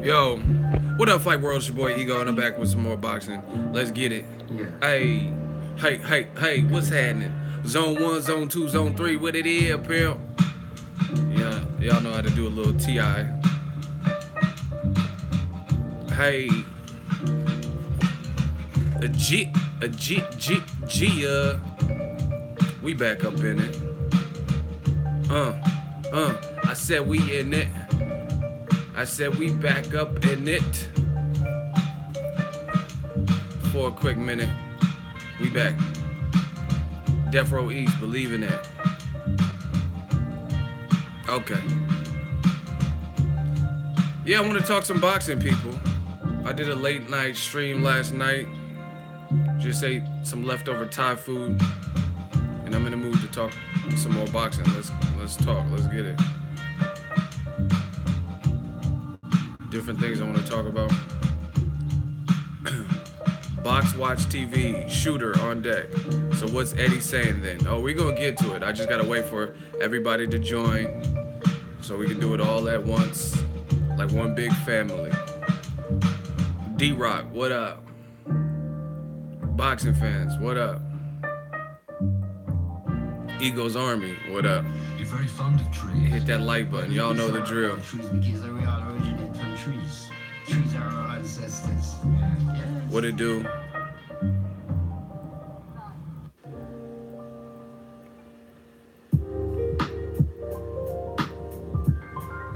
Yo, what up, Fight World? It's your boy Ego, and I'm back with some more boxing. Let's get it. Yeah. Hey, what's happening? Zone 1, Zone 2, Zone 3, what it is, pimp? Yeah, y'all know how to do a little TI. Hey, we back up in it. I said we in it. I said we back up in it. For a quick minute, we back. Death Row East, believe in that. Okay. Yeah, I want to talk some boxing, people. I did a late night stream last night. Just ate some leftover Thai food, and I'm in the mood to talk some more boxing. Let's talk. Let's get it. Different things I want to talk about. Box Watch TV, shooter on deck. So what's Eddie saying then? Oh, we're going to get to it. I just got to wait for everybody to join so we can do it all at once, like one big family. D-Rock, what up? Boxing fans, what up? Ego's Army, what up? You're very fond of trees. Hit that like button. Y'all know the drill. Trees because we all originate from trees. Trees are our ancestors. What it do?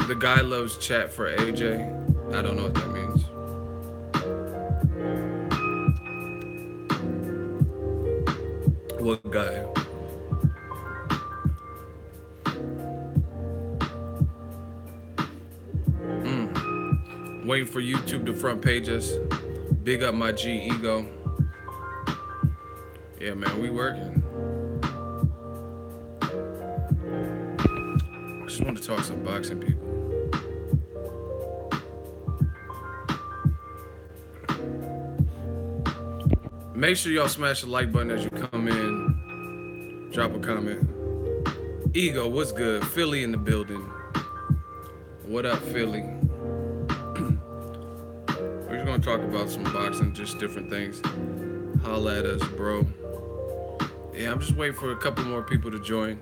The guy loves chat for AJ. I don't know what that means. What guy? Waiting for YouTube to front page us. Big up my G Ego. Yeah, man, we working. I just want to talk some boxing, people. Make sure y'all smash the like button as you come in. Drop a comment. Ego, what's good? Philly in the building. What up, Philly? We're just gonna talk about some boxing, just different things. Holla at us, bro. Yeah, I'm just waiting for a couple more people to join.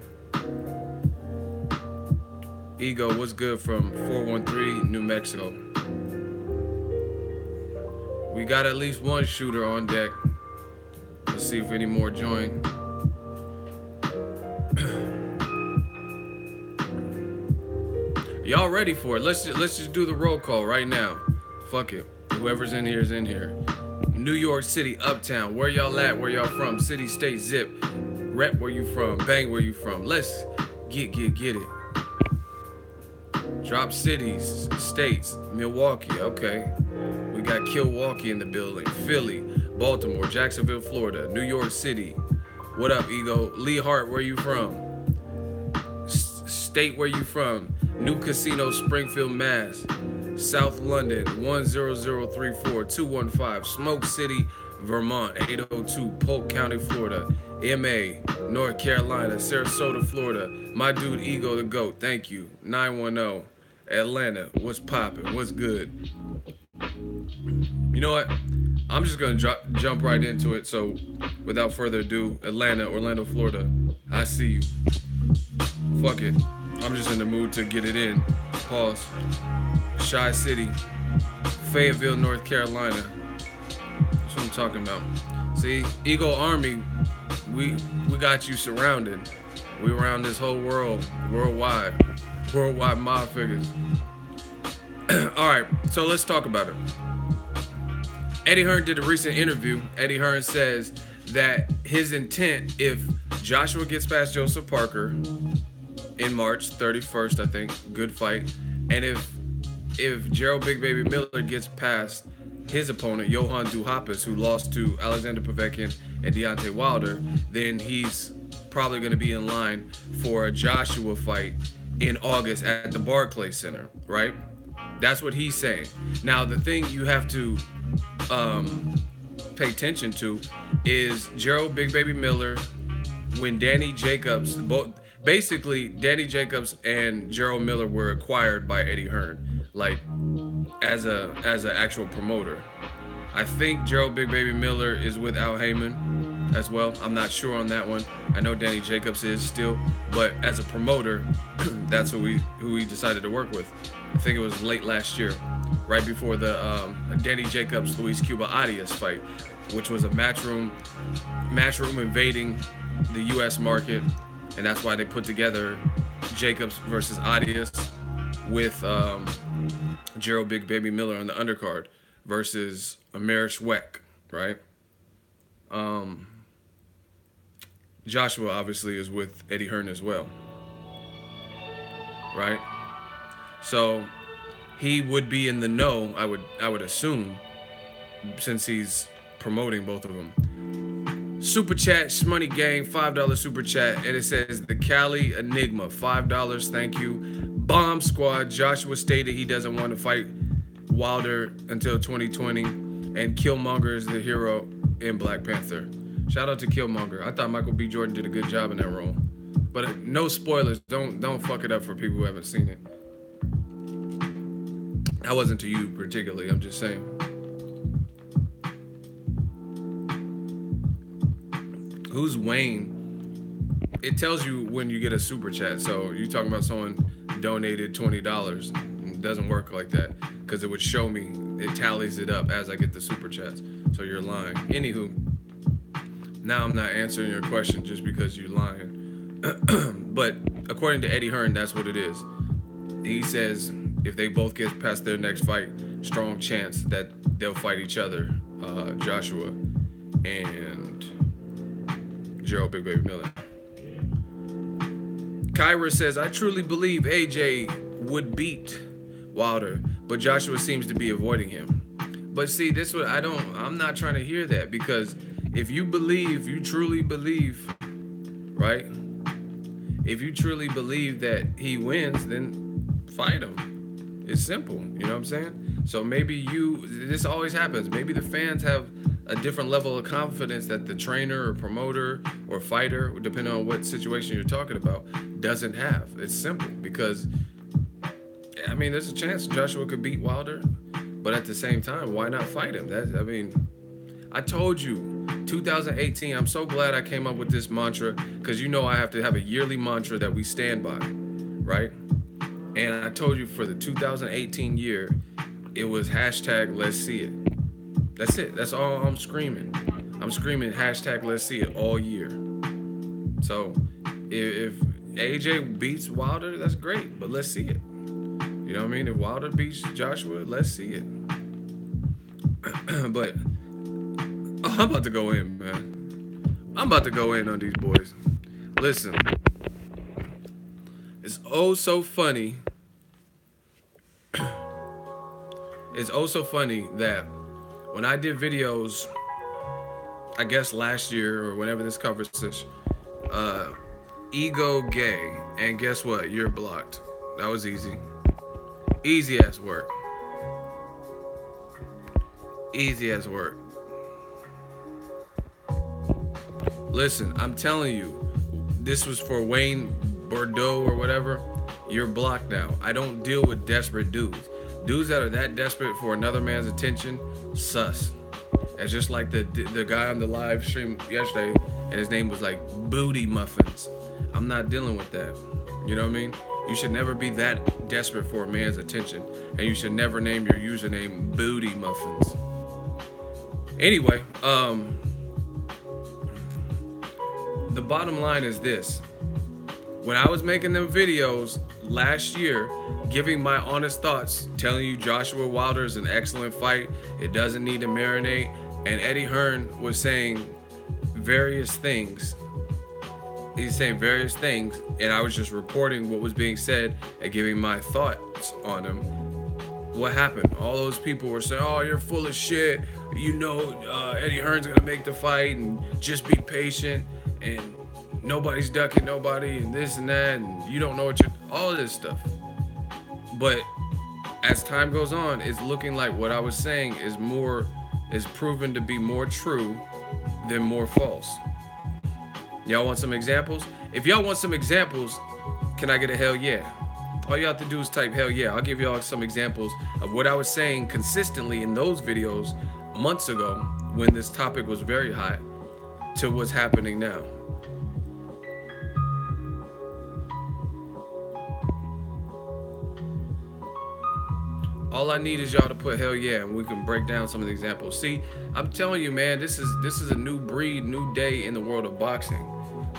Ego, what's good from 413, New Mexico? We got at least one shooter on deck. Let's see if any more join. Y'all ready for it? Let's just do the roll call right now. Fuck it. Whoever's in here is in here. New York City, Uptown. Where y'all at? Where y'all from? City, state, zip. Rep, where you from? Bang, where you from? Let's get it. Drop cities, states. Milwaukee, okay. We got Milwaukee in the building. Philly, Baltimore, Jacksonville, Florida, New York City. What up, Ego? Lee Hart, where you from? State, where you from? New Casino, Springfield, Mass. South London, 10034 215. Smoke City, Vermont, 802. Polk County, Florida. MA, North Carolina. Sarasota, Florida. My dude, Ego the GOAT. Thank you. 910. Atlanta, what's poppin'? What's good? You know what? I'm just gonna jump right into it. So, without further ado, Atlanta, Orlando, Florida. I see you. Fuck it. I'm just in the mood to get it in. Pause. Chi City, Fayetteville, North Carolina. That's what I'm talking about. See, Ego Army, we got you surrounded. We around this whole world, worldwide mob figures. All right, so let's talk about it. Eddie Hearn did a recent interview. Eddie Hearn says that his intent, if Joshua gets past Joseph Parker in March 31st, I think, good fight, and if Jarrell Big Baby Miller gets past his opponent, Johan Duhaupas, who lost to Alexander Povetkin and Deontay Wilder, then he's probably going to be in line for a Joshua fight in August at the Barclays Center, right? That's what he's saying. Now, the thing you have to pay attention to is Jarrell Big Baby Miller, when Danny Jacobs, basically Danny Jacobs and Jarrell Miller were acquired by Eddie Hearn. Like, as an actual promoter. I think Jarrell Big Baby Miller is with Al Heyman as well. I'm not sure on that one. I know Danny Jacobs is still, but as a promoter, that's who we decided to work with. I think it was late last year, right before the Danny Jacobs Luis Cuba Arias fight, which was a matchroom invading the U.S. market, and that's why they put together Jacobs versus Arias with Jarrell Big Baby Miller on the undercard versus Amir Schweck, right? Joshua obviously is with Eddie Hearn as well, right? So he would be in the know, I would assume, since he's promoting both of them. Super chat, Shmoney Gang, $5 super chat, and it says the Cali Enigma, $5, thank you. Bomb Squad, Joshua stated he doesn't want to fight Wilder until 2020, and Killmonger is the hero in Black Panther. Shout out to Killmonger. I thought Michael B. Jordan did a good job in that role. But no spoilers. Don't fuck it up for people who haven't seen it. That wasn't to you particularly. I'm just saying. Who's Wayne? It tells you when you get a super chat. So you're talking about someone donated $20. It doesn't work like that because it would show me. It tallies it up as I get the super chats. So you're lying. Anywho, now I'm not answering your question just because you're lying. But according to Eddie Hearn, that's what it is. He says if they both get past their next fight, strong chance that they'll fight each other, Joshua and Jarrell Big Baby Miller. Kyra says, I truly believe AJ would beat Wilder, but Joshua seems to be avoiding him. But see, this what I'm not trying to hear that, because if you truly believe, right? If you truly believe that he wins, then fight him. It's simple, you know what I'm saying? So maybe this always happens. Maybe the fans have a different level of confidence that the trainer or promoter or fighter, depending on what situation you're talking about, doesn't have. It's simple because, I mean, there's a chance Joshua could beat Wilder, but at the same time, why not fight him? I told you, 2018, I'm so glad I came up with this mantra, because you know I have to have a yearly mantra that we stand by, right? And I told you for the 2018 year, it was hashtag let's see it. That's it. That's all I'm screaming. I'm screaming hashtag let's see it all year. So if AJ beats Wilder, that's great, but let's see it. You know what I mean? If Wilder beats Joshua, let's see it. But I'm about to go in, man. I'm about to go in on these boys. Listen, it's oh so funny. It's oh so funny that when I did videos, I guess last year or whenever this covers this, ego gay, and guess what? You're blocked. That was easy. Easy as work. Easy as work. Listen, I'm telling you, this was for Wayne Bordeaux or whatever. You're blocked now. I don't deal with desperate dudes. Dudes that are that desperate for another man's attention, sus. It's just like the guy on the live stream yesterday, and his name was like Booty Muffins. I'm not dealing with that. You know what I mean? You should never be that desperate for a man's attention, and you should never name your username Booty Muffins. Anyway, the bottom line is this. When I was making them videos last year, giving my honest thoughts, telling you Joshua Wilder is an excellent fight, it doesn't need to marinate, and Eddie Hearn was saying various things. He's saying various things, and I was just reporting what was being said and giving my thoughts on him. What happened? All those people were saying, oh, you're full of shit. You know Eddie Hearn's going to make the fight, and just be patient, and nobody's ducking nobody, and this and that, and you don't know what you're... all this stuff. But as time goes on, it's looking like what I was saying is proven to be more true than more false. Y'all want some examples? If y'all want some examples, can I get a hell yeah? All you have to do is type hell yeah. I'll give y'all some examples of what I was saying consistently in those videos months ago when this topic was very hot to what's happening now. All I need is y'all to put hell yeah, and we can break down some of the examples. See, I'm telling you, man, this is a new breed, new day in the world of boxing.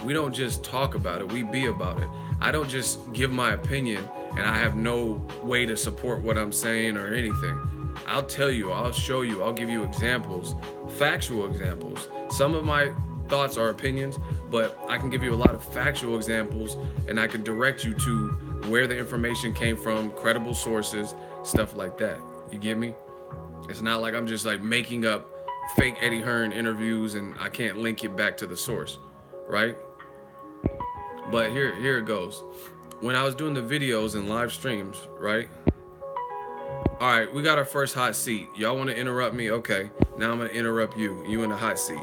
We don't just talk about it, we be about it. I don't just give my opinion and I have no way to support what I'm saying or anything. I'll tell you, I'll show you, I'll give you examples, factual examples. Some of my thoughts are opinions, but I can give you a lot of factual examples, and I can direct you to where the information came from, credible sources, stuff like that. You get me? It's not like I'm just like making up fake Eddie Hearn interviews and I can't link it back to the source, right? But here it goes. When I was doing the videos and live streams, right? All right, we got our first hot seat. Y'all want to interrupt me? Okay, now I'm gonna interrupt you. You in the hot seat.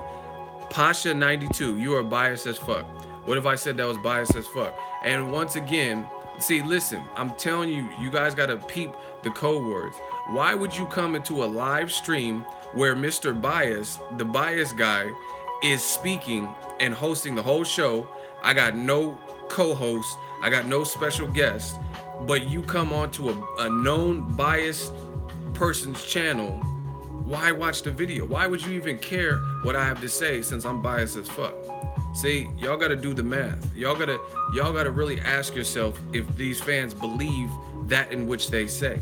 Pasha 92, you are biased as fuck. What if I said that was biased as fuck? And once again, see, listen, I'm telling you, you guys gotta peep the code words. Why would you come into a live stream where Mr. Bias, the bias guy, is speaking and hosting the whole show? I got no co-host, I got no special guest, but you come onto a known biased person's channel. Why watch the video? Why would you even care what I have to say since I'm biased as fuck? See, y'all gotta do the math. Y'all gotta really ask yourself if these fans believe that in which they say.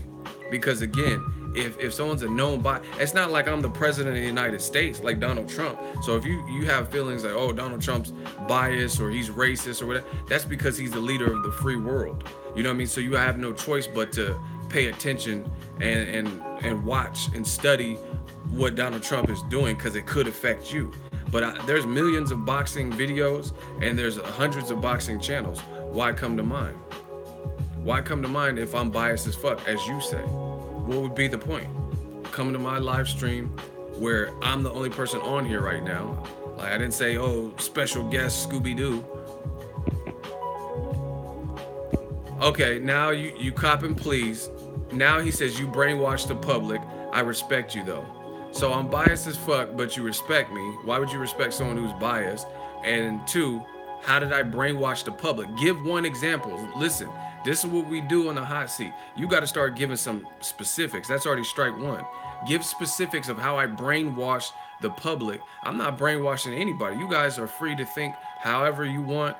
Because again, if someone's a known bias, it's not like I'm the president of the United States like Donald Trump. So if you have feelings like, oh, Donald Trump's biased or he's racist or whatever, that's because he's the leader of the free world. You know what I mean? So you have no choice but to pay attention and watch and study what Donald Trump is doing, because it could affect you. But there's millions of boxing videos and there's hundreds of boxing channels. Why come to mind? Why come to mind if I'm biased as fuck, as you say? What would be the point? Come to my live stream where I'm the only person on here right now. Like I didn't say, oh, special guest Scooby-Doo. Okay, now you cop and please. Now he says you brainwash the public. I respect you though. So I'm biased as fuck, but you respect me. Why would you respect someone who's biased? And two, how did I brainwash the public? Give one example. Listen, this is what we do on the hot seat. You got to start giving some specifics. That's already strike one. Give specifics of how I brainwash the public. I'm not brainwashing anybody. You guys are free to think however you want,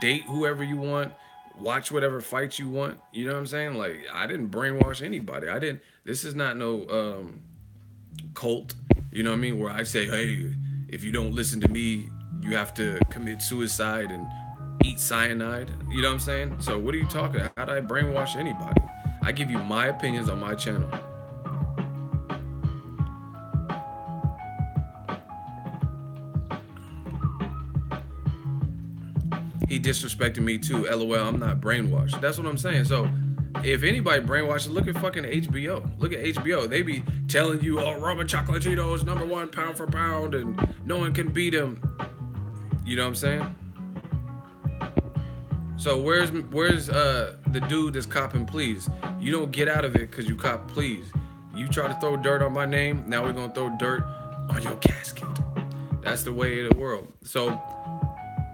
date whoever you want, watch whatever fights you want. You know what I'm saying? Like, I didn't brainwash anybody. This is not no cult, you know what I mean, where I say, hey, if you don't listen to me, you have to commit suicide and eat cyanide. You know what I'm saying? So what are you talking about? How do I brainwash anybody? I give you my opinions on my channel. He disrespected me too. LOL, I'm not brainwashed. That's what I'm saying. So if anybody brainwashed, look at fucking HBO. Look at HBO. They be telling you, oh, Roman Chocolatito is #1 pound for pound and no one can beat him. You know what I'm saying? So where's the dude that's copping please? You don't get out of it because you cop please. You try to throw dirt on my name, now we're gonna throw dirt on your casket. That's the way of the world. So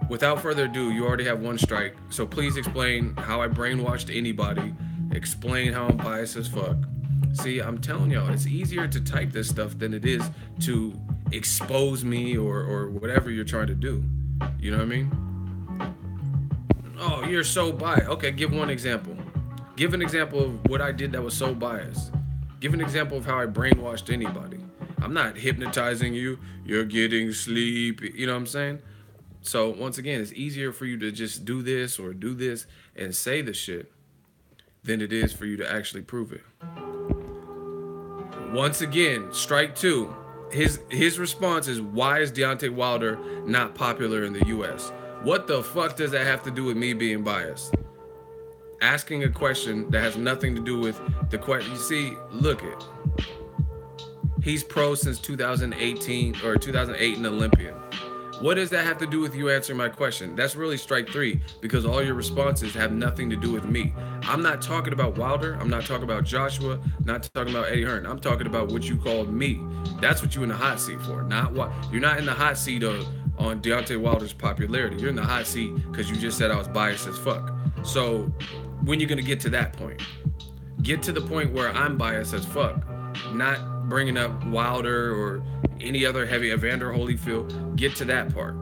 without further ado, you already have one strike. So please explain how I brainwashed anybody. Explain how I'm biased as fuck. See, I'm telling y'all, it's easier to type this stuff than it is to expose me or whatever you're trying to do. You know what I mean? Oh, you're so biased. Okay, give one example. Give an example of what I did that was so biased. Give an example of how I brainwashed anybody. I'm not hypnotizing you. You're getting sleepy. You know what I'm saying? So once again, it's easier for you to just do this or do this and say the shit than it is for you to actually prove it. Once again, strike two. His response is, why is Deontay Wilder not popular in the US? What the fuck does that have to do with me being biased? Asking a question that has nothing to do with the question. You see, look it. He's pro since 2018 or 2008 and Olympian. What does that have to do with you answering my question? That's really strike three, because all your responses have nothing to do with me. I'm not talking about Wilder. I'm not talking about Joshua. Not talking about Eddie Hearn. I'm talking about what you called me. That's what you in the hot seat for. Not what you're not in the hot seat on Deontay Wilder's popularity. You're in the hot seat because you just said I was biased as fuck. So when you gonna get to that point? Get to the point where I'm biased as fuck. Not bringing up Wilder or any other heavy Evander Holyfield. Get to that part.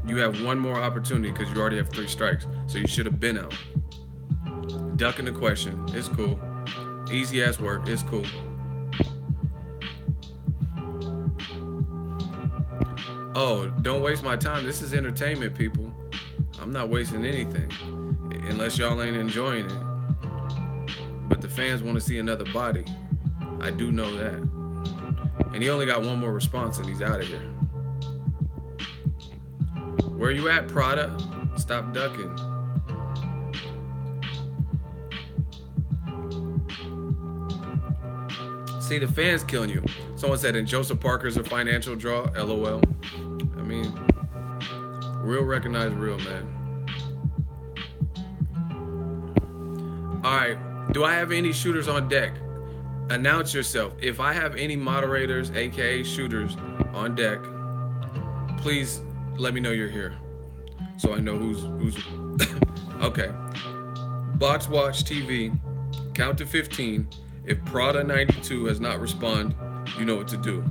You have one more opportunity because you already have 3 strikes. So you should have been out. Ducking the question. It's cool. Easy ass work. It's cool. Oh, don't waste my time. This is entertainment, people. I'm not wasting anything. Unless y'all ain't enjoying it. But the fans want to see another body. I do know that. And he only got one more response and he's out of here. Where you at, Prada? Stop ducking. See, the fans killing you. Someone said, and Joseph Parker's a financial draw, LOL. I mean, real recognize real, man. All right, do I have any shooters on deck? Announce yourself. If I have any moderators, aka shooters, on deck, please let me know you're here, so I know who's. Okay. Box Watch TV. Count to 15. If Prada 92 has not responded, you know what to do.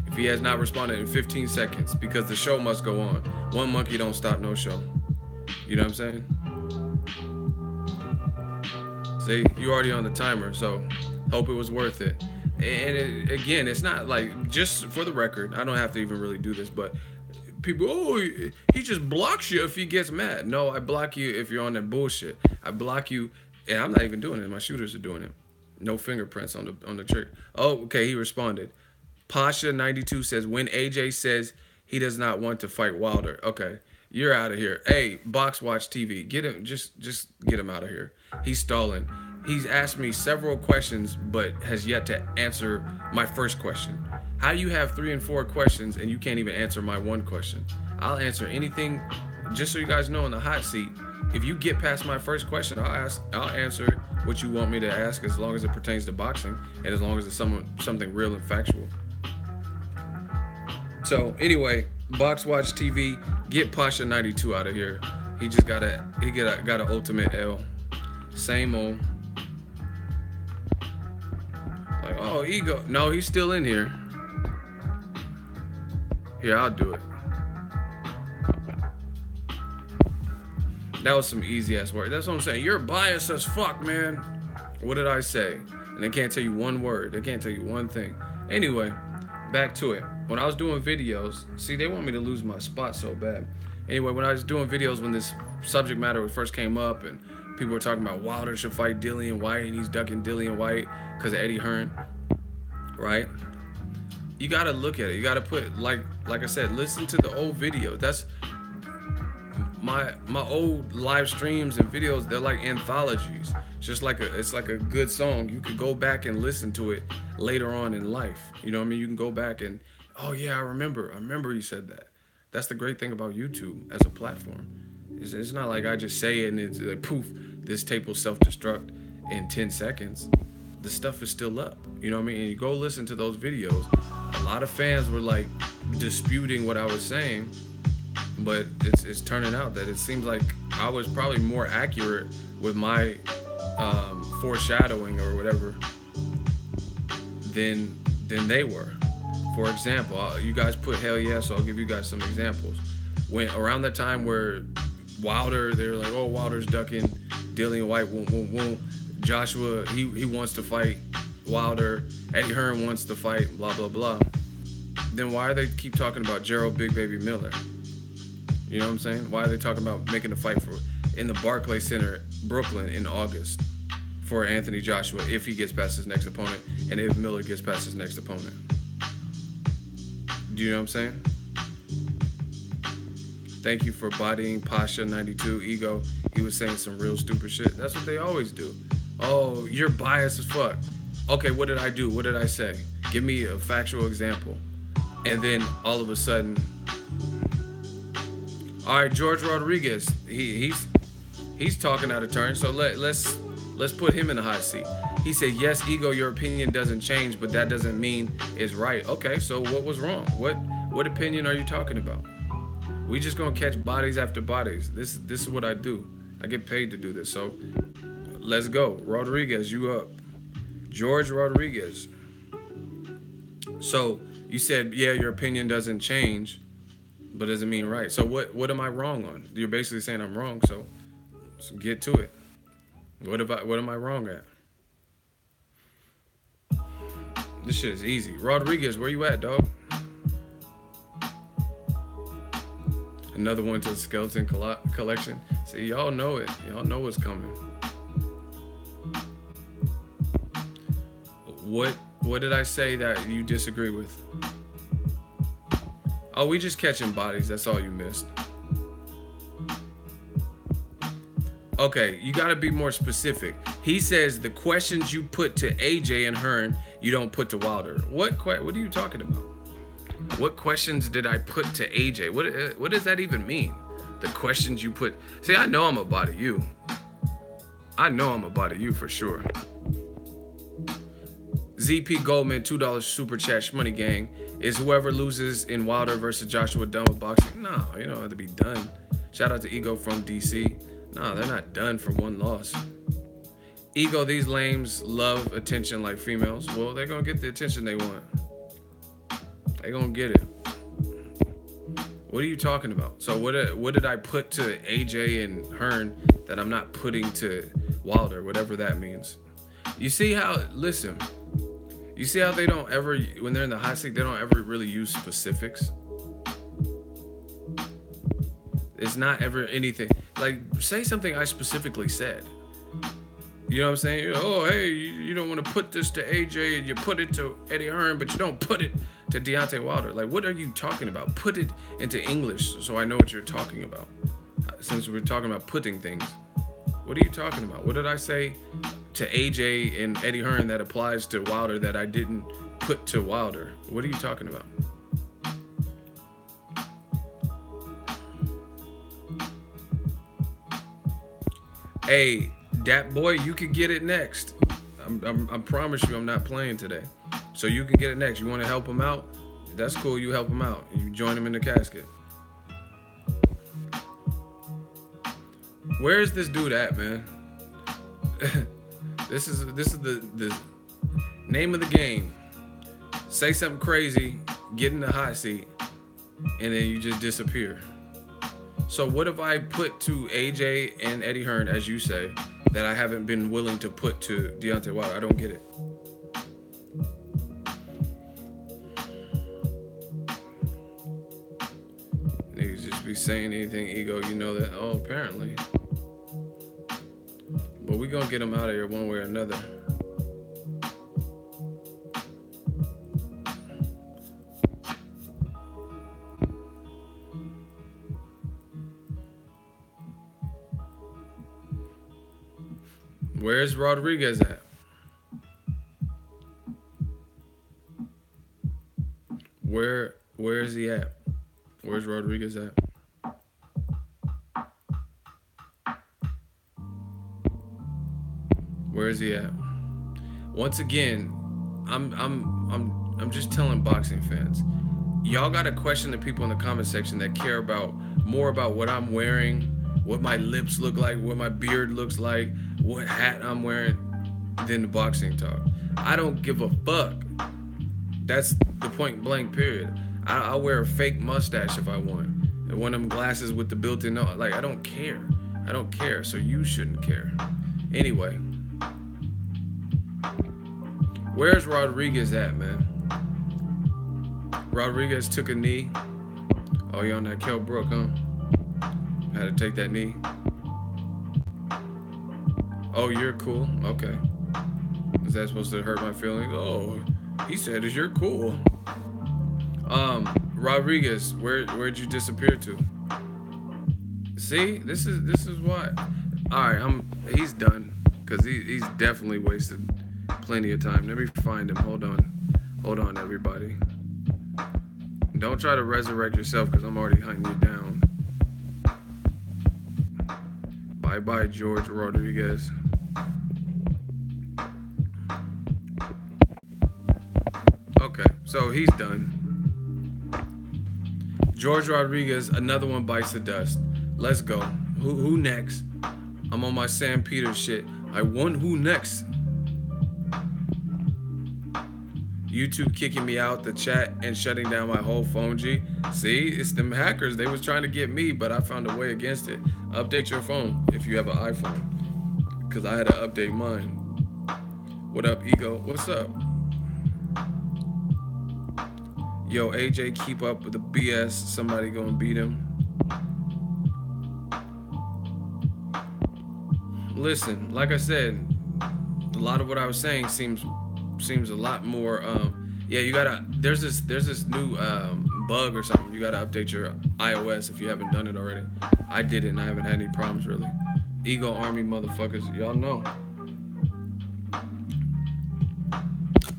If he has not responded in 15 seconds, because the show must go on. One monkey don't stop no show. You know what I'm saying? See, you already on the timer, so hope it was worth it. And again, it's not like, just for the record, I don't have to even really do this, but people, oh, he just blocks you if he gets mad. No, I block you if you're on that bullshit. I block you, and I'm not even doing it. My shooters are doing it. No fingerprints on the trigger. Oh, okay, he responded. Pasha 92 says, when AJ says he does not want to fight Wilder. Okay, you're out of here. Hey, Box Watch TV, get him, just get him out of here. He's stalling. He's asked me several questions, but has yet to answer my first question. How you have 3 and 4 questions and you can't even answer my one question? I'll answer anything. Just so you guys know, in the hot seat, if you get past my first question, I'll answer what you want me to ask, as long as it pertains to boxing and as long as it's something real and factual. So anyway, Box Watch TV, get Pasha 92 out of here. He just got an ultimate L. Same old. Like, oh, ego. No, he's still in here. Here, I'll do it. That was some easy ass work. That's what I'm saying. You're biased as fuck, man. What did I say? And they can't tell you one word. They can't tell you one thing. Anyway, back to it. When I was doing videos, see, they want me to lose my spot so bad. Anyway, when I was doing videos, when this subject matter first came up and people were talking about Wilder should fight Dillian White and he's ducking Dillian White because of Eddie Hearn, right? You got to look at it. You got to put, like I said, listen to the old video. That's my old live streams and videos. They're like anthologies. It's like a good song. You could go back and listen to it later on in life. You know what I mean? You can go back and, oh yeah, I remember you said that. That's the great thing about YouTube as a platform. It's not like I just say it and it's like, poof, this tape will self-destruct in 10 seconds. The stuff is still up. You know what I mean? And you go listen to those videos. A lot of fans were like disputing what I was saying, but it's turning out that it seems like I was probably more accurate with my foreshadowing or whatever than they were. For example, you guys put hell yeah, so I'll give you guys some examples. When around the time where Wilder, they're like, oh, Wilder's ducking Dillian White, won't. Joshua, he wants to fight Wilder. Eddie Hearn wants to fight, blah, blah, blah. Then why do they keep talking about Jarrell Big Baby Miller? You know what I'm saying? Why are they talking about making a fight in the Barclays Center, Brooklyn, in August for Anthony Joshua if he gets past his next opponent and if Miller gets past his next opponent? Do you know what I'm saying? Thank you for bodying Pasha 92 Ego. He was saying some real stupid shit. That's what they always do. Oh, you're biased as fuck. Okay, what did I do? What did I say? Give me a factual example. And then all of a sudden, all right, George Rodriguez, he's He's talking out of turn. So let's put him in the hot seat. He said, "Yes, ego, your opinion doesn't change, but that doesn't mean it's right." Okay, so what was wrong? What opinion are you talking about? We just gonna catch bodies after bodies. This is what I do. I get paid to do this. So let's go. Rodriguez, you up? George Rodriguez. So you said, yeah, your opinion doesn't change, but doesn't mean right. So what am I wrong on? You're basically saying I'm wrong. So get to it. What am I wrong at? This shit is easy. Rodriguez, where you at, dog? Another one to the skeleton collection. See, y'all know it. Y'all know what's coming. What did I say that you disagree with? Oh, we just catching bodies. That's all you missed. Okay, you got to be more specific. He says the questions you put to AJ and Hearn, you don't put to Wilder. What are you talking about? What questions did I put to AJ? What does that even mean? The questions you put. See, I know I'm a body you. I know I'm a body you for sure. ZP Goldman, $2 super chat, money gang. Is whoever loses in Wilder versus Joshua done with boxing? No, you don't have to be done. Shout out to Ego from DC. No, they're not done for one loss. Ego, these lames love attention like females. Well, they're going to get the attention they want. They're going to get it. What are you talking about? So what did I put to AJ and Hearn that I'm not putting to Wilder, whatever that means? You see how, listen, you see how they don't ever, when they're in the hot seat, they don't ever really use specifics? It's not ever anything. Like, say something I specifically said. You know what I'm saying? Oh, hey, you don't want to put this to AJ and you put it to Eddie Hearn, but you don't put it to Deontay Wilder. Like, what are you talking about? Put it into English so I know what you're talking about. Since we're talking about putting things. What are you talking about? What did I say to AJ and Eddie Hearn that applies to Wilder that I didn't put to Wilder? What are you talking about? Hey, that boy, you can get it next. I promise you I'm not playing today. So you can get it next. You want to help him out? That's cool. You help him out. You join him in the casket. Where is this dude at, man? This is the name of the game. Say something crazy, get in the hot seat, and then you just disappear. So what if I put to AJ and Eddie Hearn, as you say, that I haven't been willing to put to Deontay Wilder? I don't get it. Niggas just be saying anything, Ego, you know that. Oh, apparently. But we gonna get him out of here one way or another. Where's Rodriguez at? Where is he at? Where's Rodriguez at? Where is he at? Once again, I'm just telling boxing fans, y'all gotta question the people in the comment section that care about more about what I'm wearing, what my lips look like, what my beard looks like, what hat I'm wearing, than the boxing talk. I don't give a fuck. That's the point blank period. I'll wear a fake mustache if I want. And one of them glasses with the built-in, like, I don't care. I don't care, so you shouldn't care. Anyway. Where's Rodriguez at, man? Rodriguez took a knee. Oh, you on that Kell Brook, huh? Had to take that knee. Oh, you're cool? Okay. Is that supposed to hurt my feelings? Oh, he said is you're cool. Rodriguez, where'd you disappear to? See, this is why. All right, he's done because he's definitely wasted plenty of time. Let me find him. Hold on, everybody. Don't try to resurrect yourself because I'm already hunting you down. Bye-bye, George Rodriguez. Okay, so he's done. George Rodriguez, another one bites the dust. Let's go. Who next? I'm on my Sam Peters shit. I won. Who next? YouTube kicking me out the chat and shutting down my whole phone, G. See, it's them hackers. They was trying to get me, but I found a way against it. Update your phone if you have an iPhone, because I had to update mine. What up, Ego? What's up? Yo, AJ, keep up with the BS. Somebody gonna beat him. Listen, like I said, a lot of what I was saying seems a lot more. Yeah, you gotta. There's this new bug or something. You gotta update your iOS if you haven't done it already. I did it and I haven't had any problems really. Ego Army motherfuckers, y'all know.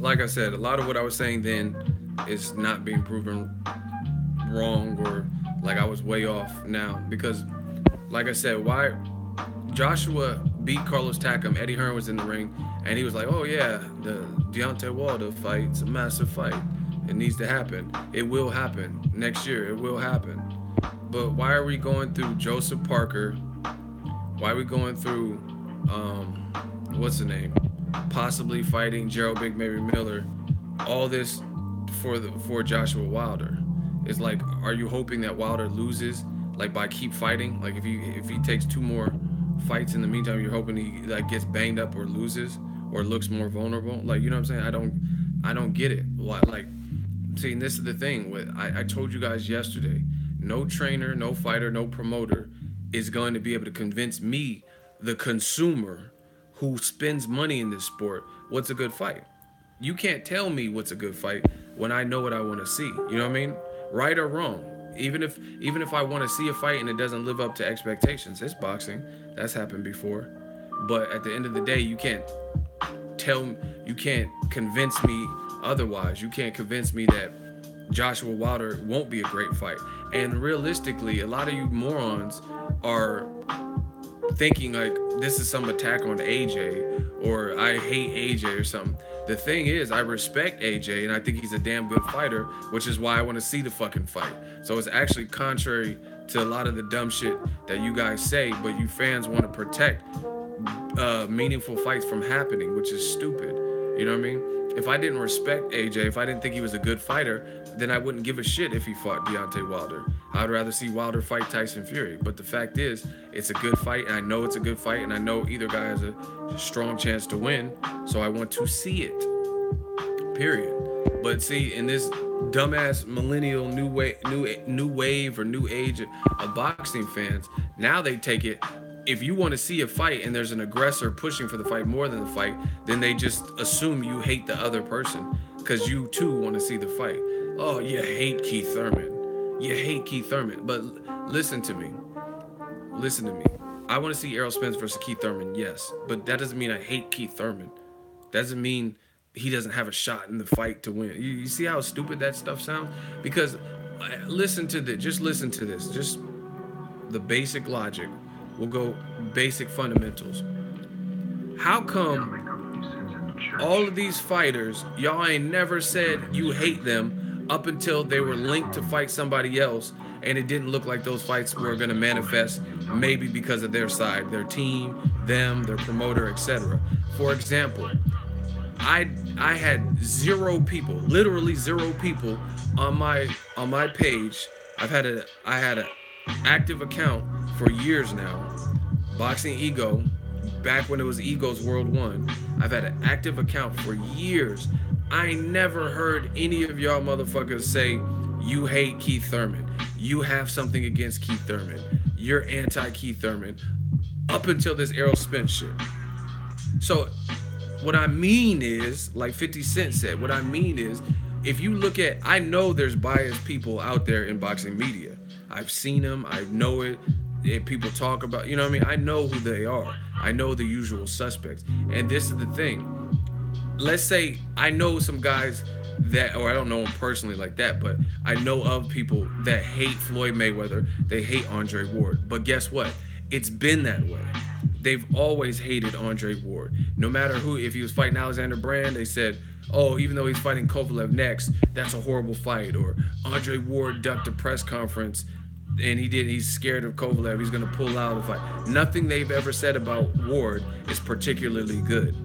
Like I said, a lot of what I was saying then is not being proven wrong, or like I was way off now, because like I said, why Joshua beat Carlos Takam, Eddie Hearn was in the ring, and he was like, oh yeah, the Deontay Wilder fight's a massive fight. It needs to happen. It will happen next year. It will happen. But why are we going through Joseph Parker? Why are we going through what's the name? Possibly fighting Jarrell Big Mary Miller. All this for Joshua Wilder. It's like, are you hoping that Wilder loses, like by keep fighting? Like if he takes 2 more fights in the meantime, you're hoping he like gets banged up or loses or looks more vulnerable? Like, you know what I'm saying? I don't get it. Like, see, this is the thing with I told you guys yesterday, no trainer, no fighter, no promoter is going to be able to convince me, the consumer who spends money in this sport, what's a good fight. You can't tell me what's a good fight when I know what I want to see. You know what I mean? Right or wrong. Even if I want to see a fight and it doesn't live up to expectations, it's boxing. That's happened before. But at the end of the day, you can't convince me otherwise. You can't convince me that Joshua Wilder won't be a great fight. And realistically, a lot of you morons are thinking like this is some attack on AJ or I hate AJ or something. The thing is, I respect AJ and I think he's a damn good fighter, which is why I want to see the fucking fight. So it's actually contrary to a lot of the dumb shit that you guys say, but you fans want to protect meaningful fights from happening, which is stupid. You know what I mean? If I didn't respect AJ, if I didn't think he was a good fighter, then I wouldn't give a shit if he fought Deontay Wilder. I'd rather see Wilder fight Tyson Fury. But the fact is, it's a good fight, and I know it's a good fight, and I know either guy has a strong chance to win, so I want to see it. Period. But see, in this dumbass millennial new wave or new age of boxing fans, now they take it. If you want to see a fight and there's an aggressor pushing for the fight more than the fight, then they just assume you hate the other person because you too want to see the fight. Oh, you hate Keith Thurman. You hate Keith Thurman. But listen to me. Listen to me. I want to see Errol Spence versus Keith Thurman, yes. But that doesn't mean I hate Keith Thurman. That doesn't mean he doesn't have a shot in the fight to win. You see how stupid that stuff sounds? Because listen to this. Just listen to this. Just the basic logic. We'll go basic fundamentals. How come all of these fighters, y'all ain't never said you hate them up until they were linked to fight somebody else and it didn't look like those fights were going to manifest, maybe because of their side, their team, them, their promoter, etc. For example, I had 0 people, literally 0 people on my page. I had an active account for years now. Boxing Ego, back when it was Ego's World 1. I've had an active account for years. I never heard any of y'all motherfuckers say you hate Keith Thurman. You have something against Keith Thurman. You're anti-Keith Thurman. Up until this Errol Spence shit. So what I mean is, like 50 Cent said, what I mean is, if you look at, I know there's biased people out there in boxing media. I've seen them, I know it. If people talk about, you know what I mean? I know who they are. I know the usual suspects. And this is the thing. Let's say I know some guys that, or I don't know them personally like that, but I know of people that hate Floyd Mayweather. They hate Andre Ward. But guess what? It's been that way. They've always hated Andre Ward. No matter who, if he was fighting Alexander Brand, they said, oh, even though he's fighting Kovalev next, that's a horrible fight. Or Andre Ward ducked a press conference and he's scared of Kovalev. He's going to pull out of the fight. Nothing they've ever said about Ward is particularly good,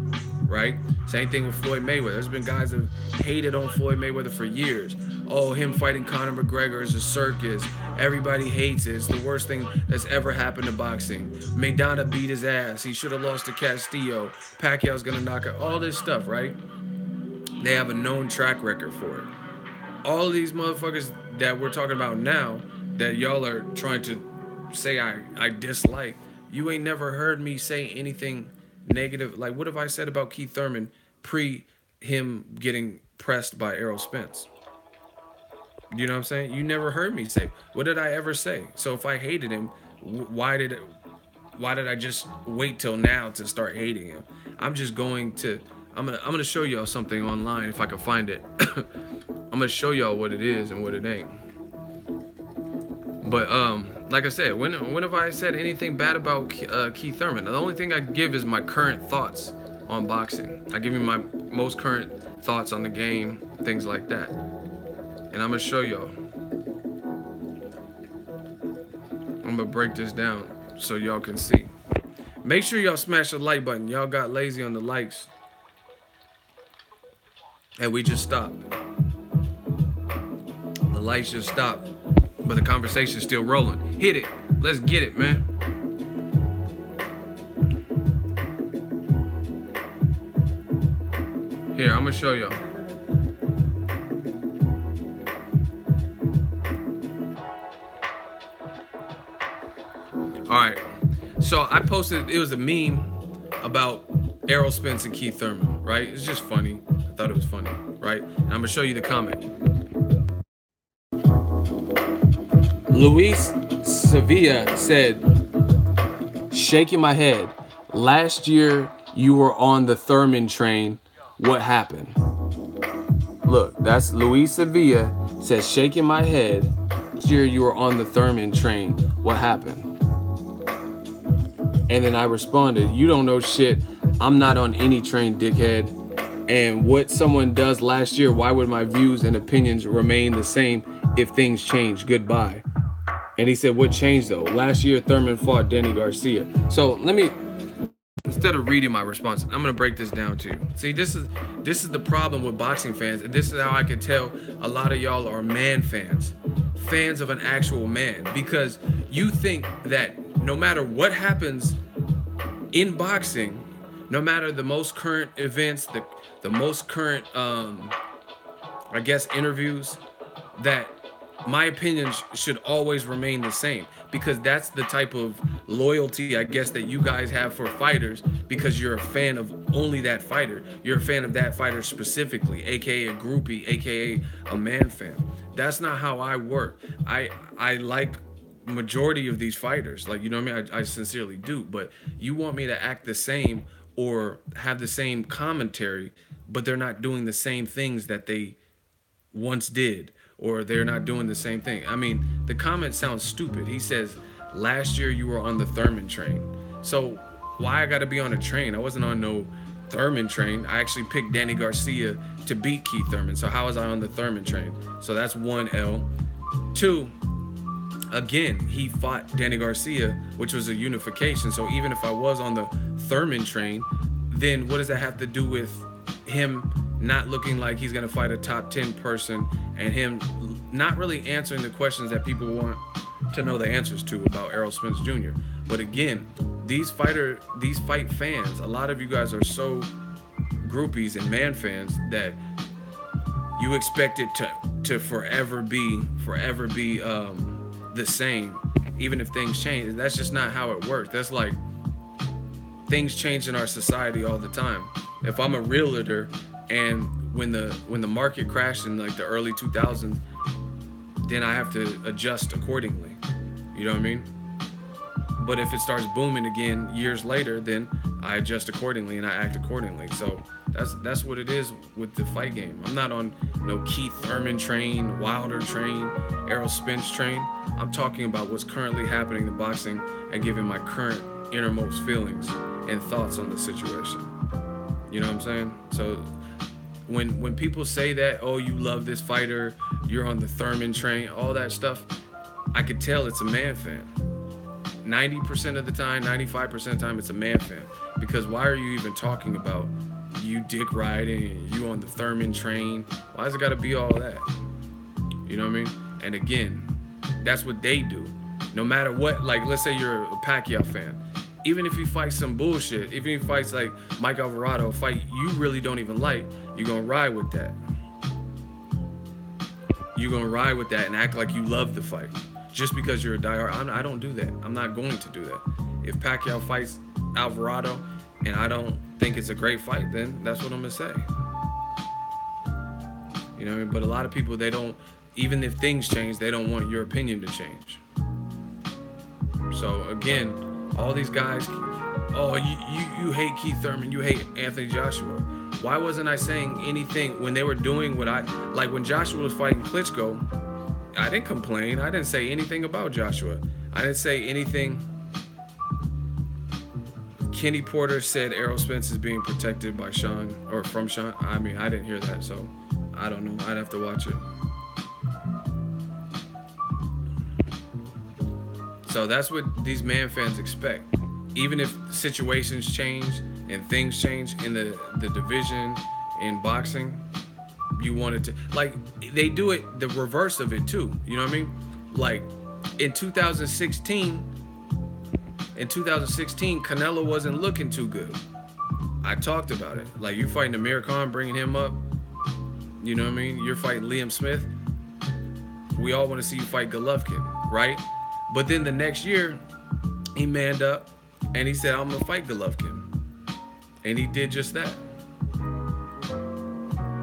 right? Same thing with Floyd Mayweather. There's been guys that have hated on Floyd Mayweather for years. Oh, him fighting Conor McGregor is a circus. Everybody hates it. It's the worst thing that's ever happened to boxing. Maidana beat his ass. He should have lost to Castillo. Pacquiao's going to knock out. All this stuff, right? They have a known track record for it. All of these motherfuckers that we're talking about now, that y'all are trying to say I dislike, you ain't never heard me say anything negative. Like, what have I said about Keith Thurman pre him getting pressed by Errol Spence? You know what I'm saying? You never heard me say. What did I ever say? So if I hated him, why did I just wait till now to start hating him? I'm just going to I'm gonna show y'all something online if I can find it. I'm gonna show y'all what it is and what it ain't. But like I said, when have I said anything bad about Keith Thurman? The only thing I give is my current thoughts on boxing. I give you my most current thoughts on the game, things like that. And I'm gonna show y'all. I'm gonna break this down so y'all can see. Make sure y'all smash the like button. Y'all got lazy on the likes. And we just stopped. The lights just stopped. But the conversation's still rolling. Hit it. Let's get it, man. Here, I'm gonna show y'all. Alright. So I posted, it was a meme about Errol Spence and Keith Thurman, right? It's just funny. I thought it was funny, right? And I'm gonna show you the comment. Luis Sevilla said, shaking my head, last year you were on the Thurman train. What happened? Look, that's Luis Sevilla says, shaking my head, last year you were on the Thurman train. What happened? And then I responded, you don't know shit. I'm not on any train, dickhead. And what someone does last year, why would my views and opinions remain the same if things change? Goodbye. And he said, what changed though? Last year, Thurman fought Danny Garcia. So let me, instead of reading my response, I'm gonna break this down to you. See, this is the problem with boxing fans, and this is how I can tell a lot of y'all are man fans of an actual man, because you think that no matter what happens in boxing, no matter the most current events, the most current, I guess, interviews, that my opinions should always remain the same, because that's the type of loyalty, I guess, that you guys have for fighters, because you're a fan of only that fighter. You're a fan of that fighter specifically, aka a groupie, aka a man fan. That's not how I work. I like majority of these fighters, like, you know what I mean? I sincerely do, but you want me to act the same or have the same commentary, but they're not doing the same things that they once did, or they're not doing the same thing. I mean, the comment sounds stupid. He says, last year you were on the Thurman train. So why I gotta be on a train? I wasn't on no Thurman train. I actually picked Danny Garcia to beat Keith Thurman. So how was I on the Thurman train? So that's one L. Two, again, he fought Danny Garcia, which was a unification. So even if I was on the Thurman train, then what does that have to do with him not looking like he's going to fight a top 10 person, and him not really answering the questions that people want to know the answers to about Errol Spence Jr. But again, these fight fans, a lot of you guys are so groupies and man fans that you expect it to forever be the same, even if things change. And that's just not how it works. That's like, things change in our society all the time. If I'm a realtor, and when the market crashed in like the early 2000s, then I have to adjust accordingly. You know what I mean? But if it starts booming again years later, then I adjust accordingly and I act accordingly. So that's what it is with the fight game. I'm not on no Keith Thurman train, Wilder train, Errol Spence train. I'm talking about what's currently happening in boxing and giving my current innermost feelings and thoughts on the situation. You know what I'm saying? So when people say that, oh, you love this fighter, you're on the Thurman train, all that stuff, I could tell it's a man fan. 90% of the time, 95% of the time, it's a man fan. Because why are you even talking about you dick riding and you on the Thurman train? Why does it got to be all that? You know what I mean? And again, that's what they do. No matter what, like, let's say you're a Pacquiao fan. Even if he fights some bullshit, even if he fights like Mike Alvarado, a fight you really don't even like, you're going to ride with that. You're going to ride with that and act like you love the fight. Just because you're a diehard, I don't do that. I'm not going to do that. If Pacquiao fights Alvarado and I don't think it's a great fight, then that's what I'm going to say. You know what I mean? But a lot of people, they don't, even if things change, they don't want your opinion to change. So again, all these guys, oh, you hate Keith Thurman, you hate Anthony Joshua. Why wasn't I saying anything when they were doing what I, like when Joshua was fighting Klitschko, I didn't complain. I didn't say anything about Joshua. I didn't say anything. Kenny Porter said Errol Spence is being protected by Sean, or from Sean. I mean, I didn't hear that, so I don't know. I'd have to watch it. So that's what these man fans expect. Even if situations change and things change in the division in boxing, you wanted to, like, they do it the reverse of it too. You know what I mean? Like in 2016, Canelo wasn't looking too good. I talked about it. Like, you fighting Amir Khan, bringing him up. You know what I mean? You're fighting Liam Smith. We all want to see you fight Golovkin, right? But then the next year, he manned up and he said, I'm going to fight Golovkin. And he did just that.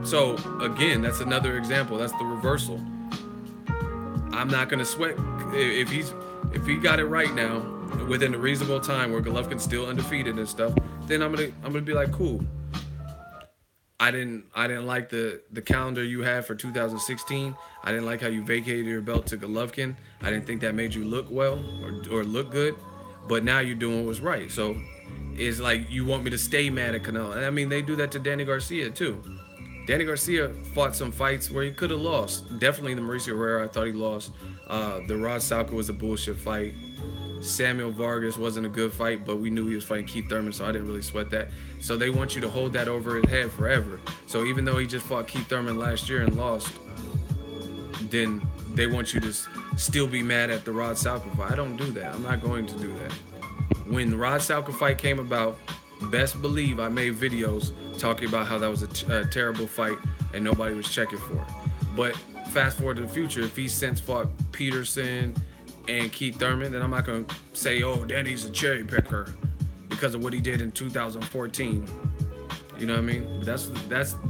So again, that's another example. That's the reversal. I'm not going to sweat. If he got it right now, within a reasonable time where Golovkin's still undefeated and stuff, then I'm gonna be like, cool. I didn't like the calendar you had for 2016. I didn't like how you vacated your belt to Golovkin. I didn't think that made you look well or look good. But now you're doing what's right. So it's like you want me to stay mad at Canelo. And I mean, they do that to Danny Garcia too. Danny Garcia fought some fights where he could have lost. Definitely the Mauricio Herrera, I thought he lost. The Rod Salka was a bullshit fight. Samuel Vargas wasn't a good fight, but we knew he was fighting Keith Thurman, so I didn't really sweat that. So they want you to hold that over his head forever. So even though he just fought Keith Thurman last year and lost, then they want you to still be mad at the Rod Salka fight. I don't do that. I'm not going to do that. When the Rod Salka fight came about, best believe I made videos talking about how that was a terrible fight and nobody was checking for it. But fast forward to the future, if he's since fought Peterson and Keith Thurman, then I'm not going to say, oh, Danny's a cherry picker because of what he did in 2014. You know what I mean? That's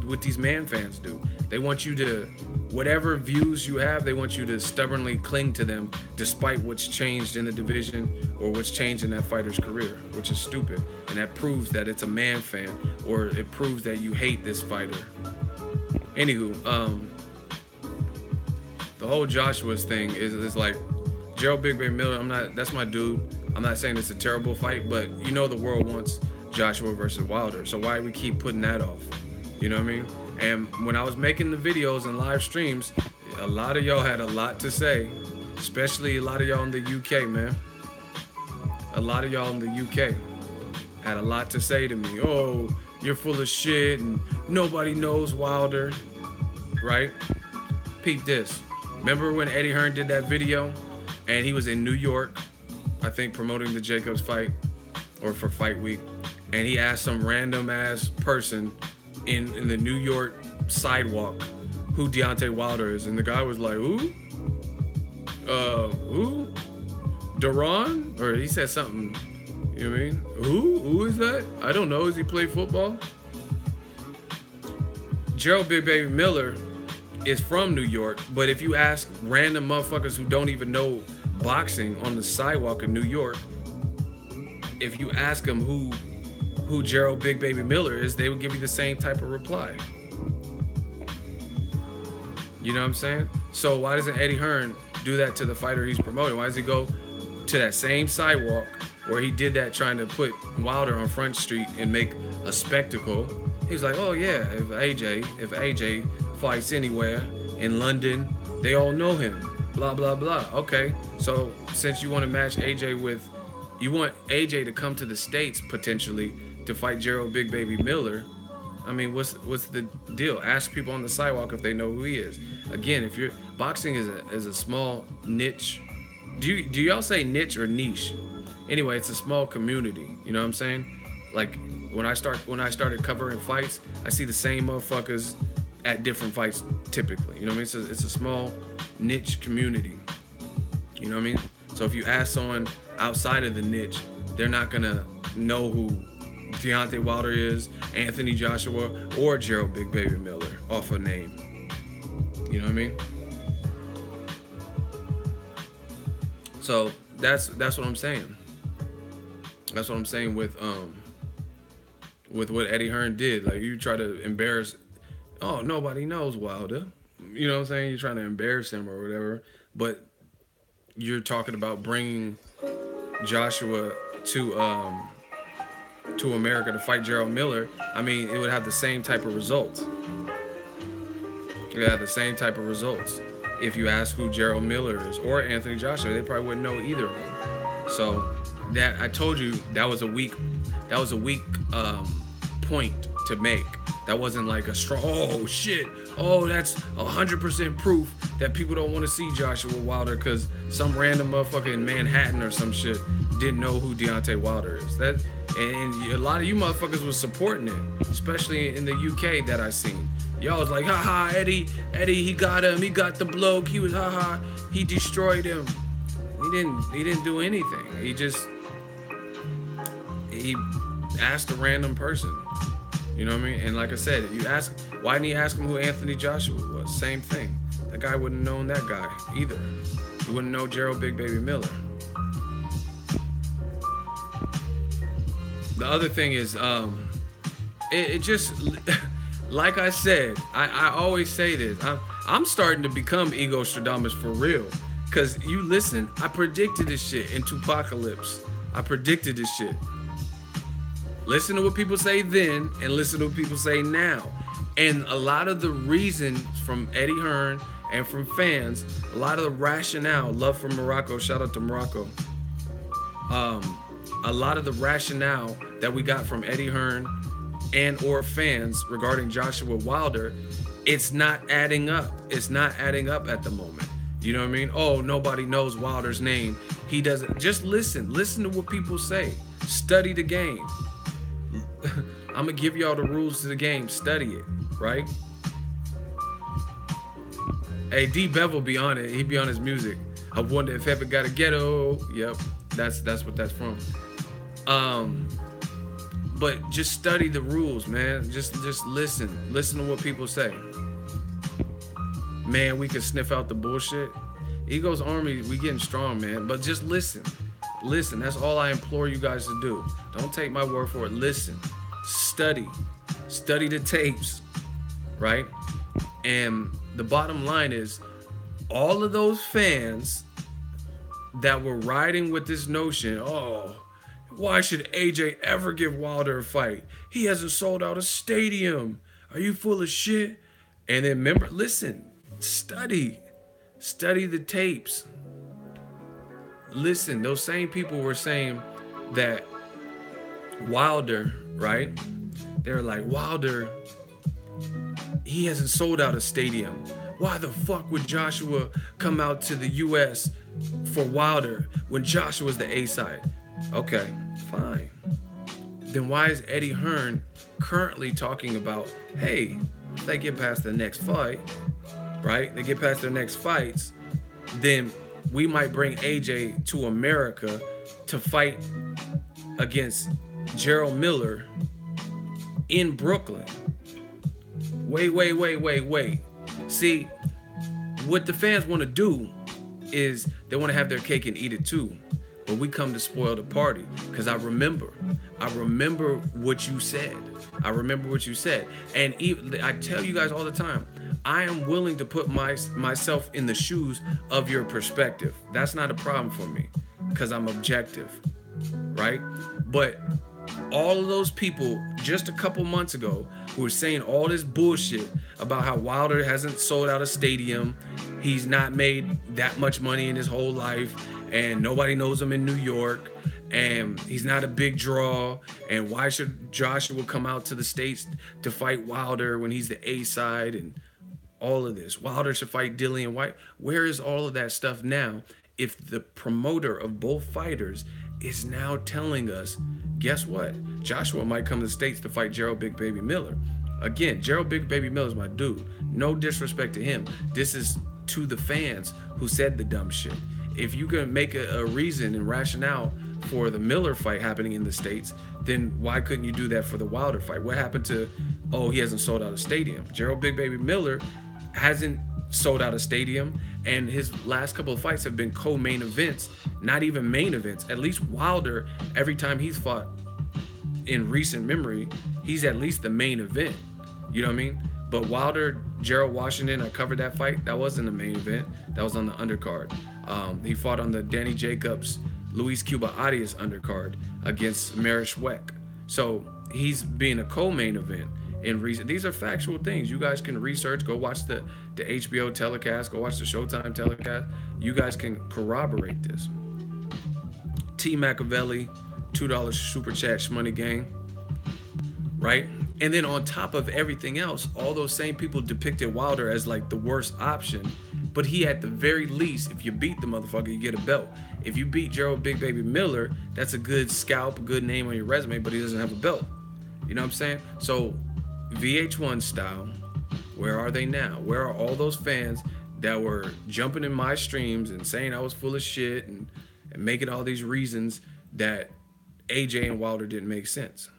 what these man fans do. They want you to, whatever views you have, they want you to stubbornly cling to them despite what's changed in the division or what's changed in that fighter's career, which is stupid. And that proves that it's a man fan, or it proves that you hate this fighter. Anywho, the whole Joshua's thing is like, Jarrell Big Baby Miller, that's my dude. I'm not saying it's a terrible fight, but you know the world wants Joshua versus Wilder. So why do we keep putting that off? You know what I mean? And when I was making the videos and live streams, a lot of y'all had a lot to say, especially a lot of y'all in the UK, man. A lot of y'all in the UK had a lot to say to me. Oh, you're full of shit and nobody knows Wilder, right? Peep this. Remember when Eddie Hearn did that video and he was in New York, I think promoting the Jacobs fight or for Fight Week, and he asked some random ass person in the New York sidewalk who Deontay Wilder is, and the guy was like, who? Who? Duran? Or he said something, you know what I mean? Who is that? I don't know. Does he play football? Jarrell Big Baby Miller is from New York, but if you ask random motherfuckers who don't even know boxing on the sidewalk in New York, if you ask them who Jarrell Big Baby Miller is, they would give you the same type of reply. You know what I'm saying? So why doesn't Eddie Hearn do that to the fighter he's promoting? Why does he go to that same sidewalk where he did that trying to put Wilder on Front Street and make a spectacle? He's like, oh yeah, if AJ fights anywhere in London, they all know him. Blah blah blah. Okay, so since you want to match AJ with, you want AJ to come to the States potentially to fight Jarrell Big Baby Miller. I mean, what's the deal? Ask people on the sidewalk if they know who he is. Again, if you're boxing is a small niche. Do y'all say niche or niche? Anyway, it's a small community. You know what I'm saying? Like when I started covering fights, I see the same motherfuckers at different fights typically. You know what I mean? It's a small niche community. You know what I mean? So if you ask someone outside of the niche, they're not gonna know who Deontay Wilder is, Anthony Joshua, or Jarrell Big Baby Miller off a name. You know what I mean? So that's what I'm saying. That's what I'm saying with what Eddie Hearn did. Like, you try to embarrass, oh, nobody knows Wilder. You know what I'm saying? You're trying to embarrass him or whatever, but you're talking about bringing Joshua to America to fight Jarrell Miller. I mean, it would have the same type of results. It would have the same type of results. If you ask who Jarrell Miller is or Anthony Joshua, they probably wouldn't know either of them. So that, I told you, that was a weak point to make. That wasn't like a strong, oh shit, oh that's 100% proof that people don't want to see Joshua Wilder because some random motherfucker in Manhattan or some shit didn't know who Deontay Wilder is. That, and a lot of you motherfuckers was supporting it, especially in the UK that I seen. Y'all was like, haha, Eddie, he got him, he got the bloke, he was, haha, he destroyed him. He didn't do anything. He asked a random person. You know what I mean? And like I said, if you ask, why didn't he ask him who Anthony Joshua was? Same thing. That guy wouldn't have known that guy either. He wouldn't know Jarrell Big Baby Miller. The other thing is, it just, like I said, I always say this. I'm starting to become Ego Stradamus for real. Because you listen, I predicted this shit in Tupacalypse. I predicted this shit. Listen to what people say then and listen to what people say now. And a lot of the reason from Eddie Hearn and from fans, a lot of the rationale, love from Morocco, shout out to Morocco. A lot of the rationale that we got from Eddie Hearn and or fans regarding Joshua Wilder, it's not adding up. It's not adding up at the moment. You know what I mean? Oh, nobody knows Wilder's name. He doesn't. Just listen. Listen to what people say. Study the game. I'm going to give y'all the rules to the game. Study it, right? Hey, D Bevel be on it. He be on his music. I wonder if ever got a ghetto. Yep, that's what that's from. But just study the rules, man. Just listen. Listen to what people say. Man, we can sniff out the bullshit. Ego's Army, we getting strong, man. But just listen. Listen, that's all I implore you guys to do. Don't take my word for it. Listen. Study. Study the tapes, right? And the bottom line is, all of those fans that were riding with this notion, oh, why should AJ ever give Wilder a fight? He hasn't sold out a stadium. Are you full of shit? And then remember, listen, study the tapes. Listen, those same people were saying that Wilder, right? They're like, Wilder, he hasn't sold out a stadium. Why the fuck would Joshua come out to the US for Wilder when Joshua's the A side? Okay, fine. Then why is Eddie Hearn currently talking about, hey, if they get past the next fight, right? They get past their next fights, then we might bring AJ to America to fight against Jarrell Miller in Brooklyn. Wait. See, what the fans want to do is they want to have their cake and eat it too. but we come to spoil the party. Because I remember what you said. I remember what you said. And even, I tell you guys all the time, I am willing to put myself in the shoes of your perspective. That's not a problem for me because I'm objective, right? But all of those people just a couple months ago who were saying all this bullshit about how Wilder hasn't sold out a stadium, he's not made that much money in his whole life, and nobody knows him in New York, and he's not a big draw, and why should Joshua come out to the States to fight Wilder when he's the A side, and all of this. Wilder should fight Dillian White. Where is all of that stuff now if the promoter of both fighters is now telling us, guess what? Joshua might come to the States to fight Jarrell Big Baby Miller. Again, Jarrell Big Baby Miller is my dude. No disrespect to him. This is to the fans who said the dumb shit. If you can make a reason and rationale for the Miller fight happening in the States, then why couldn't you do that for the Wilder fight? What happened to, oh, he hasn't sold out a stadium? Jarrell Big Baby Miller hasn't sold out a stadium, and his last couple of fights have been co-main events, not even main events. At least Wilder, every time he's fought in recent memory, he's at least the main event. You know what I mean? But Wilder, Gerald Washington, I covered that fight. That wasn't the main event. That was on the undercard. He fought on the Danny Jacobs, Luis Cuba Arias undercard against Marish Weck. So he's being a co-main event. In reason, these are factual things. You guys can research, go watch the HBO telecast, go watch the Showtime telecast. You guys can corroborate this. T. Machiavelli, $2 super chat, Shmoney Gang, right? And then on top of everything else, all those same people depicted Wilder as like the worst option, but he at the very least, if you beat the motherfucker, you get a belt. If you beat Jarrell Big Baby Miller, that's a good scalp, a good name on your resume, but he doesn't have a belt. You know what I'm saying? So VH1 style, where are they now? Where are all those fans that were jumping in my streams and saying I was full of shit and making all these reasons that AJ and Wilder didn't make sense?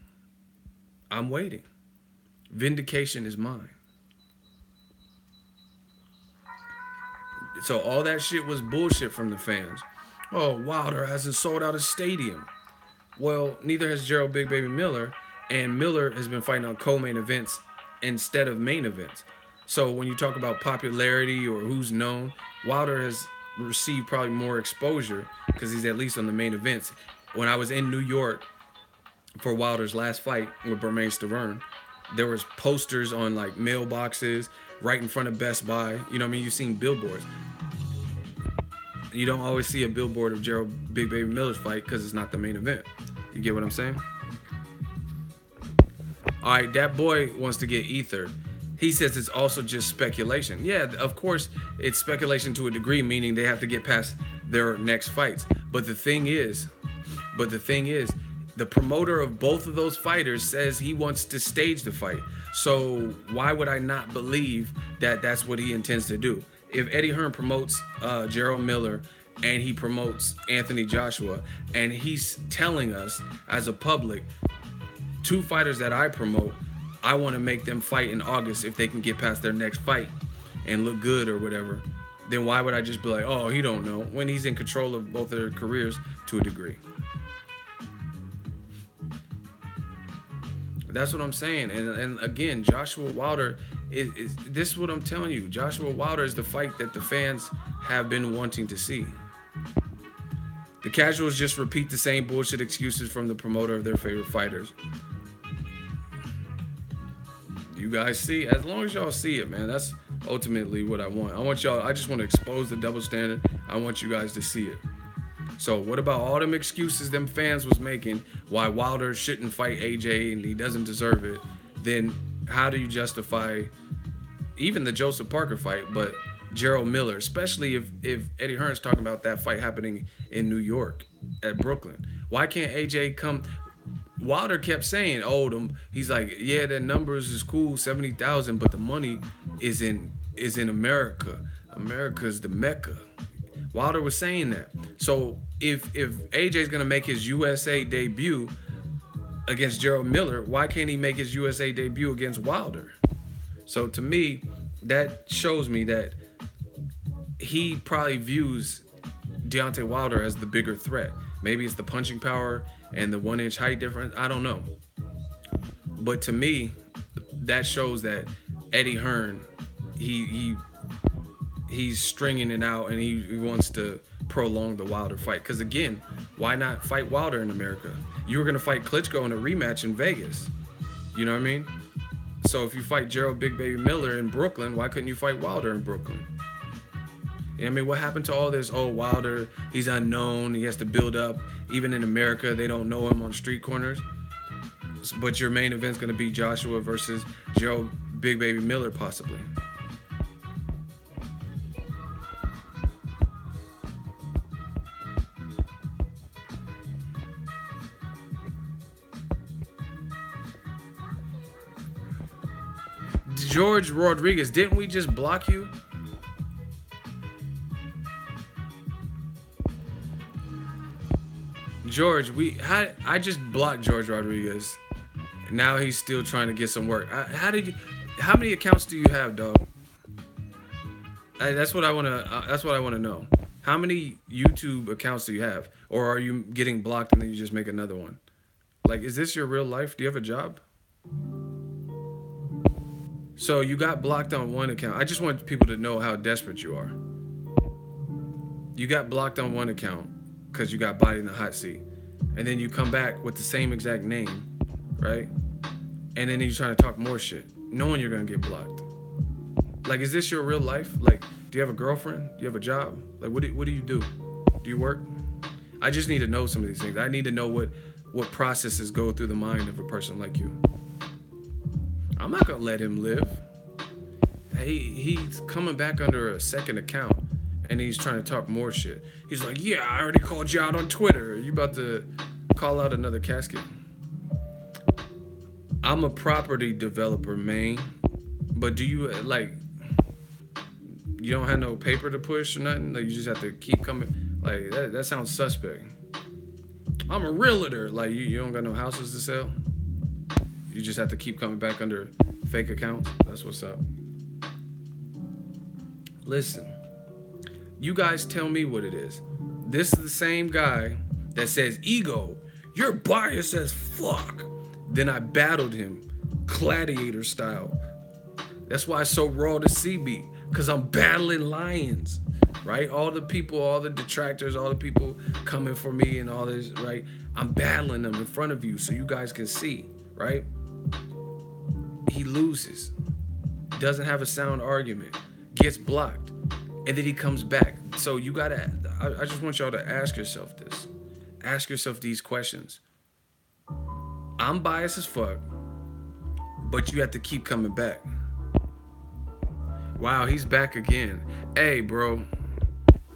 I'm waiting. Vindication is mine. So all that shit was bullshit from the fans. Oh, Wilder hasn't sold out a stadium. Well, neither has Jarrell Big Baby Miller. And Miller has been fighting on co-main events instead of main events. So when you talk about popularity or who's known, Wilder has received probably more exposure because he's at least on the main events. When I was in New York for Wilder's last fight with Bermane Stavern, there was posters on like mailboxes right in front of Best Buy. You know what I mean? You've seen billboards. You don't always see a billboard of Jarrell Big Baby Miller's fight because it's not the main event. You get what I'm saying? All right, that boy wants to get ether. He says it's also just speculation. Yeah, of course, it's speculation to a degree, meaning they have to get past their next fights. But the thing is, the promoter of both of those fighters says he wants to stage the fight. So why would I not believe that that's what he intends to do? If Eddie Hearn promotes Jarrell Miller and he promotes Anthony Joshua, and he's telling us as a public, two fighters that I promote, I want to make them fight in August if they can get past their next fight and look good or whatever, then why would I just be like, oh, he don't know, when he's in control of both of their careers to a degree? That's what I'm saying. And again, Joshua Wilder, this is what I'm telling you. Joshua Wilder is the fight that the fans have been wanting to see. The casuals just repeat the same bullshit excuses from the promoter of their favorite fighters. You guys see, as long as y'all see it, man, that's ultimately what I want. I just want to expose the double standard. I want you guys to see it. So what about all them excuses them fans was making why Wilder shouldn't fight AJ and he doesn't deserve it? Then how do you justify even the Joseph Parker fight, but Jarrell Miller, especially if Eddie Hearn's talking about that fight happening in New York at Brooklyn? Why can't AJ come? Wilder kept saying, oh, he's like, yeah, that numbers is cool, 70,000, but the money is in America. America's the Mecca. Wilder was saying that. So if AJ's gonna make his USA debut against Jarrell Miller, why can't he make his USA debut against Wilder? So to me, that shows me that he probably views Deontay Wilder as the bigger threat. Maybe it's the punching power and the 1 inch height difference. I don't know. But to me, that shows that Eddie Hearn, he he's stringing it out, and he wants to prolong the Wilder fight. Because again, why not fight Wilder in America? You were gonna fight Klitschko in a rematch in Vegas. You know what I mean? So if you fight Jarrell Big Baby Miller in Brooklyn, why couldn't you fight Wilder in Brooklyn? I mean, what happened to all this? Oh, Wilder, he's unknown. He has to build up. Even in America, they don't know him on street corners. But your main event's going to be Joshua versus Joe Big Baby Miller, possibly. George Rodriguez, didn't we just block you? George, I just blocked George Rodriguez. Now he's still trying to get some work. How many accounts do you have, dog? That's what I want to know. How many YouTube accounts do you have? Or are you getting blocked and then you just make another one? Like, is this your real life? Do you have a job? So you got blocked on one account. I just want people to know how desperate you are. You got blocked on one account because you got bodied in the hot seat. And then you come back with the same exact name, right? And then you're trying to talk more shit, knowing you're going to get blocked. Like, is this your real life? Like, do you have a girlfriend? Do you have a job? Like, what do you do? Do you work? I just need to know some of these things. I need to know what processes go through the mind of a person like you. I'm not going to let him live. He's coming back under a second account, and he's trying to talk more shit. He's like, yeah, I already called you out on Twitter. You about to call out another casket? I'm a property developer, man. But do you, like, you don't have no paper to push or nothing? Like, you just have to keep coming? Like, that sounds suspect. I'm a realtor. Like, you don't got no houses to sell? You just have to keep coming back under fake accounts? That's what's up. Listen, you guys tell me what it is. This is the same guy that says, Ego, you're biased as fuck. Then I battled him, gladiator style. That's why it's so raw to see me, because I'm battling lions, right? All the people, all the detractors, all the people coming for me and all this, right? I'm battling them in front of you so you guys can see, right? He loses, doesn't have a sound argument, gets blocked, and then he comes back. So you gotta, I just want y'all to ask yourself this. Ask yourself these questions. I'm biased as fuck, but you have to keep coming back. Wow, he's back again. Hey, bro,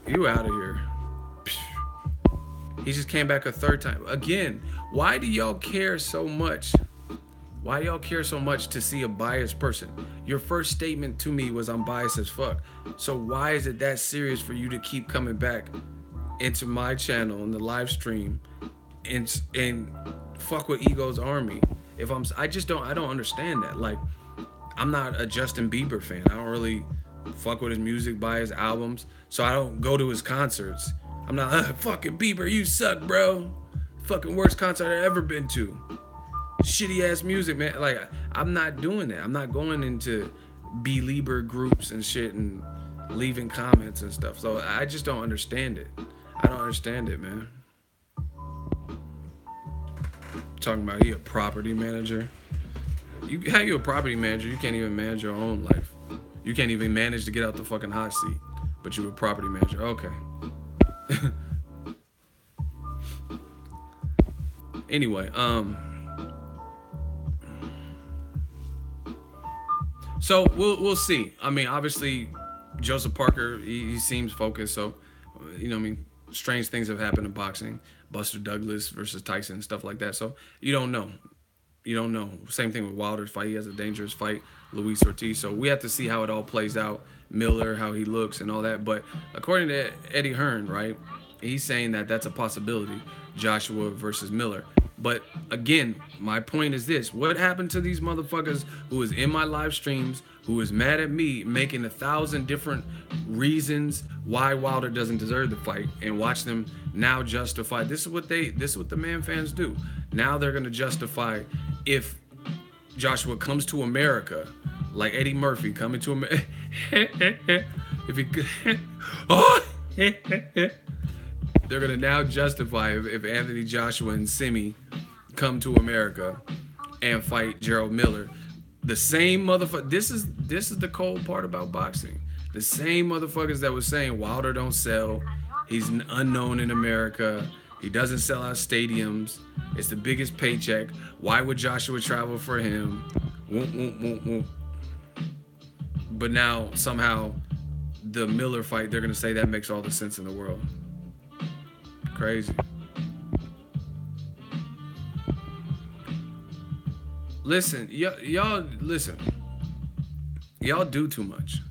you out of here. He just came back a third time. Again, why do y'all care so much? Why y'all care so much to see a biased person? Your first statement to me was I'm biased as fuck. So why is it that serious for you to keep coming back into my channel in the live stream and fuck with Ego's army? I don't understand that. Like, I'm not a Justin Bieber fan. I don't really fuck with his music, buy his albums, so I don't go to his concerts. I'm not fucking Bieber, you suck, bro. Fucking worst concert I've ever been to. Shitty ass music, man. Like, I'm not doing that. I'm not going into Belieber groups and shit and leaving comments and stuff. So I just don't understand it. I don't understand it, man. Talking about he a property manager. How you a property manager? You can't even manage your own life. You can't even manage to get out the fucking hot seat. But you a property manager. Okay. Anyway, so we'll see. I mean, obviously, Joseph Parker, he seems focused. So, you know what I mean? Strange things have happened in boxing. Buster Douglas versus Tyson, stuff like that. So, you don't know. You don't know. Same thing with Wilder's fight. He has a dangerous fight. Luis Ortiz. So, we have to see how it all plays out. Miller, how he looks and all that. But according to Eddie Hearn, right, he's saying that that's a possibility. Joshua versus Miller. But again, my point is this. What happened to these motherfuckers who is in my live streams, who is mad at me, making 1,000 different reasons why Wilder doesn't deserve the fight, and watch them now justify. This is what the man fans do. Now they're gonna justify if Joshua comes to America, like Eddie Murphy coming to America. If he, oh, they're gonna now justify if Anthony Joshua and Simi come to America and fight Jarrell Miller. The same motherfucker. This is the cold part about boxing. The same motherfuckers that was saying Wilder don't sell. He's unknown in America. He doesn't sell out stadiums. It's the biggest paycheck. Why would Joshua travel for him? Won't, won't, won't, won't. But now somehow the Miller fight, they're gonna say that makes all the sense in the world. Crazy. Listen, y'all listen. Y'all do too much.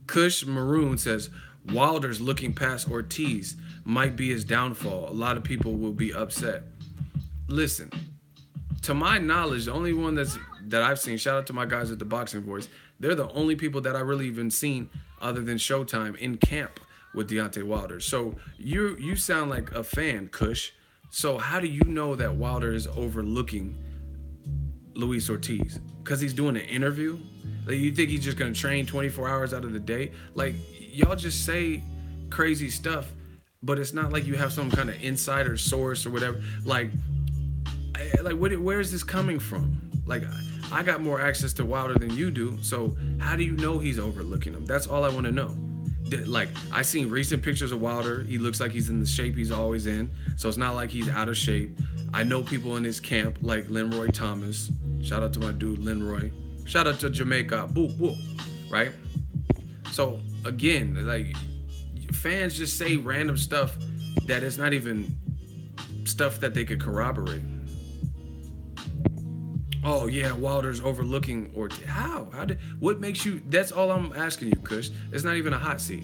Kush Maroon says Wilder's looking past Ortiz might be his downfall. A lot of people will be upset. Listen, to my knowledge, the only one that I've seen, shout out to my guys at the Boxing Voice, they're the only people that I really even seen other than Showtime in camp with Deontay Wilder. So you sound like a fan, Kush. So how do you know that Wilder is overlooking Luis Ortiz? Because he's doing an interview? Like, you think he's just gonna train 24 hours out of the day? Like, y'all just say crazy stuff, but it's not like you have some kind of insider source or whatever. Like where is this coming from? Like, I got more access to Wilder than you do, so how do you know he's overlooking him? That's all I want to know. Like, I seen recent pictures of Wilder. He looks like he's in the shape he's always in, so it's not like he's out of shape. I know people in his camp like Linroy Thomas. Shout out to my dude Linroy. Shout out to Jamaica. Boop, boop. Right? So, again, like, fans just say random stuff that is not even stuff that they could corroborate. Oh, yeah, Wilder's overlooking Ortiz. How? What makes you... That's all I'm asking you, Kush. It's not even a hot seat.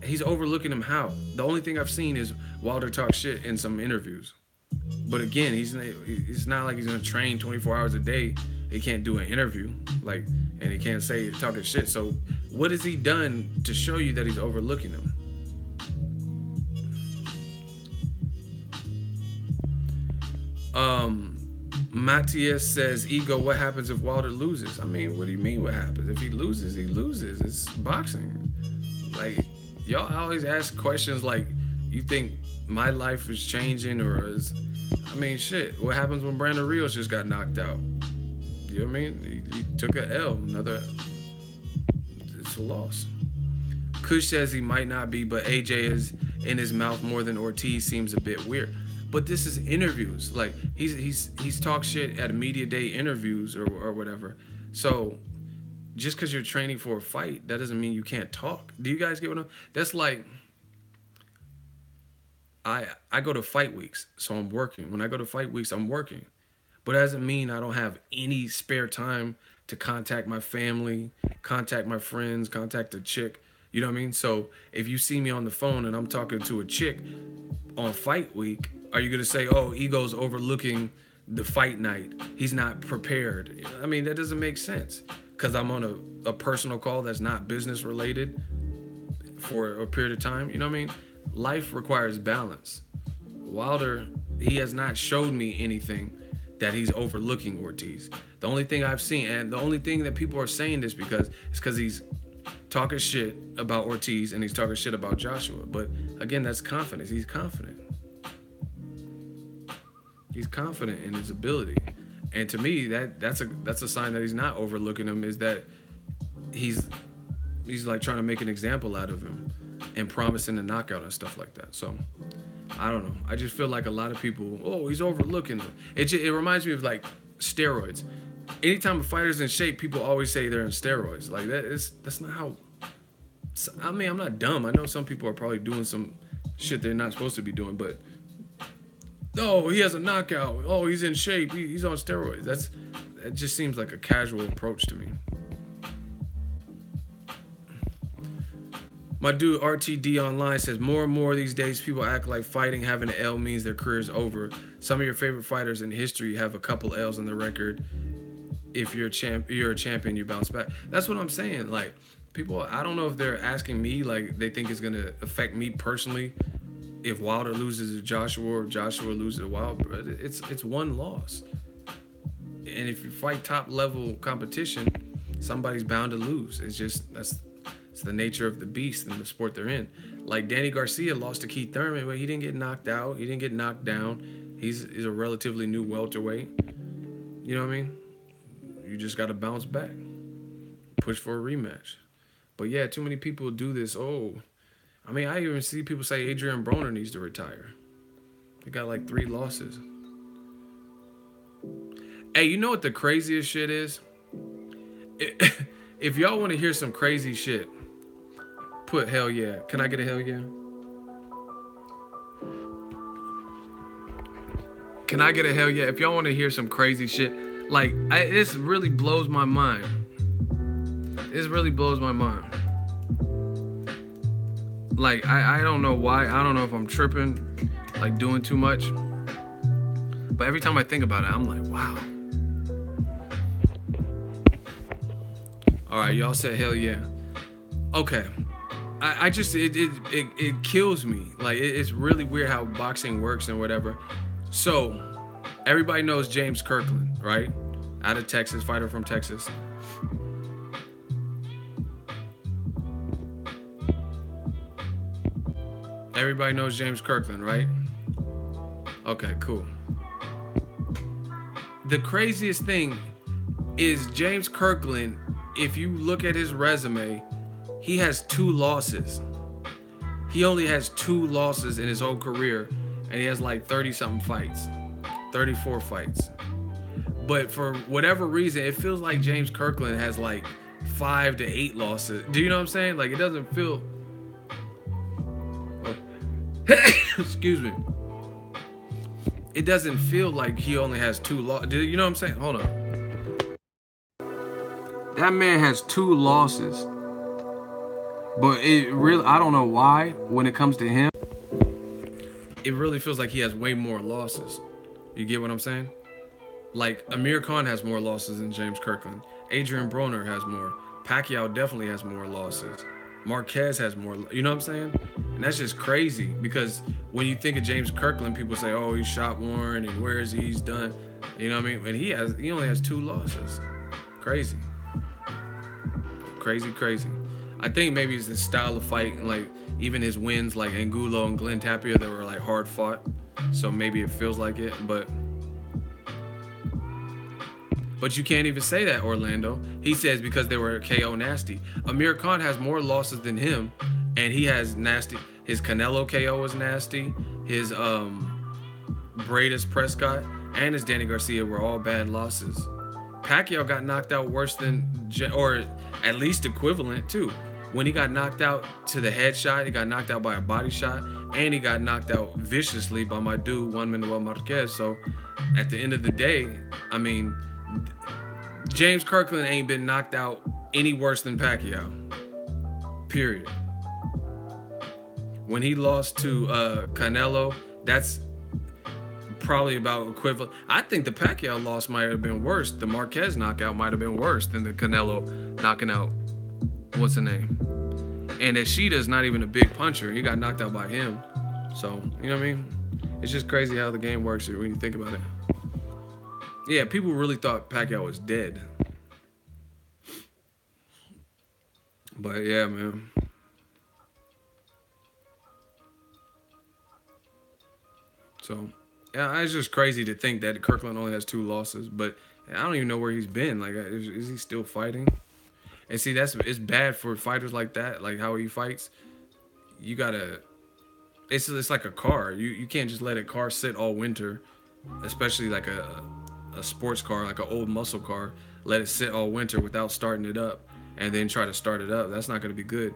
He's overlooking him how? The only thing I've seen is Wilder talk shit in some interviews. But again, it's not like he's going to train 24 hours a day. He can't do an interview, like, and he can't say talking shit. So what has he done to show you that he's overlooking him? Matthias says, Ego, what happens if Wilder loses? I mean, what do you mean what happens? If he loses, he loses. It's boxing. Like, y'all always ask questions like, you think my life is changing or is... I mean, shit, what happens when Brandon Rios just got knocked out? You know what I mean? He took a L. It's a loss. Kush says he might not be, but AJ is in his mouth more than Ortiz seems a bit weird. But this is interviews. Like, he's talked shit at media day interviews or whatever. So just because you're training for a fight, that doesn't mean you can't talk. Do you guys get what I'm... That's like... I go to fight weeks, so I'm working. When I go to fight weeks, I'm working. But it doesn't mean I don't have any spare time to contact my family, contact my friends, contact a chick. You know what I mean? So if you see me on the phone and I'm talking to a chick on fight week, are you going to say, oh, Ego's overlooking the fight night? He's not prepared. I mean, that doesn't make sense because I'm on a personal call that's not business related for a period of time. You know what I mean? Life requires balance. Wilder, he has not showed me anything that he's overlooking Ortiz. The only thing I've seen, and the only thing that people are saying this because he's talking shit about Ortiz and he's talking shit about Joshua. But again, that's confidence. He's confident. He's confident in his ability. And to me, that's a sign that he's not overlooking him, is that he's like trying to make an example out of him and promising a knockout and stuff like that. So I don't know. I just feel like a lot of people, oh, he's overlooking him. It reminds me of like steroids. Anytime a fighter's in shape, people always say they're in steroids. Like that's not how. I mean, I'm not dumb. I know some people are probably doing some shit they're not supposed to be doing, but oh, he has a knockout. Oh, he's in shape. He's on steroids. That just seems like a casual approach to me. My dude RTD Online says, more and more these days, people act like fighting, having an L means their career is over. Some of your favorite fighters in history have a couple L's on the record. If you're a champion, you bounce back. That's what I'm saying. Like, people, I don't know if they're asking me, like, they think it's going to affect me personally if Wilder loses to Joshua or Joshua loses to Wilder, it's one loss. And if you fight top level competition, somebody's bound to lose. It's the nature of the beast and the sport they're in. Like Danny Garcia lost to Keith Thurman, but he didn't get knocked out. He didn't get knocked down. He's a relatively new welterweight. You know what I mean? You just got to bounce back. Push for a rematch. But yeah, too many people do this. Oh, I mean, I even see people say Adrian Broner needs to retire. He got like 3 losses. Hey, you know what the craziest shit is? If y'all want to hear some crazy shit, put hell yeah. Can I get a hell yeah? Can I get a hell yeah? If y'all want to hear some crazy shit, like, this really blows my mind. This really blows my mind. Like, I don't know why. I don't know if I'm tripping, like doing too much. But every time I think about it, I'm like, wow. All right, y'all said hell yeah. Okay. I just, it kills me. Like, it's really weird how boxing works and whatever. So, everybody knows James Kirkland, right? Out of Texas, fighter from Texas. Everybody knows James Kirkland, right? Okay, cool. The craziest thing is James Kirkland, if you look at his resume, he has 2 losses. He only has 2 losses in his whole career, and he has like 30-something fights, 34 fights. But for whatever reason, it feels like James Kirkland has like 5 to 8 losses. Do you know what I'm saying? Like, it doesn't feel... Excuse me. It doesn't feel like he only has 2 losses. You know what I'm saying? Hold on. That man has 2 losses. But it really, I don't know why, when it comes to him, it really feels like he has way more losses. You get what I'm saying? Like, Amir Khan has more losses than James Kirkland. Adrian Broner has more. Pacquiao definitely has more losses. Marquez has more, you know what I'm saying? And that's just crazy, because when you think of James Kirkland, people say, oh, he's shot Warren, and where is he? He's done. You know what I mean? And he only has 2 losses. Crazy. Crazy. I think maybe it's his style of fight, and like even his wins, like Angulo and Glenn Tapia, that were like hard fought. So maybe it feels like it, but you can't even say that, Orlando. He says because they were KO nasty. Amir Khan has more losses than him, and he has nasty. His Canelo KO was nasty. His Bradis Prescott and his Danny Garcia were all bad losses. Pacquiao got knocked out worse than, or at least equivalent too. When he got knocked out to the headshot, he got knocked out by a body shot, and he got knocked out viciously by my dude Juan Manuel Marquez. So at the end of the day, I mean, James Kirkland ain't been knocked out any worse than Pacquiao. Period. When he lost to Canelo, that's probably about equivalent. I think the Pacquiao loss might have been worse. The Marquez knockout might have been worse than the Canelo knocking out, what's the name? And Ishida's not even a big puncher. He got knocked out by him. So, you know what I mean? It's just crazy how the game works when you think about it. Yeah, people really thought Pacquiao was dead. But yeah, man. So, yeah, it's just crazy to think that Kirkland only has 2 losses. But I don't even know where he's been. Like, is he still fighting? And see, it's bad for fighters like that, like how he fights. You gotta, it's like a car. You can't just let a car sit all winter, especially like a sports car, like an old muscle car. Let it sit all winter without starting it up, and then try to start it up. That's not gonna be good.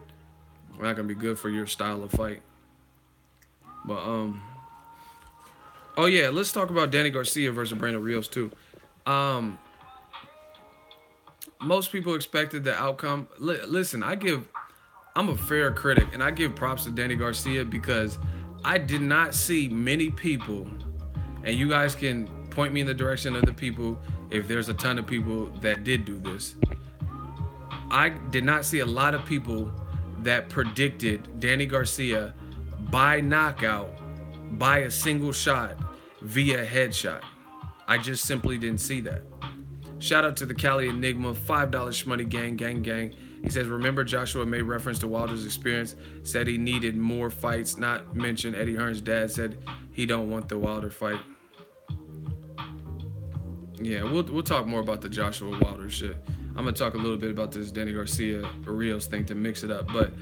Not gonna be good for your style of fight. But oh yeah, let's talk about Danny Garcia versus Brandon Rios too. Most people expected the outcome. Listen, I'm a fair critic, and I give props to Danny Garcia because I did not see many people, and you guys can point me in the direction of the people if there's a ton of people that did do this. I did not see a lot of people that predicted Danny Garcia by knockout, by a single shot, via headshot. I just simply didn't see that. Shout out to the Cali Enigma, $5 Shmoney gang, gang, gang. He says, remember Joshua made reference to Wilder's experience, said he needed more fights, not mention Eddie Hearn's dad said he don't want the Wilder fight. Yeah, we'll talk more about the Joshua Wilder shit. I'm going to talk a little bit about this Danny Garcia Rios thing to mix it up. But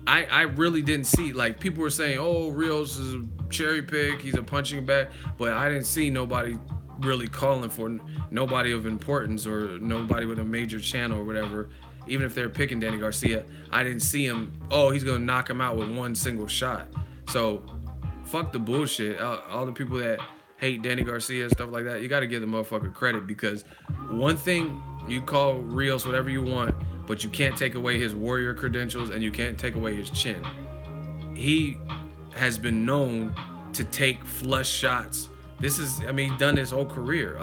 I really didn't see, like, people were saying, oh, Rios is a cherry pick, he's a punching bag. But I didn't see nobody really calling for nobody of importance or nobody with a major channel or whatever. Even if they're picking Danny Garcia, I didn't see him, oh, he's going to knock him out with one single shot. So fuck the bullshit. All the people that hate Danny Garcia and stuff like that, you got to give the motherfucker credit, because one thing, you call Rios whatever you want, but you can't take away his warrior credentials and you can't take away his chin. He has been known to take flush shots. This is, I mean, he's done his whole career.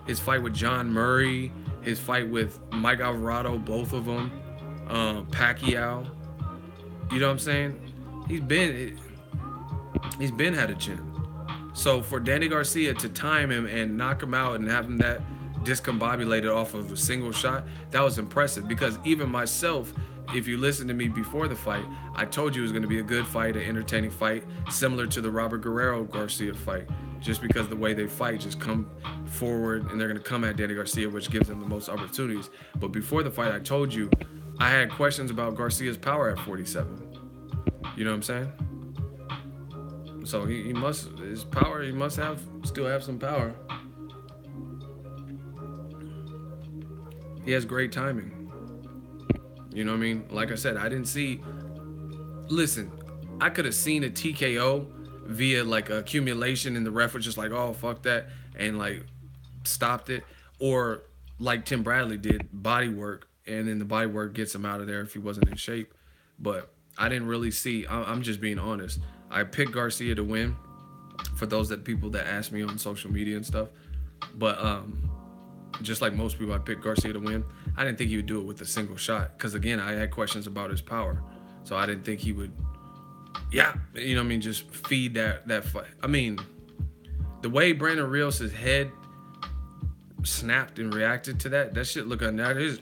His fight with John Murray, his fight with Mike Alvarado, both of them, Pacquiao. You know what I'm saying? He's been had a chin. So for Danny Garcia to time him and knock him out and have him that discombobulated off of a single shot, that was impressive. Because even myself, if you listen to me before the fight, I told you it was going to be a good fight, an entertaining fight, similar to the Robert Guerrero-Garcia fight. Just because the way they fight, just come forward and they're going to come at Danny Garcia, which gives them the most opportunities. But before the fight, I told you I had questions about Garcia's power at 47. You know what I'm saying? So he must, his power, he must still have some power. He has great timing. You know what I mean? Like I said, I didn't see, listen, I could have seen a TKO via like accumulation and the ref was just like, oh, fuck that, and like stopped it. Or like Tim Bradley did, body work, and then the body work gets him out of there if he wasn't in shape. But I didn't really see, I'm just being honest. I picked Garcia to win, for those people that ask me on social media and stuff. But just like most people, I picked Garcia to win. I didn't think he would do it with a single shot, because again, I had questions about his power. So I didn't think he would, you know what I mean, just feed that fight. I mean, the way Brandon Rios' head snapped and reacted to that shit looked unnatural.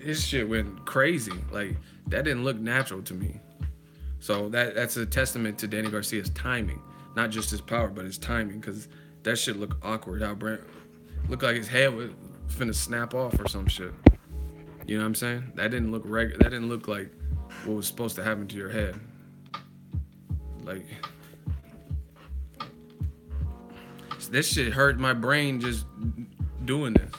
His shit went crazy. Like, that didn't look natural to me. So that's a testament to Danny Garcia's timing. Not just his power, but his timing, because that shit looked awkward. How Brandon looked like his head was finna snap off or some shit. You know what I'm saying? That didn't look regular. That didn't look like what was supposed to happen to your head. Like, this shit hurt my brain just doing this.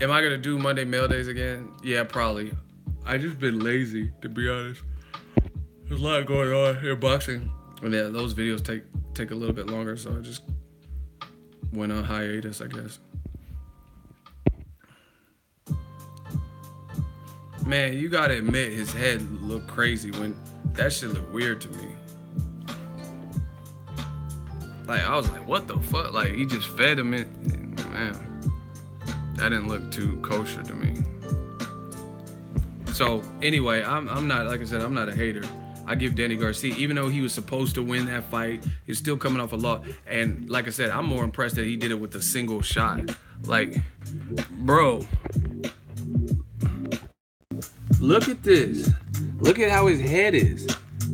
Am I gonna do Monday mail days again? Yeah, probably. I just been lazy, to be honest. There's a lot going on in boxing, and yeah, those videos take a little bit longer, so I just went on hiatus, I guess. Man, you gotta admit his head looked crazy when that shit looked weird to me. Like, I was like, what the fuck? Like, he just fed him in. Man, that didn't look too kosher to me. So anyway, I'm not, like I said, I'm not a hater. I give Danny Garcia, even though he was supposed to win that fight, he's still coming off a loss. And like I said, I'm more impressed that he did it with a single shot. Like, bro, look at this. Look at how his head is.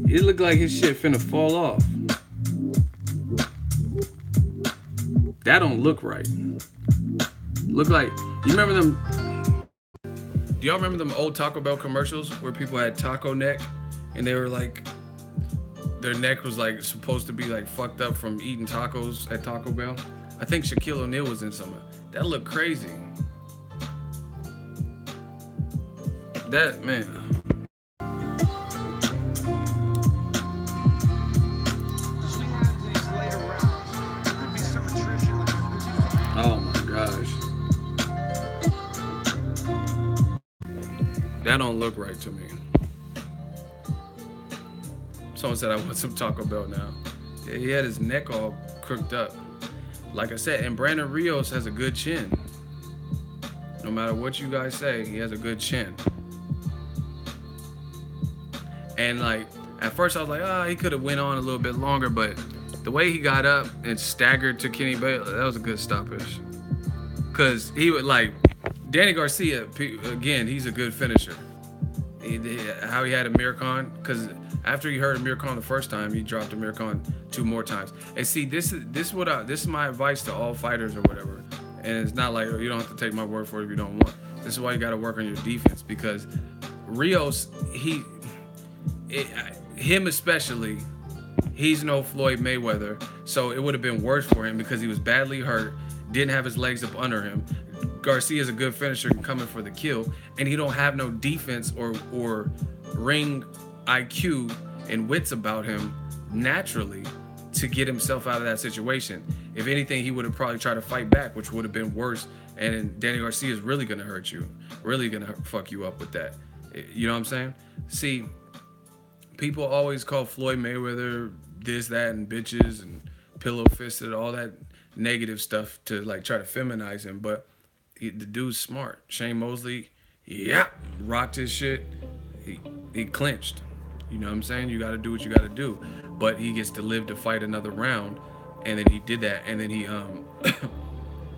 It looked like his shit finna fall off. That don't look right. Look like, you remember them? Do y'all remember them old Taco Bell commercials where people had taco neck and they were like, their neck was like supposed to be like fucked up from eating tacos at Taco Bell? I think Shaquille O'Neal was in some of that. Looked crazy. That, man. Oh my gosh. That don't look right to me. Someone said I want some Taco Bell now. Yeah, he had his neck all crooked up. Like I said, and Brandon Rios has a good chin. No matter what you guys say, he has a good chin. And like at first I was like, oh, he could have went on a little bit longer, but the way he got up and staggered to Kenny Baylor, that was a good stoppage. Cause he would like Danny Garcia again. He's a good finisher. How he had Amir Khan, because after he heard Amir Khan the first time, he dropped Amir Khan 2 more times. And see, this is my advice to all fighters or whatever. And it's not like, you don't have to take my word for it if you don't want. This is why you got to work on your defense, because Rios, him especially, he's no Floyd Mayweather, so it would have been worse for him because he was badly hurt, didn't have his legs up under him. Garcia is a good finisher coming for the kill, and he don't have no defense or ring IQ and wits about him naturally to get himself out of that situation. If anything, he would have probably tried to fight back, which would have been worse. And Danny Garcia is really gonna hurt you, really gonna fuck you up with that. You know what I'm saying? See, people always call Floyd Mayweather this, that, and bitches and pillow fisted, all that negative stuff to like try to feminize him, but the dude's smart. Shane Mosley, rocked his shit. He clinched. You know what I'm saying? You got to do what you got to do. But he gets to live to fight another round, and then he did that, and then he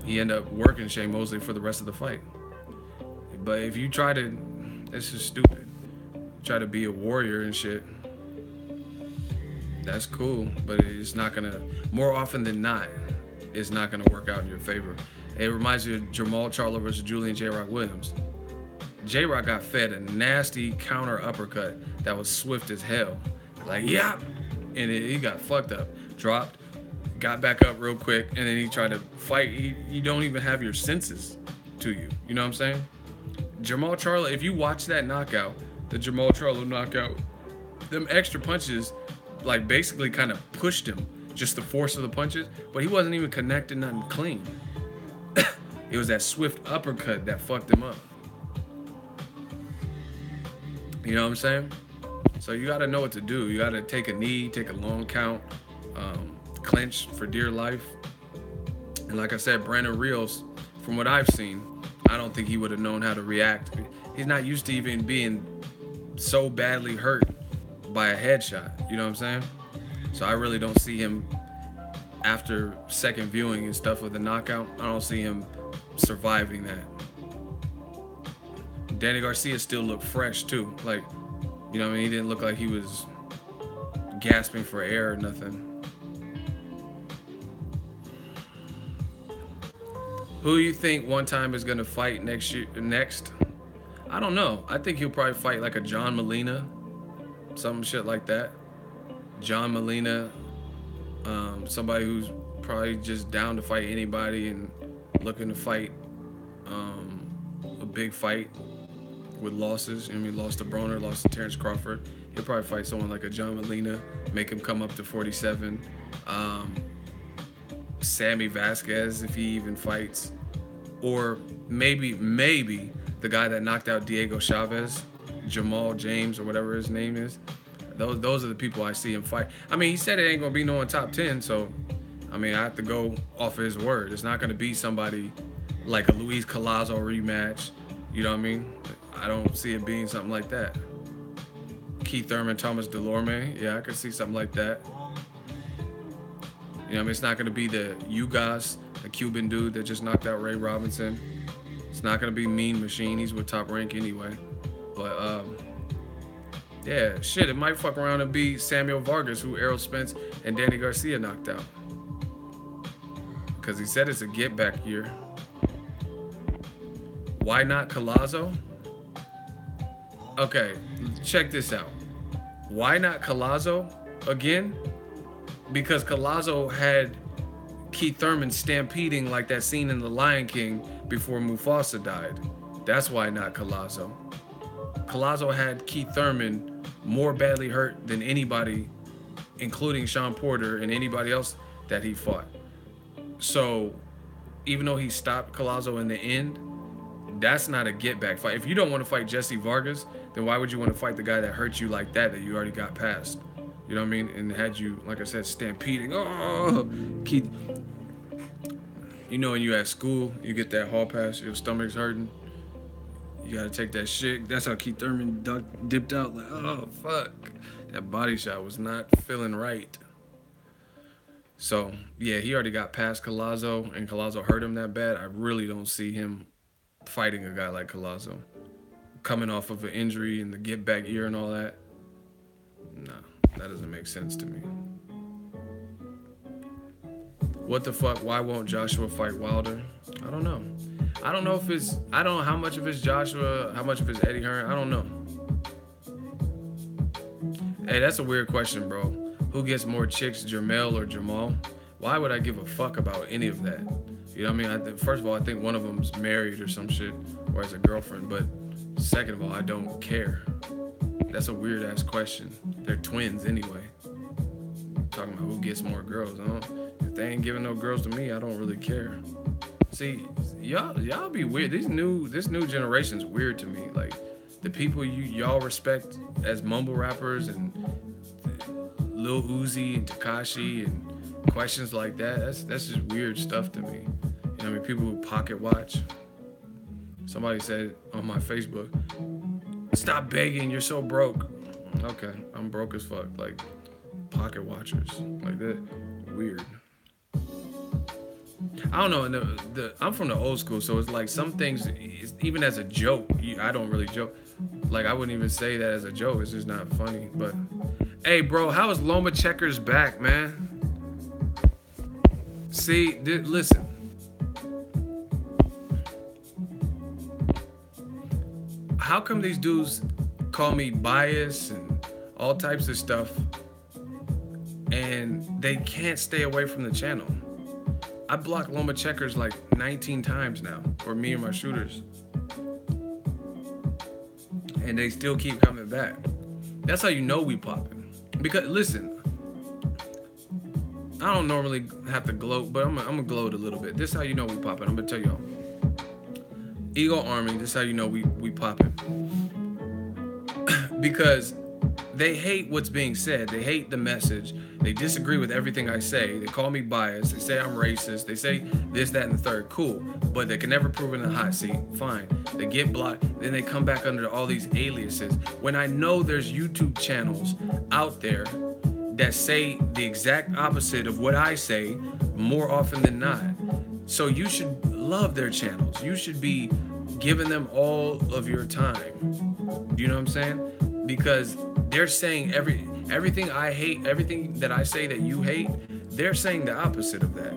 he ended up working Shane Mosley for the rest of the fight. But if you try to, that's just stupid. Try to be a warrior and shit. That's cool, but it's not gonna. More often than not, it's not gonna work out in your favor. It reminds you of Jamal Charlo versus Julian J-Rock Williams. J-Rock got fed a nasty counter uppercut that was swift as hell. Like, and he got fucked up. Dropped, got back up real quick, and then he tried to fight. You don't even have your senses to you. You know what I'm saying? Jamal Charlo, if you watch that knockout, the Jamal Charlo knockout, them extra punches, like basically kind of pushed him, just the force of the punches, but he wasn't even connecting nothing clean. It was that swift uppercut that fucked him up. You know what I'm saying? So you got to know what to do. You got to take a knee, take a long count, clinch for dear life. And like I said, Brandon Rios, from what I've seen, I don't think he would have known how to react. He's not used to even being so badly hurt by a headshot. You know what I'm saying? So I really don't see him, after second viewing and stuff with the knockout, I don't see him surviving that. Danny Garcia still looked fresh too. Like, you know what I mean? He didn't look like he was gasping for air or nothing. Who do you think one time is gonna fight next? I don't know. I think he'll probably fight like a John Molina, some shit like that. John Molina, somebody who's probably just down to fight anybody and looking to fight a big fight with losses. I mean, lost to Broner, lost to Terrence Crawford. He'll probably fight someone like a John Molina, make him come up to 47. Sammy Vasquez, if he even fights. Or maybe the guy that knocked out Diego Chavez, Jamal James or whatever his name is. Those are the people I see him fight. I mean, he said it ain't gonna be no one top 10, so I mean, I have to go off of his word. It's not gonna be somebody like a Luis Collazo rematch. You know what I mean? I don't see it being something like that. Keith Thurman, Thomas Delorme, yeah, I could see something like that. You know what I mean? It's not gonna be the Ugas, the Cuban dude that just knocked out Ray Robinson. It's not gonna be Mean Machine. He's with Top Rank anyway. But yeah, shit, it might fuck around and be Samuel Vargas, who Errol Spence and Danny Garcia knocked out. Because he said it's a get back year. Why not Collazo? Okay, check this out. Why not Collazo again? Because Collazo had Keith Thurman stampeding like that scene in The Lion King before Mufasa died. That's why not Collazo. Collazo had Keith Thurman more badly hurt than anybody, including Sean Porter and anybody else that he fought. So even though he stopped Collazo in the end, that's not a get back fight. If you don't want to fight Jesse Vargas, then why would you want to fight the guy that hurt you like that you already got past? You know what I mean? And had you, like I said, stampeding. Oh, Keith. You know when you at school, you get that hall pass, your stomach's hurting. You gotta take that shit. That's how Keith Thurman dipped out. Like, oh fuck, that body shot was not feeling right. So yeah, he already got past Collazo, and Collazo hurt him that bad. I really don't see him fighting a guy like Collazo, coming off of an injury and the get back year and all that. No, that doesn't make sense to me. What the fuck? Why won't Joshua fight Wilder? I don't know. I don't know if it's. I don't know how much of it's Joshua, how much of it's Eddie Hearn. I don't know. Hey, that's a weird question, bro. Who gets more chicks, Jermell or Jamal? Why would I give a fuck about any of that? You know what I mean? First of all, I think one of them's married or some shit, or has a girlfriend. But second of all, I don't care. That's a weird ass question. They're twins anyway. Talking about who gets more girls. If they ain't giving no girls to me, I don't really care. See, y'all be weird. This new generation's weird to me. Like the people y'all respect as mumble rappers and Lil Uzi and Tekashi and questions like that. That's just weird stuff to me. You know what I mean? People who pocket watch. Somebody said on my Facebook, "Stop begging, you're so broke." Okay, I'm broke as fuck. Like pocket watchers like that. Weird. I don't know. I'm from the old school, so it's like some things, even as a joke, I don't really joke. Like I wouldn't even say that as a joke. It's just not funny. But hey, bro, how is Loma Checkers back, man? See, listen. How come these dudes call me biased and all types of stuff, and they can't stay away from the channel? I blocked Loma Checkers like 19 times now, or me and my shooters. And they still keep coming back. That's how you know we popping. Because, listen, I don't normally have to gloat, but I'm gonna gloat a little bit. This is how you know we popping. I'm gonna tell y'all. Ego Army, this is how you know we popping. Because they hate what's being said. They hate the message. They disagree with everything I say. They call me biased. They say I'm racist. They say this, that, and the third. Cool. But they can never prove it in the hot seat. Fine. They get blocked. Then they come back under all these aliases. When I know there's YouTube channels out there that say the exact opposite of what I say more often than not. So you should love their channels. You should be giving them all of your time. You know what I'm saying? Because they're saying everything I hate, everything that I say that you hate, they're saying the opposite of that.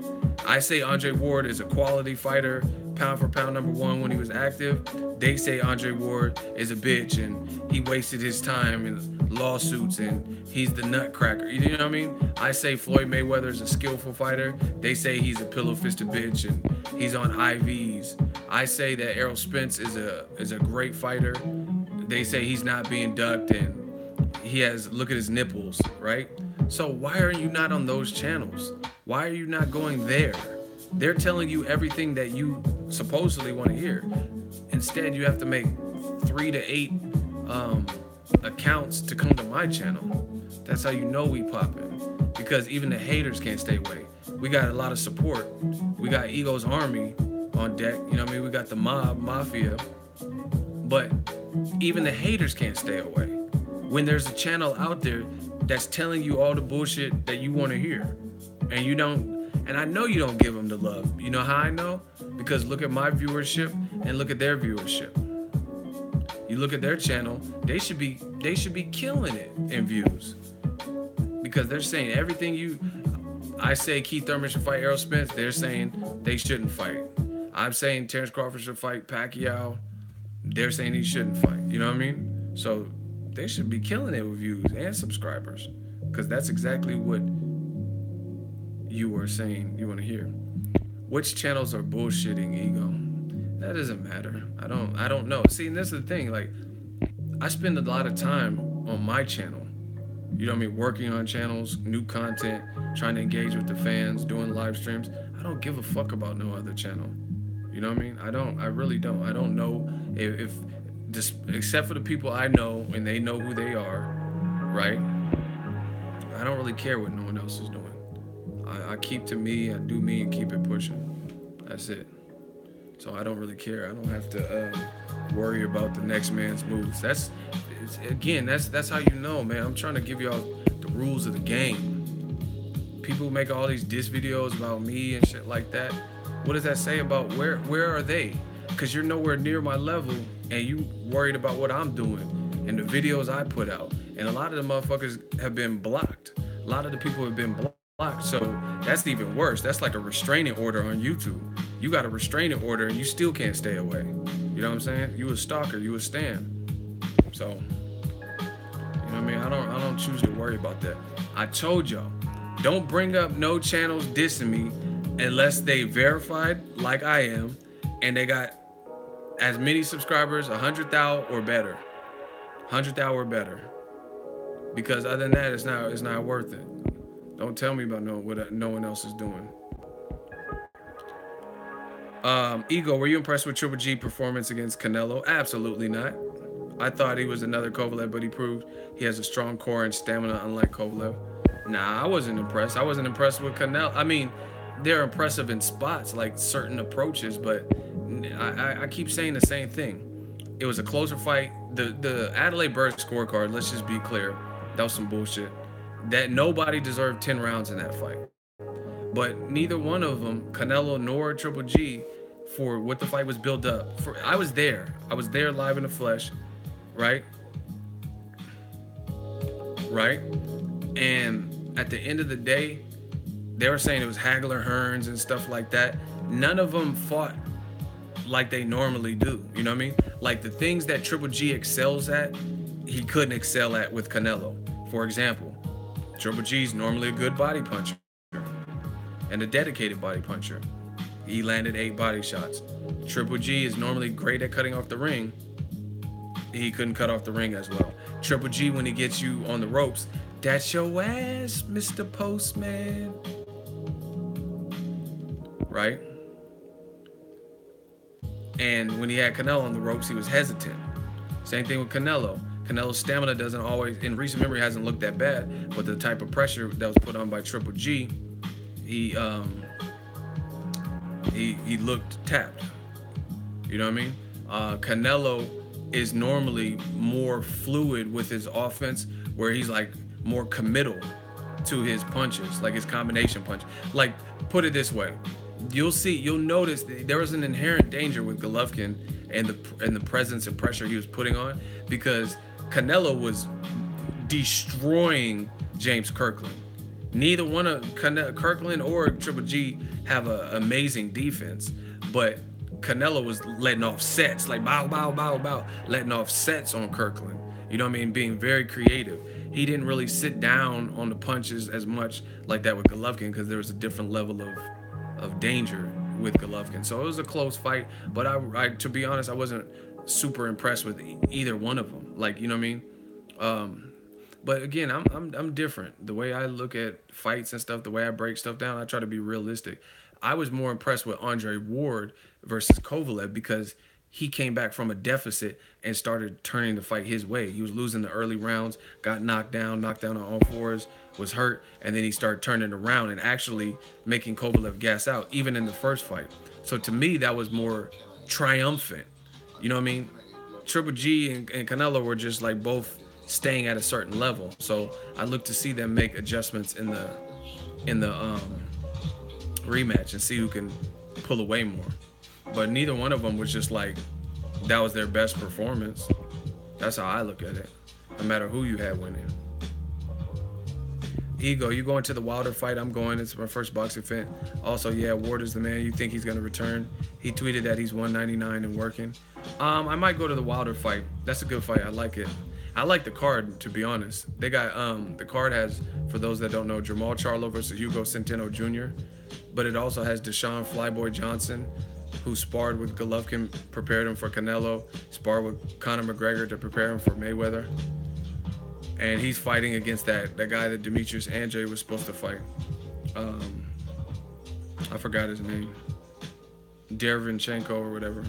I say Andre Ward is a quality fighter, pound for pound #1 when he was active. They say Andre Ward is a bitch and he wasted his time in lawsuits and he's the nutcracker. You know what I mean? I say Floyd Mayweather is a skillful fighter. They say he's a pillow-fisted bitch and he's on IVs. I say that Errol Spence is a great fighter. They say he's not being ducked and he has, look at his nipples, right? So why are you not on those channels? Why are you not going there? They're telling you everything that you supposedly want to hear. Instead, you have to make 3 to 8 accounts to come to my channel. That's how you know we popping. Because even the haters can't stay away. We got a lot of support. We got Ego's Army on deck. You know what I mean? We got the mafia. But even the haters can't stay away. When there's a channel out there that's telling you all the bullshit that you want to hear. And you don't, and I know you don't give them the love. You know how I know? Because look at my viewership and look at their viewership. You look at their channel, they should be killing it in views. Because they're saying everything I say Keith Thurman should fight Errol Spence, they're saying they shouldn't fight. I'm saying Terrence Crawford should fight Pacquiao, they're saying he shouldn't fight. You know what I mean? So they should be killing it with views and subscribers. Because that's exactly what you were saying you want to hear. Which channels are bullshitting Ego? That doesn't matter. I don't know. See, and this is the thing, like, I spend a lot of time on my channel. You know what I mean? Working on channels, new content, trying to engage with the fans, doing live streams. I don't give a fuck about no other channel. You know what I mean? I really don't. I don't know if just, except for the people I know and they know who they are, right? I don't really care what no one else is doing. I keep to me, I do me and keep it pushing. That's it. So I don't really care. I don't have to worry about the next man's moves. Again, that's how you know, man. I'm trying to give y'all the rules of the game. People make all these diss videos about me and shit like that. What does that say about where are they? Because you're nowhere near my level, and you worried about what I'm doing and the videos I put out. And a lot of the motherfuckers have been blocked. A lot of the people have been blocked. So that's even worse. That's like a restraining order on YouTube. You got a restraining order and you still can't stay away. You know what I'm saying? You a stalker. You a stan. So, you know what I mean? I don't choose to worry about that. I told y'all, don't bring up no channels dissing me unless they verified like I am and they got as many subscribers, 100,000 or better. 100,000 or better. Because other than that, it's not worth it. Don't tell me about what no one else is doing. Ego, were you impressed with Triple G performance against Canelo? Absolutely not. I thought he was another Kovalev, but he proved he has a strong core and stamina unlike Kovalev. Nah, I wasn't impressed. I wasn't impressed with Canelo. I mean, they're impressive in spots, like certain approaches, but I keep saying the same thing. It was a closer fight. The Adelaide Bird scorecard, let's just be clear, that was some bullshit. That nobody deserved 10 rounds in that fight. But neither one of them, Canelo nor Triple G, for what the fight was built up. I was there. I was there live in the flesh, right? Right? And at the end of the day, they were saying it was Hagler, Hearns, and stuff like that. None of them fought like they normally do. You know what I mean? Like the things that Triple G excels at, he couldn't excel at with Canelo. For example, Triple G's normally a good body puncher and a dedicated body puncher. He landed 8 body shots. Triple G is normally great at cutting off the ring. He couldn't cut off the ring as well. Triple G, when he gets you on the ropes, that's your ass, Mr. Postman. Right? And when he had Canelo on the ropes, he was hesitant. Same thing with Canelo. Canelo's stamina doesn't always, in recent memory, hasn't looked that bad, but the type of pressure that was put on by Triple G, he looked tapped. You know what I mean? Canelo is normally more fluid with his offense, where he's like more committal to his punches, like his combination punch. Like, put it this way, you'll notice that there was an inherent danger with Golovkin and the presence and pressure he was putting on, because Canelo was destroying James Kirkland. Neither one of Kirkland or Triple G have an amazing defense, but Canelo was letting off sets, like bow, bow, bow, bow, letting off sets on Kirkland. You know what I mean? Being very creative. He didn't really sit down on the punches as much like that with Golovkin, because there was a different level of danger with Golovkin. So it was a close fight, but I to be honest, I wasn't super impressed with either one of them. Like, you know what I mean? But again, I'm different. The way I look at fights and stuff, the way I break stuff down, I try to be realistic. I was more impressed with Andre Ward versus Kovalev, because he came back from a deficit and started turning the fight his way. He was losing the early rounds, got knocked down on all fours, was hurt, and then he started turning around and actually making Kovalev gas out, even in the first fight. So to me, that was more triumphant. You know what I mean? Triple G and Canelo were just like both staying at a certain level. So I look to see them make adjustments in the rematch and see who can pull away more. But neither one of them was just like, that was their best performance. That's how I look at it, no matter who you had winning. Ego, you going to the Wilder fight? I'm going. It's my first boxing event. Also, yeah, Ward is the man. You think he's going to return? He tweeted that he's 199 and working. I might go to the Wilder fight. That's a good fight. I like it. I like the card, to be honest. They got, the card has, for those that don't know, Jamal Charlo versus Hugo Centeno Jr., but it also has Deshaun Flyboy Johnson, who sparred with Golovkin, prepared him for Canelo, sparred with Conor McGregor to prepare him for Mayweather. And he's fighting against that guy that Demetrius Andrade was supposed to fight. I forgot his name. Derevyanchenko or whatever.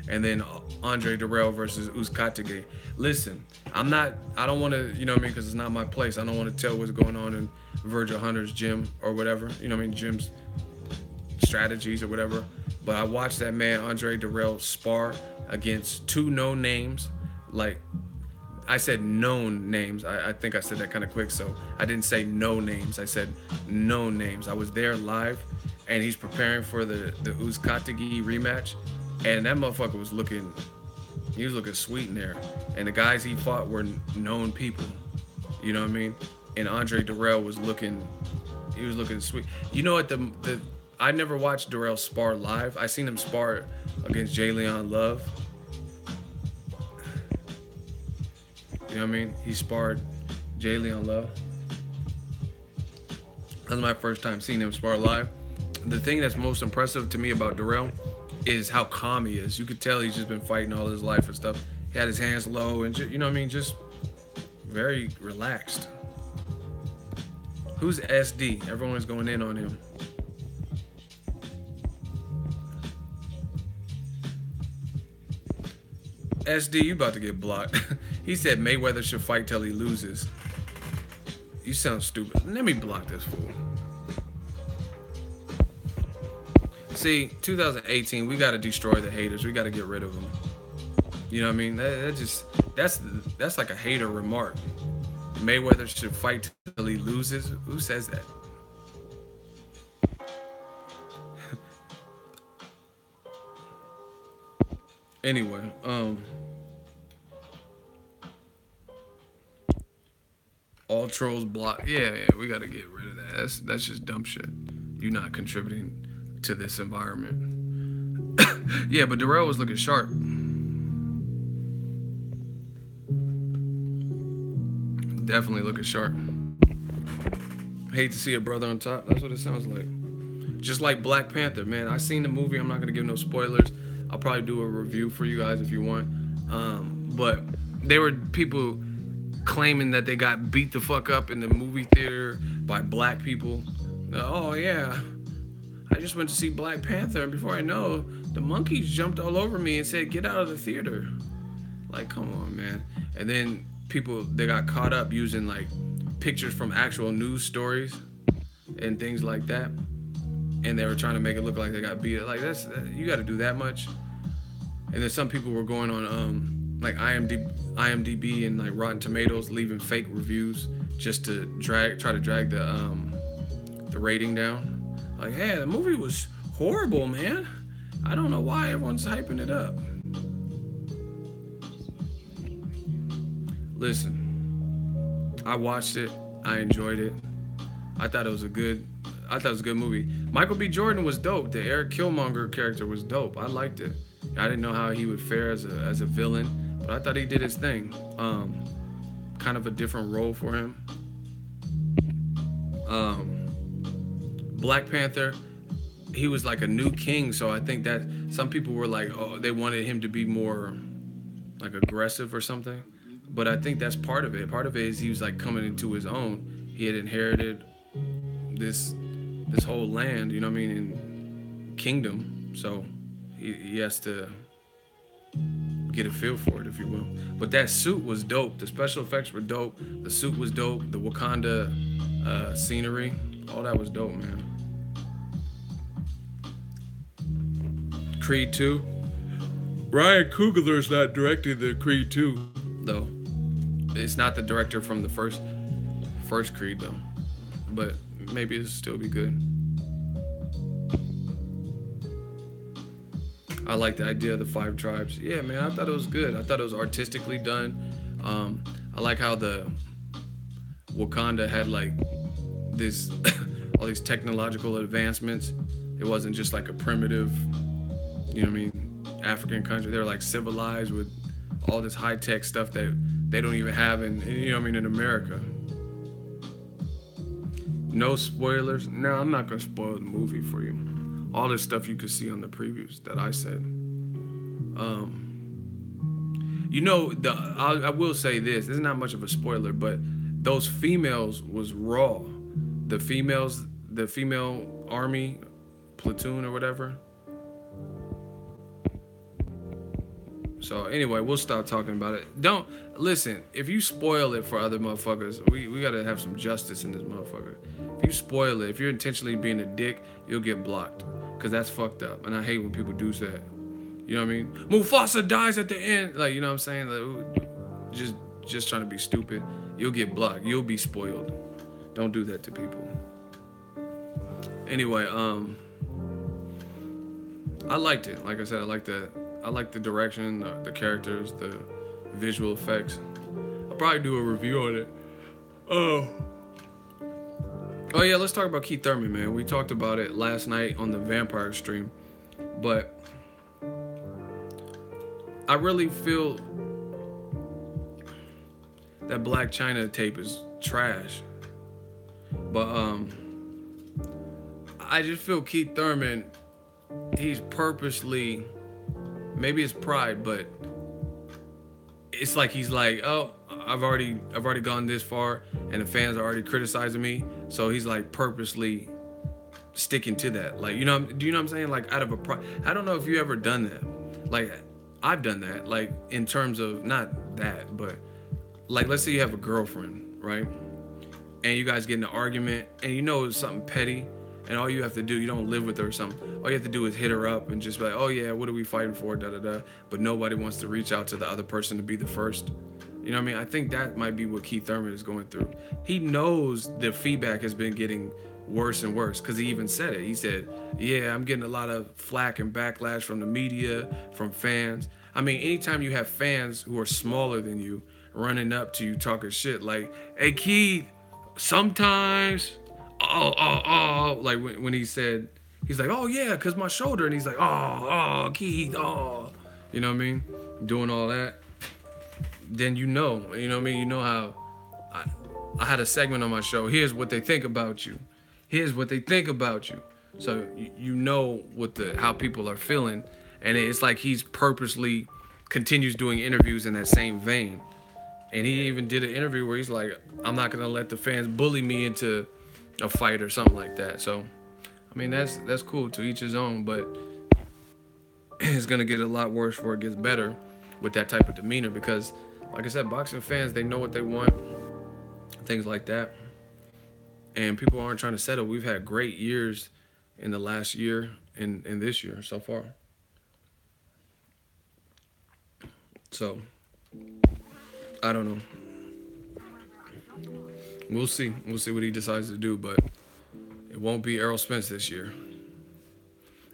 And then Andre Jarrell versus Uzcategui. Listen, I don't want to, you know what I mean, because it's not my place. I don't want to tell what's going on in Virgil Hunter's gym or whatever. You know what I mean, gym's strategies or whatever. But I watched that man, Andre Jarrell, spar against two known names. Like, I said known names. I think I said that kind of quick, so I didn't say no names. I said known names. I was there live, and he's preparing for the Uzcategui rematch, and that motherfucker was looking, he was looking sweet in there. And the guys he fought were known people. You know what I mean? And Andre Jarrell was looking, he was looking sweet. You know what, the I never watched Jarrell spar live. I seen him spar against Jalen Love. You know what I mean? He sparred Jalen Love. That was my first time seeing him spar live. The thing that's most impressive to me about Jarrell is how calm he is. You could tell he's just been fighting all his life and stuff. He had his hands low and you know what I mean? Just very relaxed. Who's SD? Everyone is going in on him. SD, you about to get blocked. He said Mayweather should fight till he loses. You sound stupid. Let me block this fool. See, 2018, we got to destroy the haters. We got to get rid of them. You know what I mean? That's like a hater remark. Mayweather should fight till he loses. Who says that? Anyway, all trolls block. Yeah, we got to get rid of that. That's just dumb shit. You're not contributing to this environment. Yeah, but Jarrell was looking sharp. Definitely looking sharp. Hate to see a brother on top. That's what it sounds like. Just like Black Panther, man. I seen the movie. I'm not gonna give no spoilers. I'll probably do a review for you guys if you want. But there were people claiming that they got beat the fuck up in the movie theater by black people. Oh yeah, I just went to see Black Panther, and before I know, the monkeys jumped all over me and said, "Get out of the theater." Like, come on, man. And then people, they got caught up using like pictures from actual news stories and things like that, and they were trying to make it look like they got beat. Like, you got to do that much. And then some people were going on like IMDb and like Rotten Tomatoes, leaving fake reviews just to try to drag the rating down. Like, hey, the movie was horrible, man. I don't know why everyone's hyping it up. Listen, I watched it. I enjoyed it. I thought it was a good movie. Michael B. Jordan was dope. The Eric Killmonger character was dope. I liked it. I didn't know how he would fare as a villain, but I thought he did his thing. Kind of a different role for him. Black Panther, he was like a new king, so I think that some people were like, oh, they wanted him to be more like aggressive or something. But I think that's part of it. Part of it is he was like coming into his own. He had inherited this whole land, you know what I mean, in kingdom. So he has to get a feel for it, if you will. But that suit was dope. The special effects were dope. The suit was dope. The Wakanda scenery, all that was dope, man. Creed 2. Ryan Coogler's not directing the Creed 2, though. It's not the director from the first Creed, though. But maybe it'll still be good. I like the idea of the 5 tribes. Yeah, man, I thought it was good. I thought it was artistically done. I like how the Wakanda had like this, all these technological advancements. It wasn't just like a primitive, you know what I mean, African country. They're like civilized with all this high-tech stuff that they don't even have in, you know what I mean, in America. No spoilers. No, I'm not gonna spoil the movie for you. All this stuff you could see on the previews that I said. You know, I will say this. This is not much of a spoiler, but those females was raw. The female army platoon or whatever. So anyway, we'll stop talking about it. Don't listen. If you spoil it for other motherfuckers, we gotta have some justice in this motherfucker. If you spoil it, if you're intentionally being a dick, you'll get blocked, cause that's fucked up. And I hate when people do that. You know what I mean? Mufasa dies at the end. Like, you know what I'm saying? Like, just trying to be stupid. You'll get blocked. You'll be spoiled. Don't do that to people. Anyway, I liked it. Like I said, I like the direction, the characters, the visual effects. I'll probably do a review on it. Oh yeah, let's talk about Keith Thurman, man. We talked about it last night on the Vampire stream, but I really feel that Black China tape is trash. But I just feel Keith Thurman, he's purposely, maybe it's pride, but it's like he's like, oh, I've already gone this far, and the fans are already criticizing me, so he's like purposely sticking to that. Like, you know, do you know what I'm saying? Like, out of a pride. I don't know if you ever done that. Like, I've done that. Like, in terms of not that, but like, let's say you have a girlfriend, right? And you guys get in an argument, and you know it's something petty, and all you have to do, you don't live with her or something, all you have to do is hit her up and just be like, oh yeah, what are we fighting for, da-da-da. But nobody wants to reach out to the other person to be the first. You know what I mean? I think that might be what Keith Thurman is going through. He knows the feedback has been getting worse and worse, because he even said it. He said, yeah, I'm getting a lot of flack and backlash from the media, from fans. I mean, anytime you have fans who are smaller than you running up to you talking shit like, hey Keith, sometimes, like when he said, he's like, oh yeah, cause my shoulder, and he's like, oh Keith, you know what I mean, doing all that. Then you know what I mean, you know how I had a segment on my show, here's what they think about you, here's what they think about you. So you know what how people are feeling, and it's like he's purposely continues doing interviews in that same vein. And he even did an interview where he's like, I'm not going to let the fans bully me into a fight or something like that. So, I mean, that's cool, to each his own, but it's going to get a lot worse before it gets better with that type of demeanor, because, like I said, boxing fans, they know what they want, things like that. And people aren't trying to settle. We've had great years in the last year and this year so far. So, I don't know. We'll see. We'll see what he decides to do, but it won't be Errol Spence this year.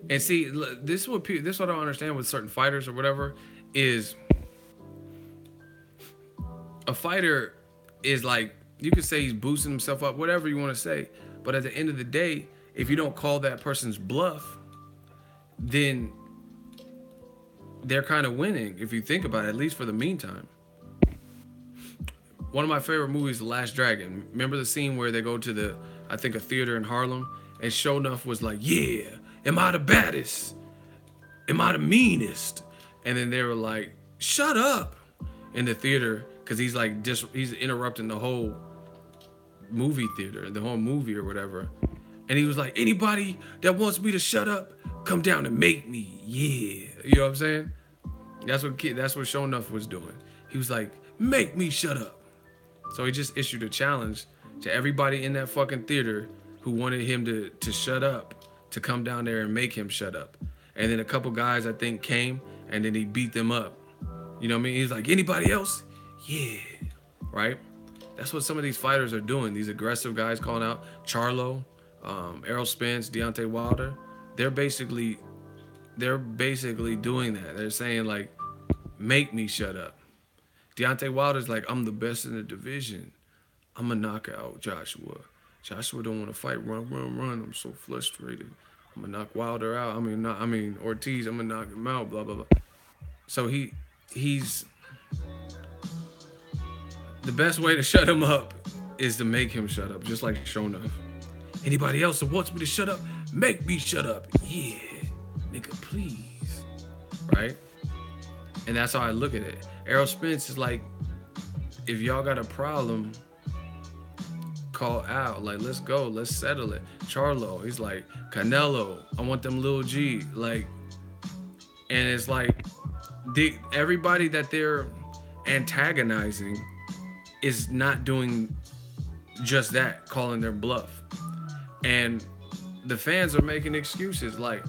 And see, this is what I don't understand with certain fighters or whatever, is a fighter is like, you could say he's boosting himself up, whatever you want to say, but at the end of the day, if you don't call that person's bluff, then they're kind of winning, if you think about it, at least for the meantime. One of my favorite movies, The Last Dragon. Remember the scene where they go to a theater in Harlem, and Shonuff was like, yeah, am I the baddest? Am I the meanest? And then they were like, shut up, in the theater, because he's like, he's interrupting the whole movie theater, the whole movie or whatever. And he was like, anybody that wants me to shut up, come down and make me, yeah. You know what I'm saying? That's what Shonuff was doing. He was like, make me shut up. So he just issued a challenge to everybody in that fucking theater who wanted him to shut up, to come down there and make him shut up. And then a couple guys, I think, came, and then he beat them up. You know what I mean? He's like, anybody else? Yeah. Right? That's what some of these fighters are doing. These aggressive guys calling out Charlo, Errol Spence, Deontay Wilder. They're basically doing that. They're saying, like, make me shut up. Deontay Wilder's like, I'm the best in the division. I'm going to knock out Joshua. Joshua don't want to fight. Run. I'm so frustrated. I'm going to knock Wilder out. Ortiz, I'm going to knock him out, blah, blah, blah. So he's... The best way to shut him up is to make him shut up, just like Shonuff. Anybody else that wants me to shut up, make me shut up. Yeah, nigga, please. Right? And that's how I look at it. Errol Spence is like, if y'all got a problem, call out. Like, let's go. Let's settle it. Charlo, he's like, Canelo, I want them Lil G. Like, and it's like, everybody that they're antagonizing is not doing just that, calling their bluff. And the fans are making excuses. Like,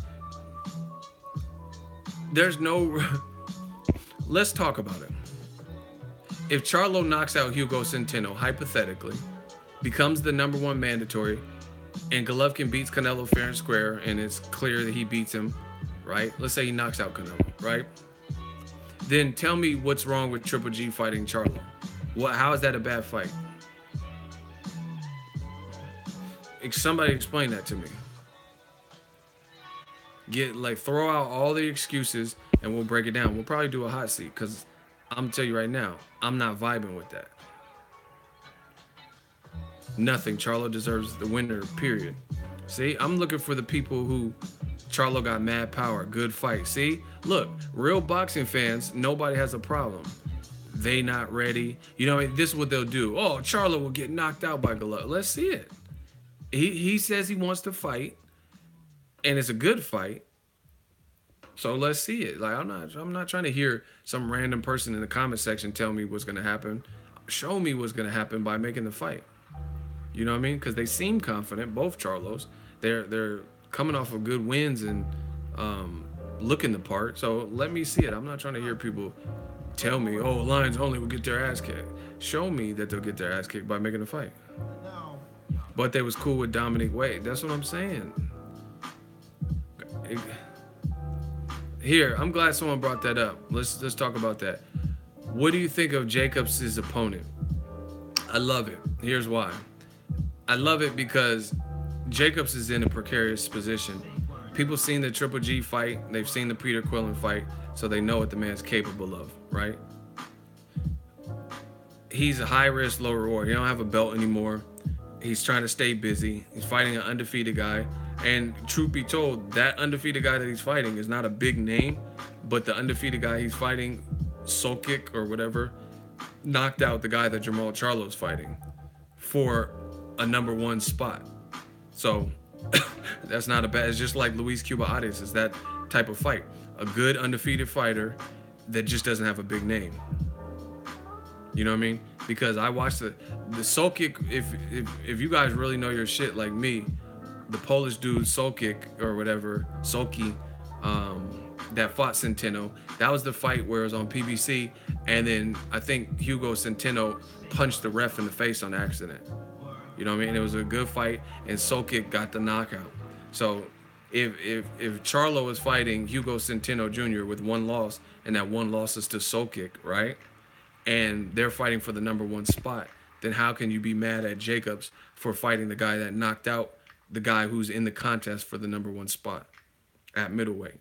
there's no. Let's talk about it. If Charlo knocks out Hugo Centeno, hypothetically, becomes the number one mandatory, and Golovkin beats Canelo fair and square, and it's clear that he beats him, right? Let's say he knocks out Canelo, right? Then tell me what's wrong with Triple G fighting Charlo. How is that a bad fight? Somebody explain that to me. Throw out all the excuses and we'll break it down. We'll probably do a hot seat because I'm gonna tell you right now, I'm not vibing with that. Nothing. Charlo deserves the winner, period. See, I'm looking for the people who Charlo got mad power, good fight. See, look, real boxing fans, nobody has a problem. They not ready. You know, this is what they'll do. Oh, Charlo will get knocked out by Golovkin. Let's see it. He says he wants to fight, and it's a good fight. So let's see it. Like I'm not trying to hear some random person in the comment section tell me what's gonna happen. Show me what's gonna happen by making the fight. You know what I mean? Because they seem confident, both Charlos. They're coming off of good wins and looking the part. So let me see it. I'm not trying to hear people tell me, oh, Lions only will get their ass kicked. Show me that they'll get their ass kicked by making a fight. But they was cool with Dominic Wade. That's what I'm saying. Here, I'm glad someone brought that up. Let's talk about that. What do you think of Jacobs' opponent? I love it. Here's why. I love it because Jacobs is in a precarious position. People seen the Triple G fight. They've seen the Peter Quillen fight, so they know what the man's capable of, right? He's a high risk, low reward. He don't have a belt anymore. He's trying to stay busy. He's fighting an undefeated guy. And truth be told, that undefeated guy that he's fighting is not a big name, but the undefeated guy he's fighting, Soul Kick or whatever, knocked out the guy that Jamal Charlo's fighting for a number one spot. So that's not a bad, it's just like Luis Cuba Arias. It's that type of fight. A good undefeated fighter that just doesn't have a big name. You know what I mean? Because I watched the Soul Kick, if you guys really know your shit like me, the Polish dude Soul Kick or whatever, Solki, that fought Centeno, that was the fight where it was on PBC, and then I think Hugo Centeno punched the ref in the face on accident. You know what I mean? It was a good fight, and Soul Kick got the knockout. So if Charlo is fighting Hugo Centeno Jr. with one loss, and that one loss is to Soul Kick, right? And they're fighting for the number one spot, then how can you be mad at Jacobs for fighting the guy that knocked out the guy who's in the contest for the number one spot at middleweight?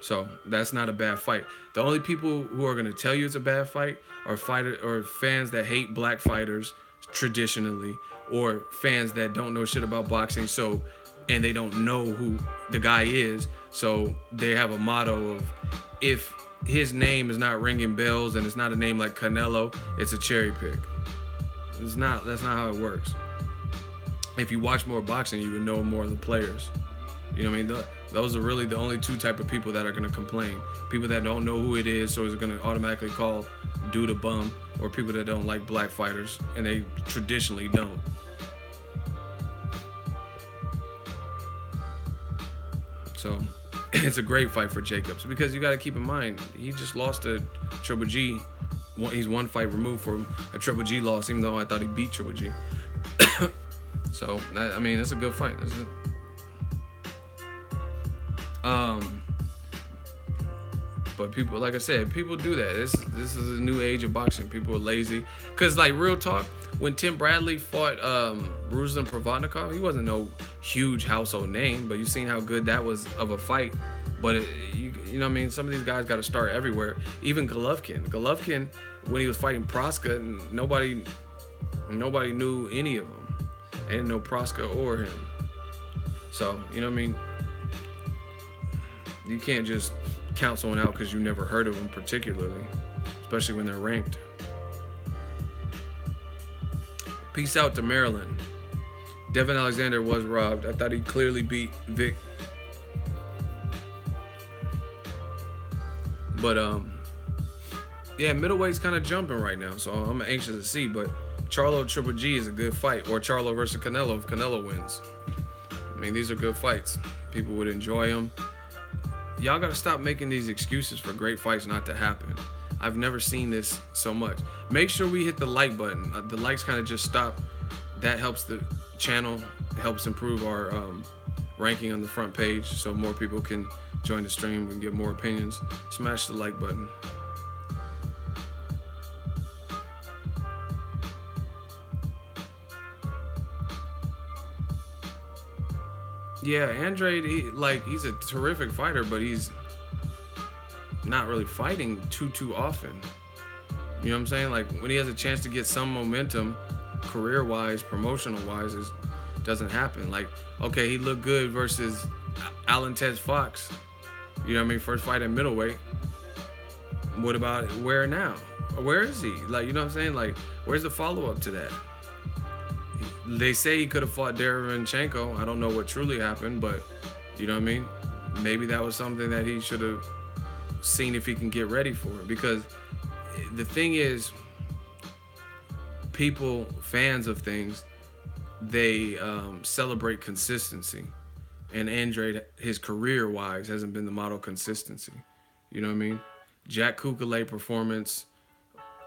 So that's not a bad fight. The only people who are going to tell you it's a bad fight are fans that hate black fighters traditionally, or fans that don't know shit about boxing, and they don't know who the guy is, so they have a motto of, if his name is not ringing bells and it's not a name like Canelo, it's a cherry pick. That's not how it works. If you watch more boxing, you would know more of the players. You know what I mean? Those are really the only two type of people that are going to complain. People that don't know who it is, so is going to automatically call dude a bum, or people that don't like black fighters, and they traditionally don't. So it's a great fight for Jacobs, because you got to keep in mind, he just lost to Triple G. He's one fight removed from a Triple G loss, even though I thought he beat Triple G. So, I mean, it's a good fight. But people, like I said, people do that. This is a new age of boxing. People are lazy. Because, like, real talk, when Tim Bradley fought Ruslan Provodnikov, he wasn't no huge household name, but you've seen how good that was of a fight. But, you know what I mean? Some of these guys got to start everywhere. Even Golovkin, when he was fighting Proska, nobody knew any of them. They didn't know Proska or him. So, you know what I mean? You can't just count someone out because you never heard of them particularly, especially when they're ranked. Peace out to Maryland. Devin Alexander was robbed. I thought he clearly beat Vic. But, yeah, middleweight's kind of jumping right now, so I'm anxious to see. But Charlo Triple G is a good fight, or Charlo versus Canelo if Canelo wins. I mean, these are good fights. People would enjoy them. y'all gotta stop making these excuses for great fights not to happen. I've never seen this so much. Make sure we hit the like button. The likes kind of just stop. That helps the channel, helps improve our ranking on the front page, so more people can join the stream. We can get more opinions. Smash the like button. Yeah, Andrade, he's a terrific fighter, but he's not really fighting too often. You know what I'm saying? Like, when he has a chance to get some momentum, career-wise, promotional-wise, it doesn't happen. Like, okay, he looked good versus Alan Tez Fox. You know what I mean? First fight at middleweight. What about where now? Where is he? Like, you know what I'm saying? Like, where's the follow-up to that? They say he could have fought Derevyanchenko. I don't know what truly happened, but you know what I mean? Maybe that was something that he should have seen if he can get ready for it. Because the thing is, people, fans of things, they celebrate consistency. And Andrade, his career-wise, hasn't been the model consistency. You know what I mean? Jack Kukalay performance,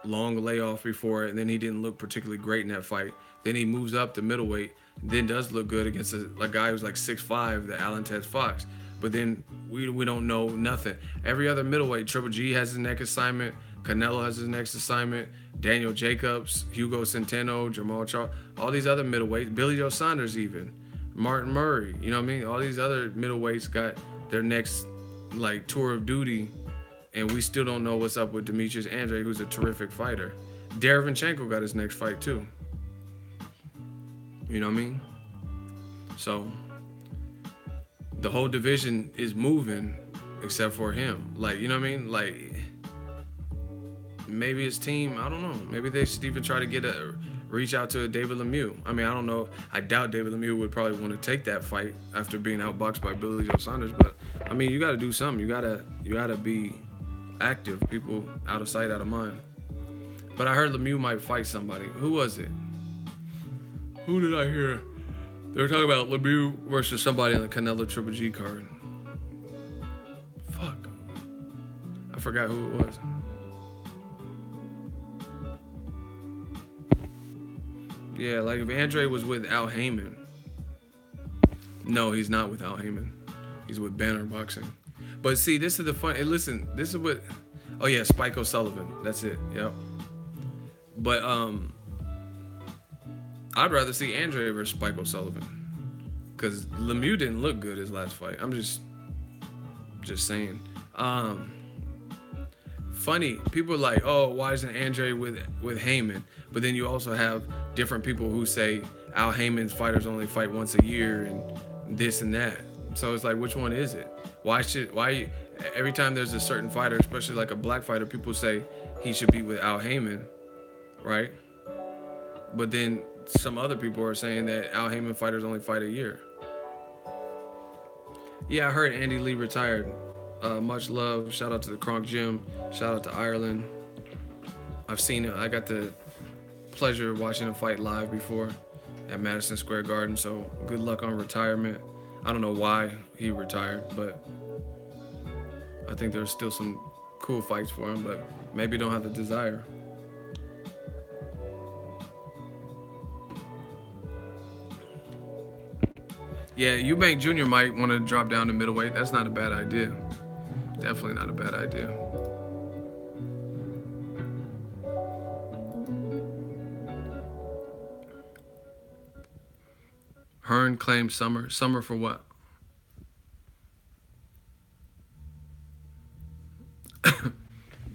long layoff before it, and then he didn't look particularly great in that fight. Then he moves up to middleweight, then does look good against a guy who's like 6'5", the Alan Tez Fox. But then we don't know nothing. Every other middleweight, Triple G has his next assignment, Canelo has his next assignment, Daniel Jacobs, Hugo Centeno, Jamal Charles, all these other middleweights, Billy Joe Saunders even, Martin Murray, you know what I mean? All these other middleweights got their next like tour of duty, and we still don't know what's up with Demetrius Andrade, who's a terrific fighter. Derevyanchenko got his next fight too. You know what I mean? So the whole division is moving except for him. Like, you know what I mean? Like, maybe his team, I don't know. Maybe they should even try to reach out to David Lemieux. I mean, I don't know. I doubt David Lemieux would probably want to take that fight after being outboxed by Billy Joe Saunders. But I mean, you got to do something. You gotta be active. People out of sight, out of mind. But I heard Lemieux might fight somebody. Who was it? Who did I hear? They were talking about Lemieux versus somebody on the Canelo Triple G card. Fuck. I forgot who it was. Yeah, like if Andre was with Al Heyman. No, he's not with Al Heyman. He's with Banner Boxing. But see, this is the fun. Hey, listen, this is what. Oh yeah, Spike O'Sullivan. That's it. Yep. But I'd rather see Andre versus Spike O'Sullivan, because Lemieux didn't look good his last fight. I'm just saying. Funny, people are like, oh, why isn't Andre with Heyman? But then you also have different people who say Al Heyman's fighters only fight once a year and this and that. So it's like, which one is it? Why every time there's a certain fighter, especially like a black fighter, people say he should be with Al Heyman, right? But then some other people are saying that Al Heyman fighters only fight a year. Yeah, I heard Andy Lee retired. Much love. Shout out to the Kronk Gym. Shout out to Ireland. I've seen it. I got the pleasure of watching him fight live before at Madison Square Garden. So good luck on retirement. I don't know why he retired, but I think there's still some cool fights for him, but maybe don't have the desire. Yeah, Eubank Jr. might want to drop down to middleweight. That's not a bad idea. Definitely not a bad idea. Hearn claims Summer. Summer for what?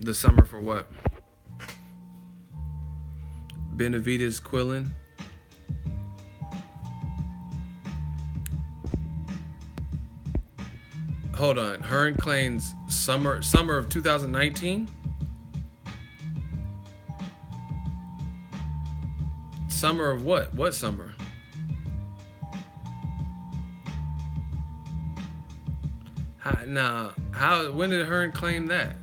The Summer for what? Benavidez Quillen. Hold on. Hearn claims summer of 2019? Summer of what? What summer? When did Hearn claim that?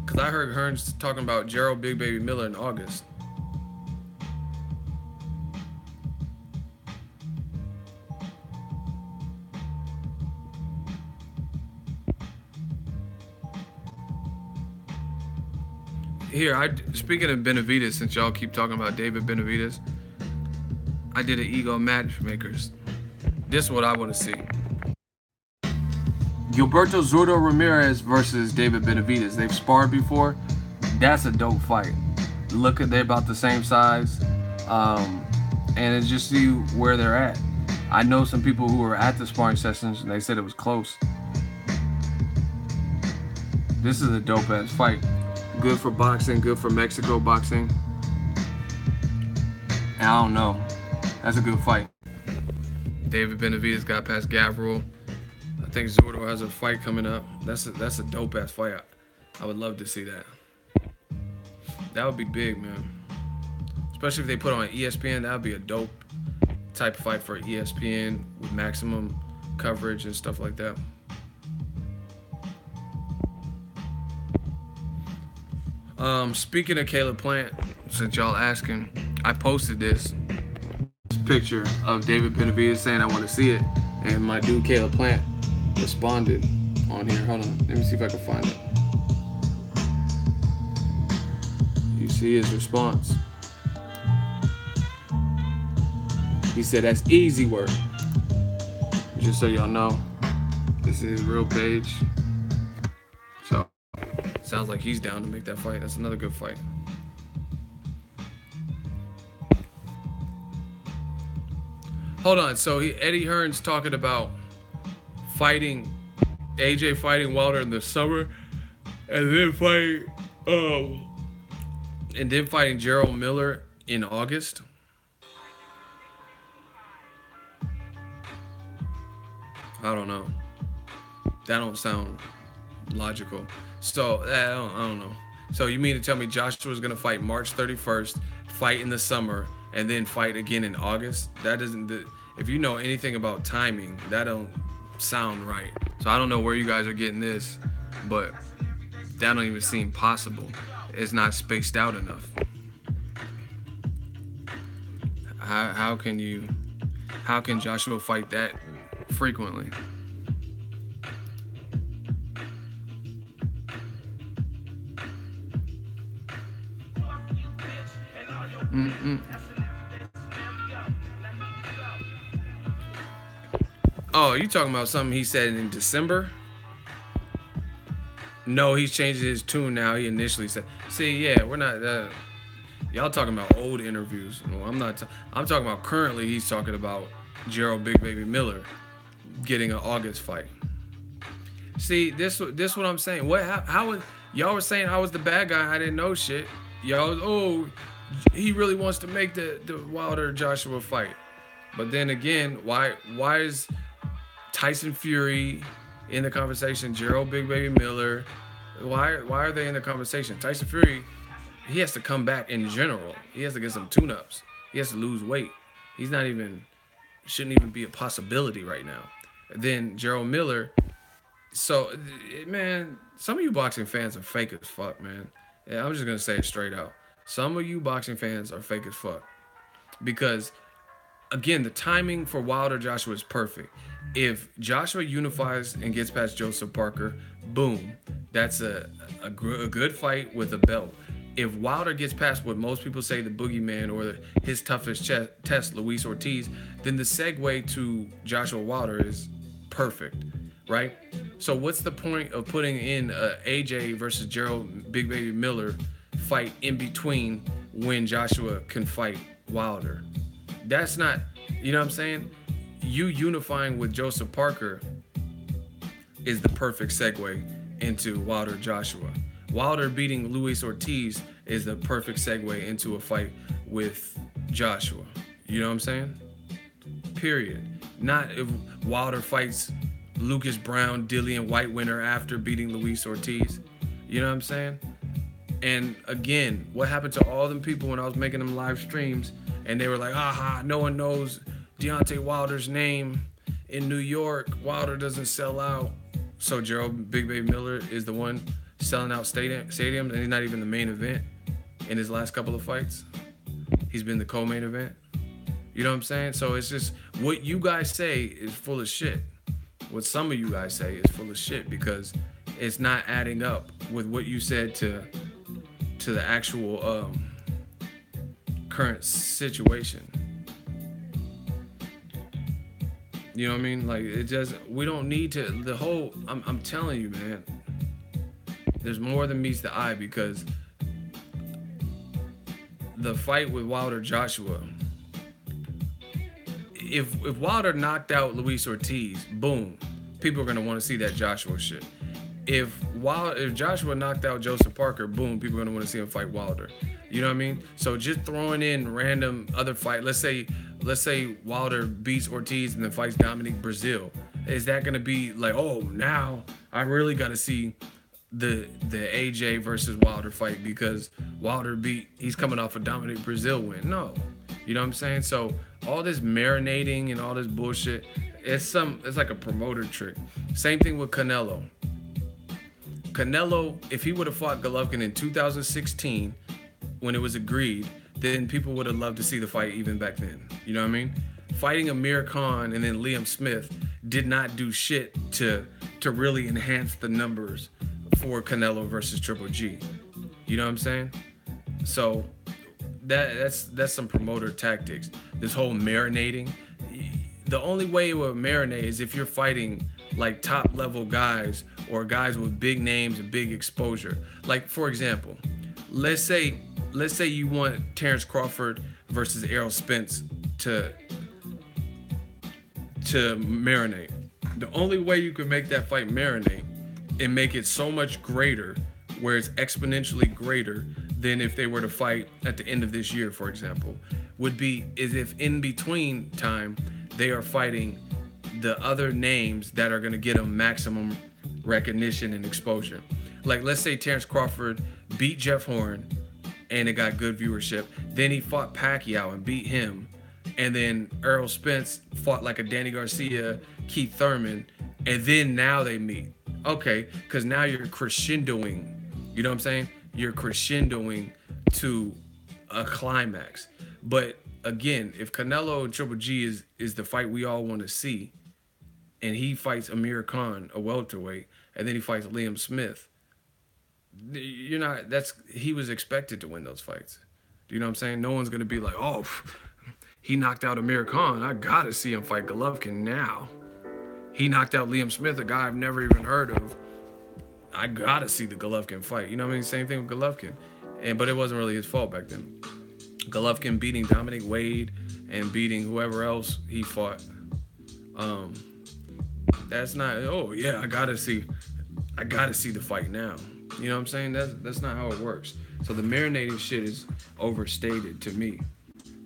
Because I heard Hearn's talking about Jarrell Big Baby Miller in August. Here, speaking of Benavidez, since y'all keep talking about David Benavidez, I did an ego matchmakers. This is what I want to see. Gilberto Zurdo Ramirez versus David Benavidez. They've sparred before. That's a dope fight. Look at, they're about the same size, and it's just see where they're at. I know some people who were at the sparring sessions and they said it was close. This is a dope ass fight. Good for boxing, good for Mexico boxing. And I don't know. That's a good fight. David Benavidez got past Gavril. I think Zurdo has a fight coming up. That's a dope ass fight. I would love to see that. That would be big, man. Especially if they put on ESPN, that would be a dope type of fight for ESPN with maximum coverage and stuff like that. Speaking of Caleb Plant, since y'all asking, I posted this picture of David Benavidez saying I want to see it, and my dude Caleb Plant responded on here. Hold on, let me see if I can find it. You see his response. He said, "That's easy work." Just so y'all know, this is his real page. So, sounds like he's down to make that fight. That's another good fight. Hold on. So Eddie Hearn's talking about fighting AJ fighting Wilder in the summer, and then fighting Jarrell Miller in August. I don't know. That don't sound logical. So I don't know. So you mean to tell me Joshua's gonna fight March 31st, fight in the summer, and then fight again in August? That doesn't. If you know anything about timing, that don't sound right. So I don't know where you guys are getting this, but that don't even seem possible. It's not spaced out enough. How can Joshua fight that frequently? Oh, you talking about something he said in December? No, he's changed his tune now. He initially said, "See, yeah, we're not. Y'all talking about old interviews. No, I'm not. I'm talking about currently. He's talking about Jarrell Big Baby Miller getting an August fight. See, this what I'm saying. How y'all were saying I was the bad guy? I didn't know shit. Y'all, he really wants to make the Wilder Joshua fight. But then again, why is Tyson Fury in the conversation? Jarrell Big Baby Miller. Why are they in the conversation? Tyson Fury, he has to come back in general. He has to get some tune-ups. He has to lose weight. Shouldn't even be a possibility right now. Then Jarrell Miller. So, man, some of you boxing fans are fake as fuck, man. Yeah, I'm just going to say it straight out. Some of you boxing fans are fake as fuck. Because, again, the timing for Wilder Joshua is perfect. If Joshua unifies and gets past Joseph Parker, boom. That's a good fight with a belt. If Wilder gets past what most people say the boogeyman or his toughest test, Luis Ortiz, then the segue to Joshua Wilder is perfect, right? So what's the point of putting in a AJ versus Jarrell Big Baby Miller fight in between when Joshua can fight Wilder? That's not, you know what I'm saying? You unifying with Joseph Parker is the perfect segue into Wilder Joshua. Wilder beating Luis Ortiz is the perfect segue into a fight with Joshua. You know what I'm saying? Period. Not if Wilder fights Lucas Brown, Dillian White winner after beating Luis Ortiz. You know what I'm saying? And again, what happened to all them people when I was making them live streams and they were like, aha, no one knows Deontay Wilder's name in New York. Wilder doesn't sell out. So Jarrell Big Baby Miller is the one selling out stadiums, and he's not even the main event in his last couple of fights. He's been the co-main event. You know what I'm saying? So it's just what you guys say is full of shit. What some of you guys say is full of shit because it's not adding up with what you said to to the actual current situation. You know what I mean? Like, it just, we don't need to, the whole, I'm telling you, man, there's more than meets the eye, because the fight with Wilder Joshua, if Wilder knocked out Luis Ortiz, boom, people are gonna want to see that Joshua shit. If Joshua knocked out Joseph Parker, boom, people are gonna want to see him fight Wilder. You know what I mean? So just throwing in random other fight, let's say Wilder beats Ortiz and then fights Dominic Brazil. Is that gonna be like, oh, now I really gotta see the AJ versus Wilder fight because he's coming off a Dominic Brazil win? No. You know what I'm saying? So all this marinating and all this bullshit, it's like a promoter trick. Same thing with Canelo. Canelo, if he would have fought Golovkin in 2016 when it was agreed, then people would have loved to see the fight even back then. You know what I mean? Fighting Amir Khan and then Liam Smith did not do shit to really enhance the numbers for Canelo versus Triple G. You know what I'm saying? So that's some promoter tactics. This whole marinating. The only way it would marinate is if you're fighting like top level guys or guys with big names and big exposure. Like, for example, let's say you want Terrence Crawford versus Errol Spence to marinate. The only way you can make that fight marinate and make it so much greater, where it's exponentially greater than if they were to fight at the end of this year, for example, is if in between time they are fighting the other names that are going to get them maximum recognition and exposure. Like, let's say Terrence Crawford beat Jeff Horn and it got good viewership. Then he fought Pacquiao and beat him. And then Errol Spence fought like a Danny Garcia, Keith Thurman, and then now they meet. Okay, because now you're crescendoing. You know what I'm saying? You're crescendoing to a climax. But again, if Canelo and Triple G is the fight we all want to see, and he fights Amir Khan, a welterweight, and then he fights Liam Smith, he was expected to win those fights. Do you know what I'm saying? No one's going to be like, oh, he knocked out Amir Khan, I got to see him fight Golovkin now. He knocked out Liam Smith, a guy I've never even heard of. I got to see the Golovkin fight. You know what I mean? Same thing with Golovkin. But it wasn't really his fault back then. Golovkin beating Dominic Wade and beating whoever else he fought. That's not, oh yeah, I gotta see the fight now. You know what I'm saying? That's not how it works. So the marinating shit is overstated to me,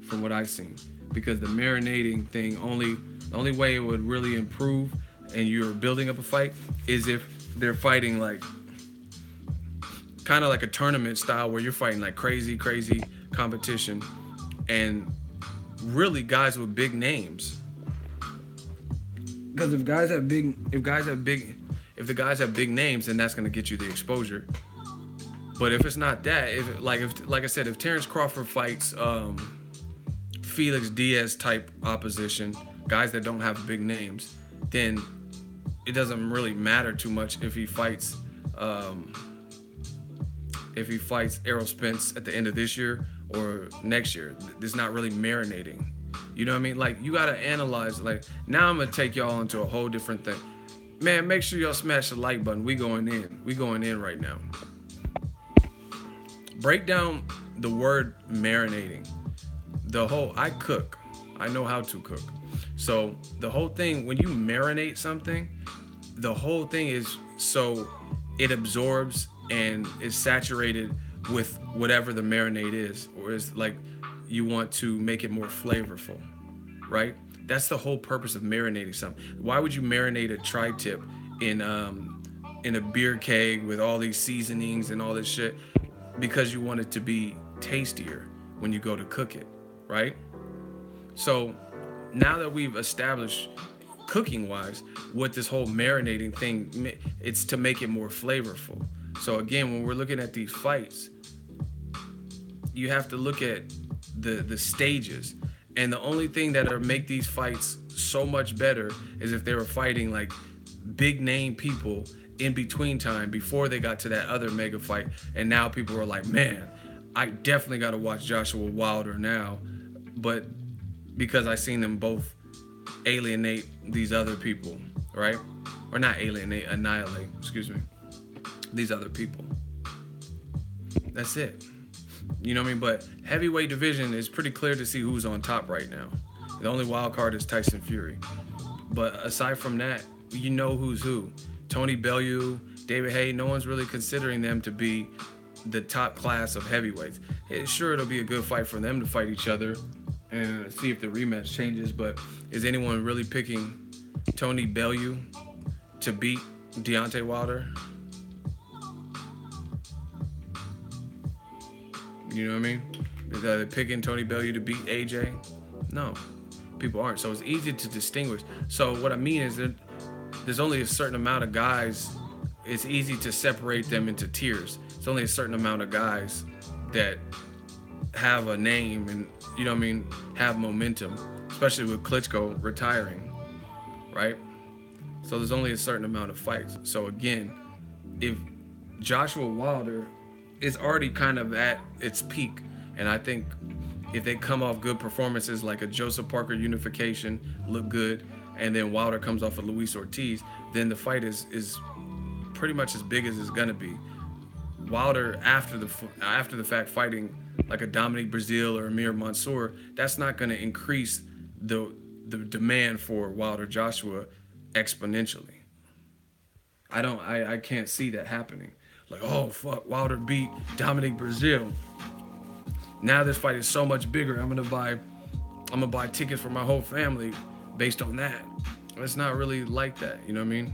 from what I've seen. Because the marinating thing, the only way it would really improve and you're building up a fight is if they're fighting like kind of like a tournament style where you're fighting like crazy competition and really guys with big names. Because if the guys have big names, then that's gonna get you the exposure. But if it's not that, like I said, if Terrence Crawford fights Felix Diaz type opposition, guys that don't have big names, then it doesn't really matter too much if he fights Errol Spence at the end of this year or next year. It's not really marinating. You know what I mean? Like, you gotta analyze. Like, now I'm gonna take y'all into a whole different thing. Man, make sure y'all smash the like button. We going in right now. Break down the word marinating. I cook. I know how to cook. So the whole thing, when you marinate something, the whole thing is so it absorbs and is saturated with whatever the marinade is, or is like you want to make it more flavorful, right? That's the whole purpose of marinating something. Why would you marinate a tri-tip in a beer keg with all these seasonings and all this shit? Because you want it to be tastier when you go to cook it, right? So now that we've established cooking-wise what this whole marinating thing, it's to make it more flavorful. So again, when we're looking at these fights, you have to look at the stages. And the only thing that'll make these fights so much better is if they were fighting like big name people in between time before they got to that other mega fight, and now people are like, man, I definitely got to watch Joshua Wilder now, but because I seen them both alienate these other people, right? Or not alienate, annihilate, excuse me, these other people. That's it. You know what I mean? But heavyweight division is pretty clear to see who's on top right now. The only wild card is Tyson Fury. But aside from that, you know who's who. Tony Bellew, David Haye, no one's really considering them to be the top class of heavyweights. Sure, it'll be a good fight for them to fight each other and see if the rematch changes, but is anyone really picking Tony Bellew to beat Deontay Wilder? You know what I mean? Is they picking Tony Bellew to beat AJ? No, people aren't. So it's easy to distinguish. So what I mean is that there's only a certain amount of guys. It's easy to separate them into tiers. It's only a certain amount of guys that have a name and, you know what I mean, have momentum, especially with Klitschko retiring, right? So there's only a certain amount of fights. So again, if Joshua Wilder is already kind of at its peak, and I think if they come off good performances like a Joseph Parker unification, look good, and then Wilder comes off of Luis Ortiz, then the fight is pretty much as big as it's gonna be. Wilder after the fact fighting like a Dominic Breazeale or Amir Mansour, that's not gonna increase the demand for Wilder Joshua exponentially. I can't see that happening. Like, oh fuck, Wilder beat Dominic Breazeale. Now this fight is so much bigger. I'm gonna buy tickets for my whole family based on that. It's not really like that, you know what I mean?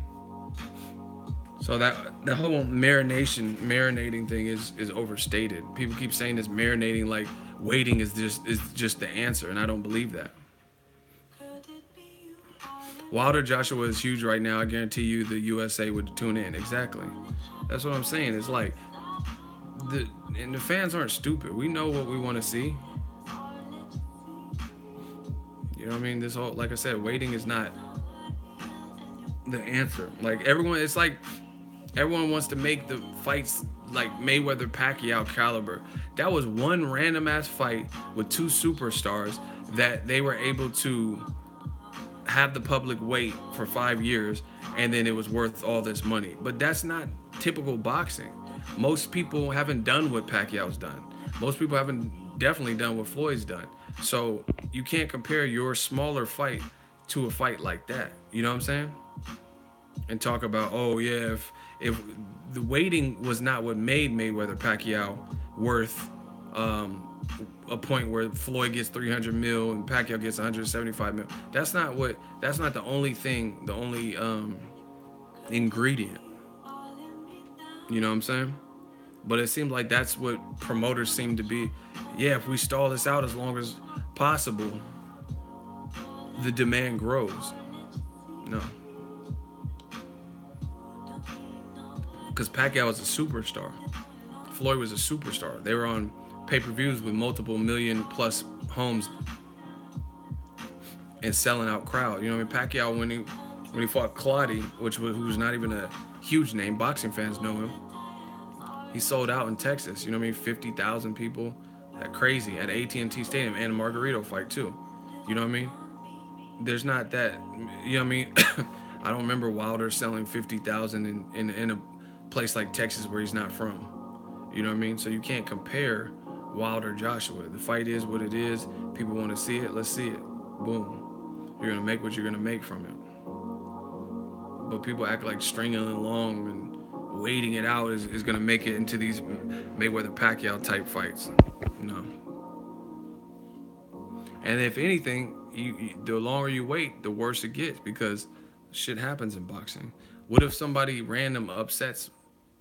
So that whole marinating thing is overstated. People keep saying this marinating like waiting is just the answer, and I don't believe that. Wilder Joshua is huge right now. I guarantee you the USA would tune in. Exactly. That's what I'm saying. It's like the fans aren't stupid. We know what we want to see. You know what I mean? This whole, like I said, waiting is not the answer. Like everyone wants to make the fights like Mayweather Pacquiao caliber. That was one random ass fight with two superstars that they were able to have the public wait for 5 years, and then it was worth all this money. But that's not typical boxing. Most people haven't done what Pacquiao's done. Most people haven't definitely done what Floyd's done. So you can't compare your smaller fight to a fight like that. You know what I'm saying? And talk about, oh yeah, if the waiting was not what made Mayweather Pacquiao worth a point where Floyd gets 300 mil and Pacquiao gets 175 mil. That's not the only thing, the only ingredient. You know what I'm saying? But it seems like that's what promoters seem to be. Yeah, if we stall this out as long as possible, the demand grows. No. Because Pacquiao was a superstar. Floyd was a superstar. They were on pay-per-views with multiple million plus homes and selling out crowd. You know what I mean? Pacquiao, when he fought Claude, who was not even a huge name, boxing fans know him. He sold out in Texas. You know what I mean? 50,000 people. That crazy at AT&T Stadium, and a Margarito fight too. You know what I mean? There's not that. You know what I mean? I don't remember Wilder selling 50,000 in a place like Texas where he's not from. You know what I mean? So you can't compare Wilder Joshua. The fight is what it is. People want to see it. Let's see it. Boom. You're gonna make what you're gonna make from it. But people act like stringing it along and waiting it out is gonna make it into these Mayweather Pacquiao type fights. No. And if anything, the longer you wait, the worse it gets, because shit happens in boxing. What if somebody random upsets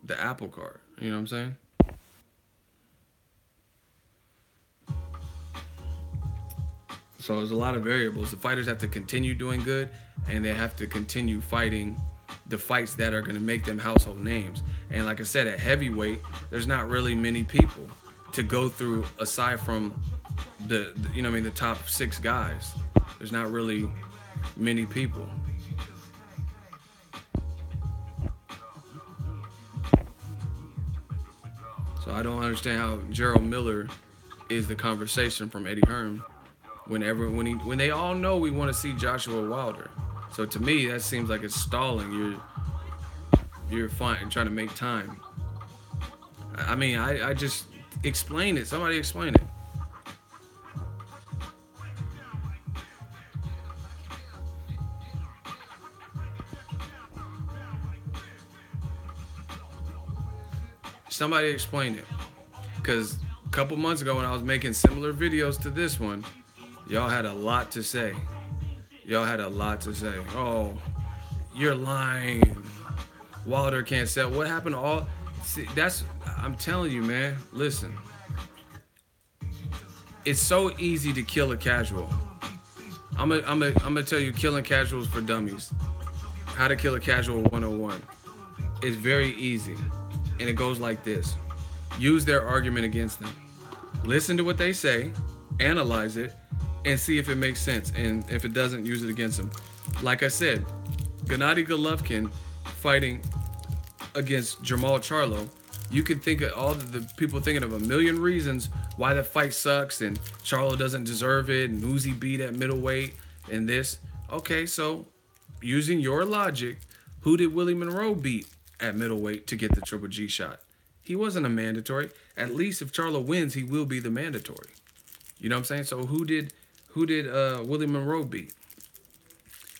the apple cart? You know what I'm saying? So there's a lot of variables. The fighters have to continue doing good, and they have to continue fighting the fights that are going to make them household names. And like I said, at heavyweight, there's not really many people to go through aside from the you know what I mean, the top 6 guys. There's not really many people. So I don't understand how Jarrell Miller is the conversation from Eddie Hearn when they all know we want to see Joshua Wilder. So to me, that seems like it's stalling. You're fine trying to make time. I mean, I just explain it. Somebody explain it. Somebody explain it. Because a couple months ago when I was making similar videos to this one, y'all had a lot to say. Y'all had a lot to say. Oh, you're lying. Wilder can't sell. What happened to all? See, I'm telling you, man. Listen. It's so easy to kill a casual. I'm gonna tell you killing casuals for dummies. How to kill a casual 101. It's very easy. And it goes like this. Use their argument against them. Listen to what they say, analyze it, and see if it makes sense. And if it doesn't, use it against them. Like I said, Gennady Golovkin fighting against Jermall Charlo, you could think of all the people thinking of a million reasons why the fight sucks and Charlo doesn't deserve it, and Uzi beat at middleweight and this. Okay, so using your logic, who did Willie Monroe beat at middleweight to get the Triple G shot? He wasn't a mandatory. At least if Charlo wins, he will be the mandatory. You know what I'm saying? So who did Willie Monroe beat?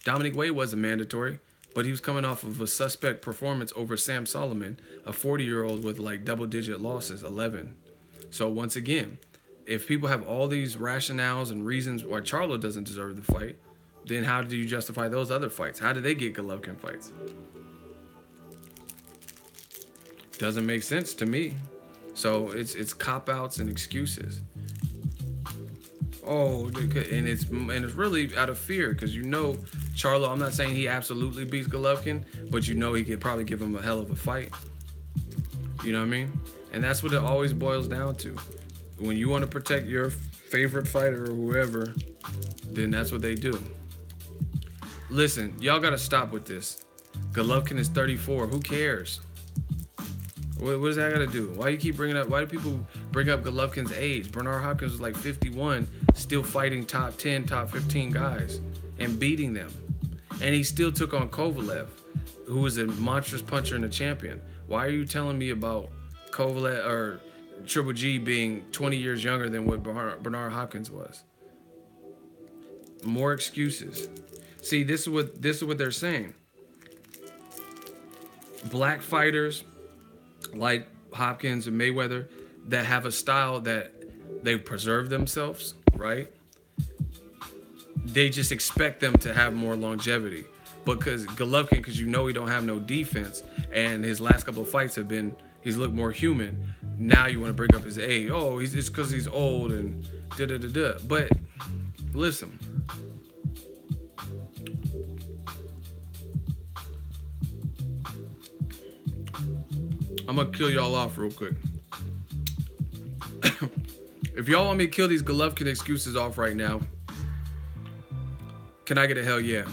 Dominic Wade wasn't mandatory, but he was coming off of a suspect performance over Sam Solomon, a 40-year-old with like double-digit losses, 11. So once again, if people have all these rationales and reasons why Charlo doesn't deserve the fight, then how do you justify those other fights? How did they get Golovkin fights? Doesn't make sense to me. So it's cop-outs and excuses. Oh, and it's really out of fear because you know Charlo. I'm not saying he absolutely beats Golovkin, but you know he could probably give him a hell of a fight. You know what I mean? And that's what it always boils down to. When you want to protect your favorite fighter or whoever, then that's what they do. Listen, y'all got to stop with this. Golovkin is 34. Who cares? What does that got to do? Why you keep bringing up? Why do people bring up Golovkin's age? Bernard Hopkins was like 51, still fighting top 10, top 15 guys and beating them. And he still took on Kovalev, who was a monstrous puncher and a champion. Why are you telling me about Kovalev or Triple G being 20 years younger than what Bernard Hopkins was? More excuses. See, this is what they're saying. Black fighters like Hopkins and Mayweather that have a style that they preserve themselves, right? They just expect them to have more longevity. Because Golovkin, because you know he don't have no defense, and his last couple of fights have been, he's looked more human. Now you want to bring up his age. Oh, it's because he's old and da-da-da-da. But listen. I'm going to kill y'all off real quick. If y'all want me to kill these Golovkin excuses off right now, can I get a hell yeah?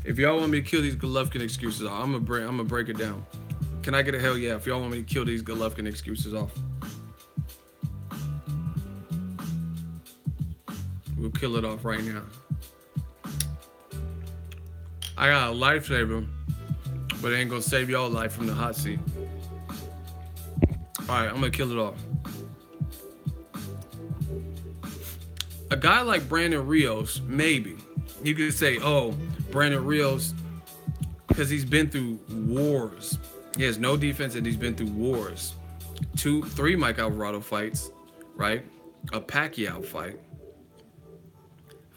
If y'all want me to kill these Golovkin excuses off, I'm gonna break it down. Can I get a hell yeah if y'all want me to kill these Golovkin excuses off? We'll kill it off right now. I got a lifesaver, but it ain't gonna save y'all life from the hot seat. Alright, I'm gonna kill it off. A guy like Brandon Rios, maybe. You could say, oh, Brandon Rios, because he's been through wars. He has no defense and he's been through wars. 3 Mike Alvarado fights, right? A Pacquiao fight.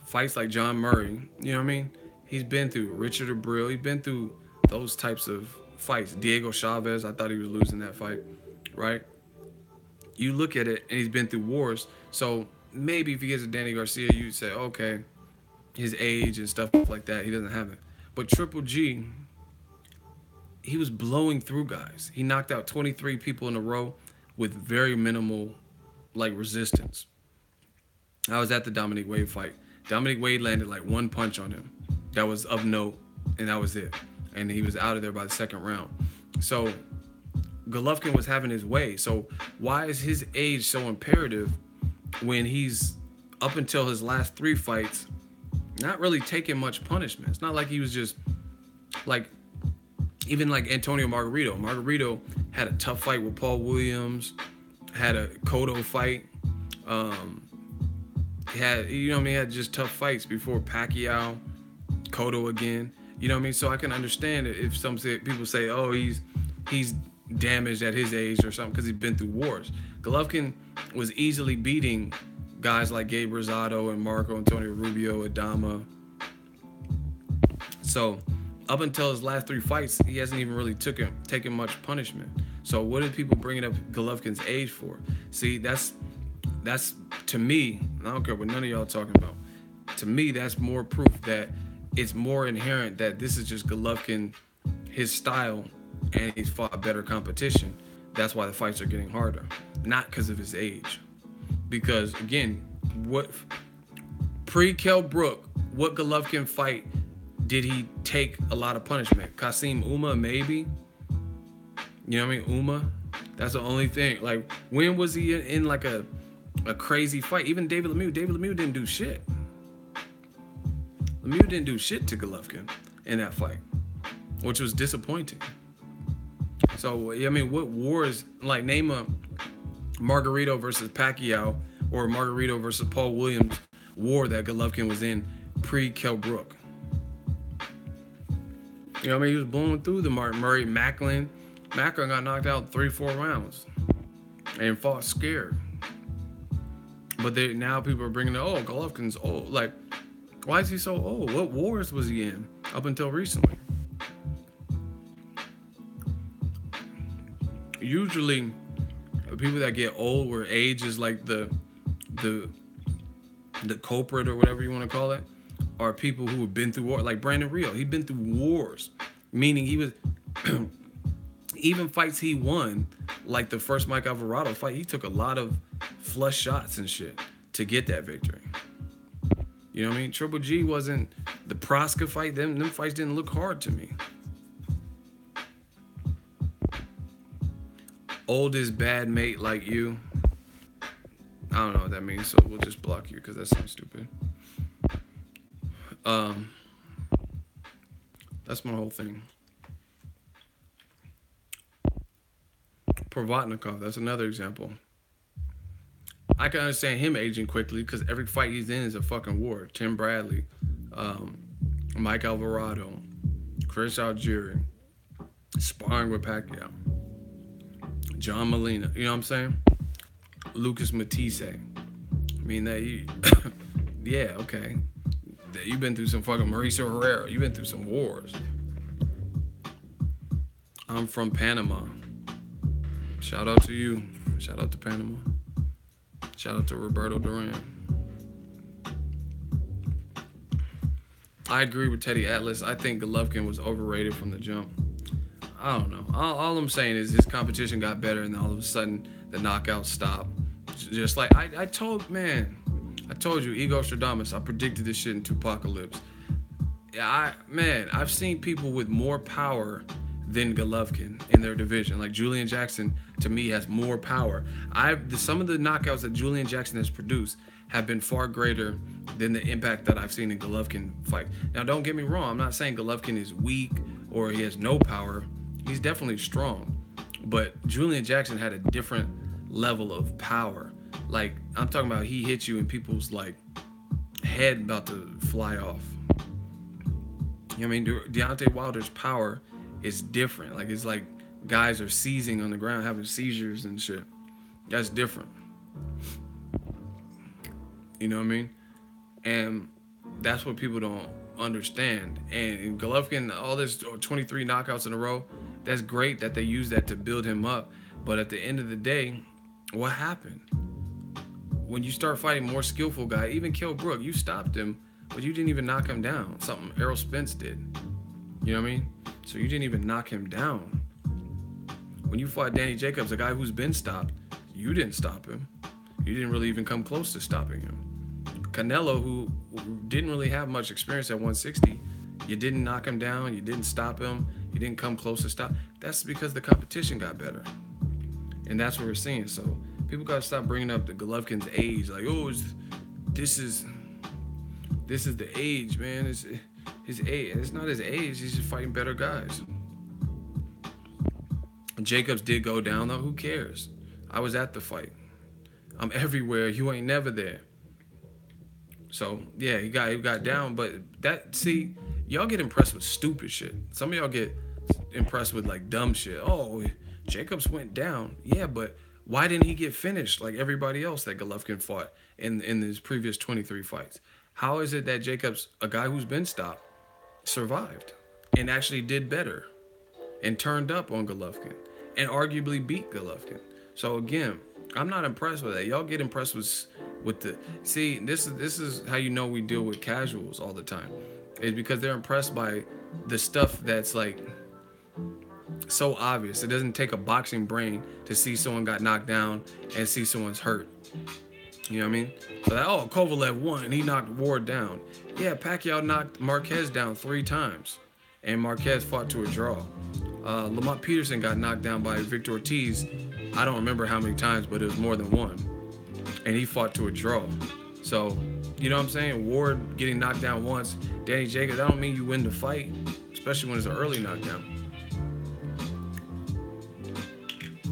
Fights like John Murray, you know what I mean? He's been through Richard Abreu. He's been through those types of fights. Diego Chavez, I thought he was losing that fight, right? You look at it and he's been through wars. So maybe if he gets a Danny Garcia, you'd say, okay, his age and stuff like that, he doesn't have it. But Triple G, he was blowing through guys. He knocked out 23 people in a row with very minimal, like, resistance. I was at the Dominic Wade fight. Dominic Wade landed like 1 punch on him that was of note, and that was it. And he was out of there by the second round. So Golovkin was having his way. So why is his age so imperative when he's up until his last 3 fights not really taking much punishment? It's not like he was just like, even like Antonio Margarito. Margarito had a tough fight with Paul Williams, had a Cotto fight. He had, you know what I mean, he had just tough fights before Pacquiao, Cotto again. You know what I mean? So I can understand it if people say, oh, he's damaged at his age or something because he's been through wars. Golovkin was easily beating guys like Gabe Rosado and Marco Antonio Rubio, Adama. So up until his last 3 fights, he hasn't even really taken much punishment. So what are people bringing up Golovkin's age for? See, that's to me, I don't care what none of y'all talking about. To me, that's more proof that it's more inherent that this is just Golovkin, his style, and he's fought better competition. That's why the fights are getting harder, not because of his age. Because again, what pre-Kell Brook, what Golovkin fight did he take a lot of punishment? Kasim Uma, maybe. You know what I mean? Uma. That's the only thing. Like, when was he in like a crazy fight? Even David Lemieux. David Lemieux didn't do shit. Lemieux didn't do shit to Golovkin in that fight, which was disappointing. So, I mean, what wars, like, name a Margarito versus Pacquiao or Margarito versus Paul Williams war that Golovkin was in pre-Kell Brook. You know what I mean? He was blowing through the Murray. Macklin got knocked out 3-4 rounds and fought scared. But now people are bringing it, oh, Golovkin's old. Like, why is he so old? What wars was he in up until recently? Usually, people that get old where age is like the culprit or whatever you want to call it, are people who have been through war. Like Brandon Rios, he'd been through wars, meaning he was even fights he won, like the first Mike Alvarado fight, he took a lot of flush shots and shit to get that victory. You know what I mean? Triple G wasn't the Proska fight. Them fights didn't look hard to me. Oldest bad mate like you. I don't know what that means, so we'll just block you because that sounds stupid. That's my whole thing. Provatnikov, that's another example. I can understand him aging quickly because every fight he's in is a fucking war. Tim Bradley, Mike Alvarado, Chris Algieri, sparring with Pacquiao, John Molina, you know what I'm saying? Lucas Matisse. I mean, yeah, okay. You've been through some fucking Mauricio Herrera. You've been through some wars. I'm from Panama. Shout out to you. Shout out to Panama. Shout out to Roberto Duran. I agree with Teddy Atlas. I think Golovkin was overrated from the jump. I don't know. All I'm saying is his competition got better and all of a sudden the knockouts stopped. Just like I told you, Igor Stradamus, I predicted this shit in Tupacalypse. I've seen people with more power than Golovkin in their division. Like Julian Jackson, to me, has more power. Some of the knockouts that Julian Jackson has produced have been far greater than the impact that I've seen in Golovkin fight. Now, don't get me wrong. I'm not saying Golovkin is weak or he has no power. He's definitely strong. But Julian Jackson had a different level of power. Like, I'm talking about he hit you and people's, like, head about to fly off. You know what I mean? Deontay Wilder's power is different. Like, it's like guys are seizing on the ground, having seizures and shit. That's different. You know what I mean? And that's what people don't understand. And in Golovkin, all this 23 knockouts in a row, that's great that they use that to build him up. But at the end of the day, what happened? When you start fighting more skillful guys, even Kell Brook, you stopped him, but you didn't even knock him down. Something Errol Spence did. You know what I mean? So you didn't even knock him down. When you fought Danny Jacobs, a guy who's been stopped, you didn't stop him. You didn't really even come close to stopping him. Canelo, who didn't really have much experience at 160, you didn't knock him down, you didn't stop him, He didn't come close to stop. That's because the competition got better. And that's what we're seeing. So people got to stop bringing up the Golovkin's age. Like, oh, this is the age, man. It's his age. It's not his age. He's just fighting better guys. Jacobs did go down, though. Who cares? I was at the fight. I'm everywhere. You ain't never there. So, yeah, he got down. But y'all get impressed with stupid shit. Some of y'all get impressed with, like, dumb shit. Oh, Jacobs went down. Yeah, but why didn't he get finished like everybody else that Golovkin fought in his previous 23 fights? How is it that Jacobs, a guy who's been stopped, survived and actually did better and turned up on Golovkin and arguably beat Golovkin? So again, I'm not impressed with that. Y'all get impressed with the this is how you know we deal with casuals all the time. It's because they're impressed by the stuff that's like so obvious. It doesn't take a boxing brain to see someone got knocked down and see someone's hurt. You know what I mean? So Kovalev won and he knocked Ward down. Yeah, Pacquiao knocked Marquez down 3 times and Marquez fought to a draw. Lamont Peterson got knocked down by Victor Ortiz. I don't remember how many times, but it was more than one. And he fought to a draw. So, you know what I'm saying? Ward getting knocked down once. Danny Jacobs, that don't mean you win the fight, especially when it's an early knockdown.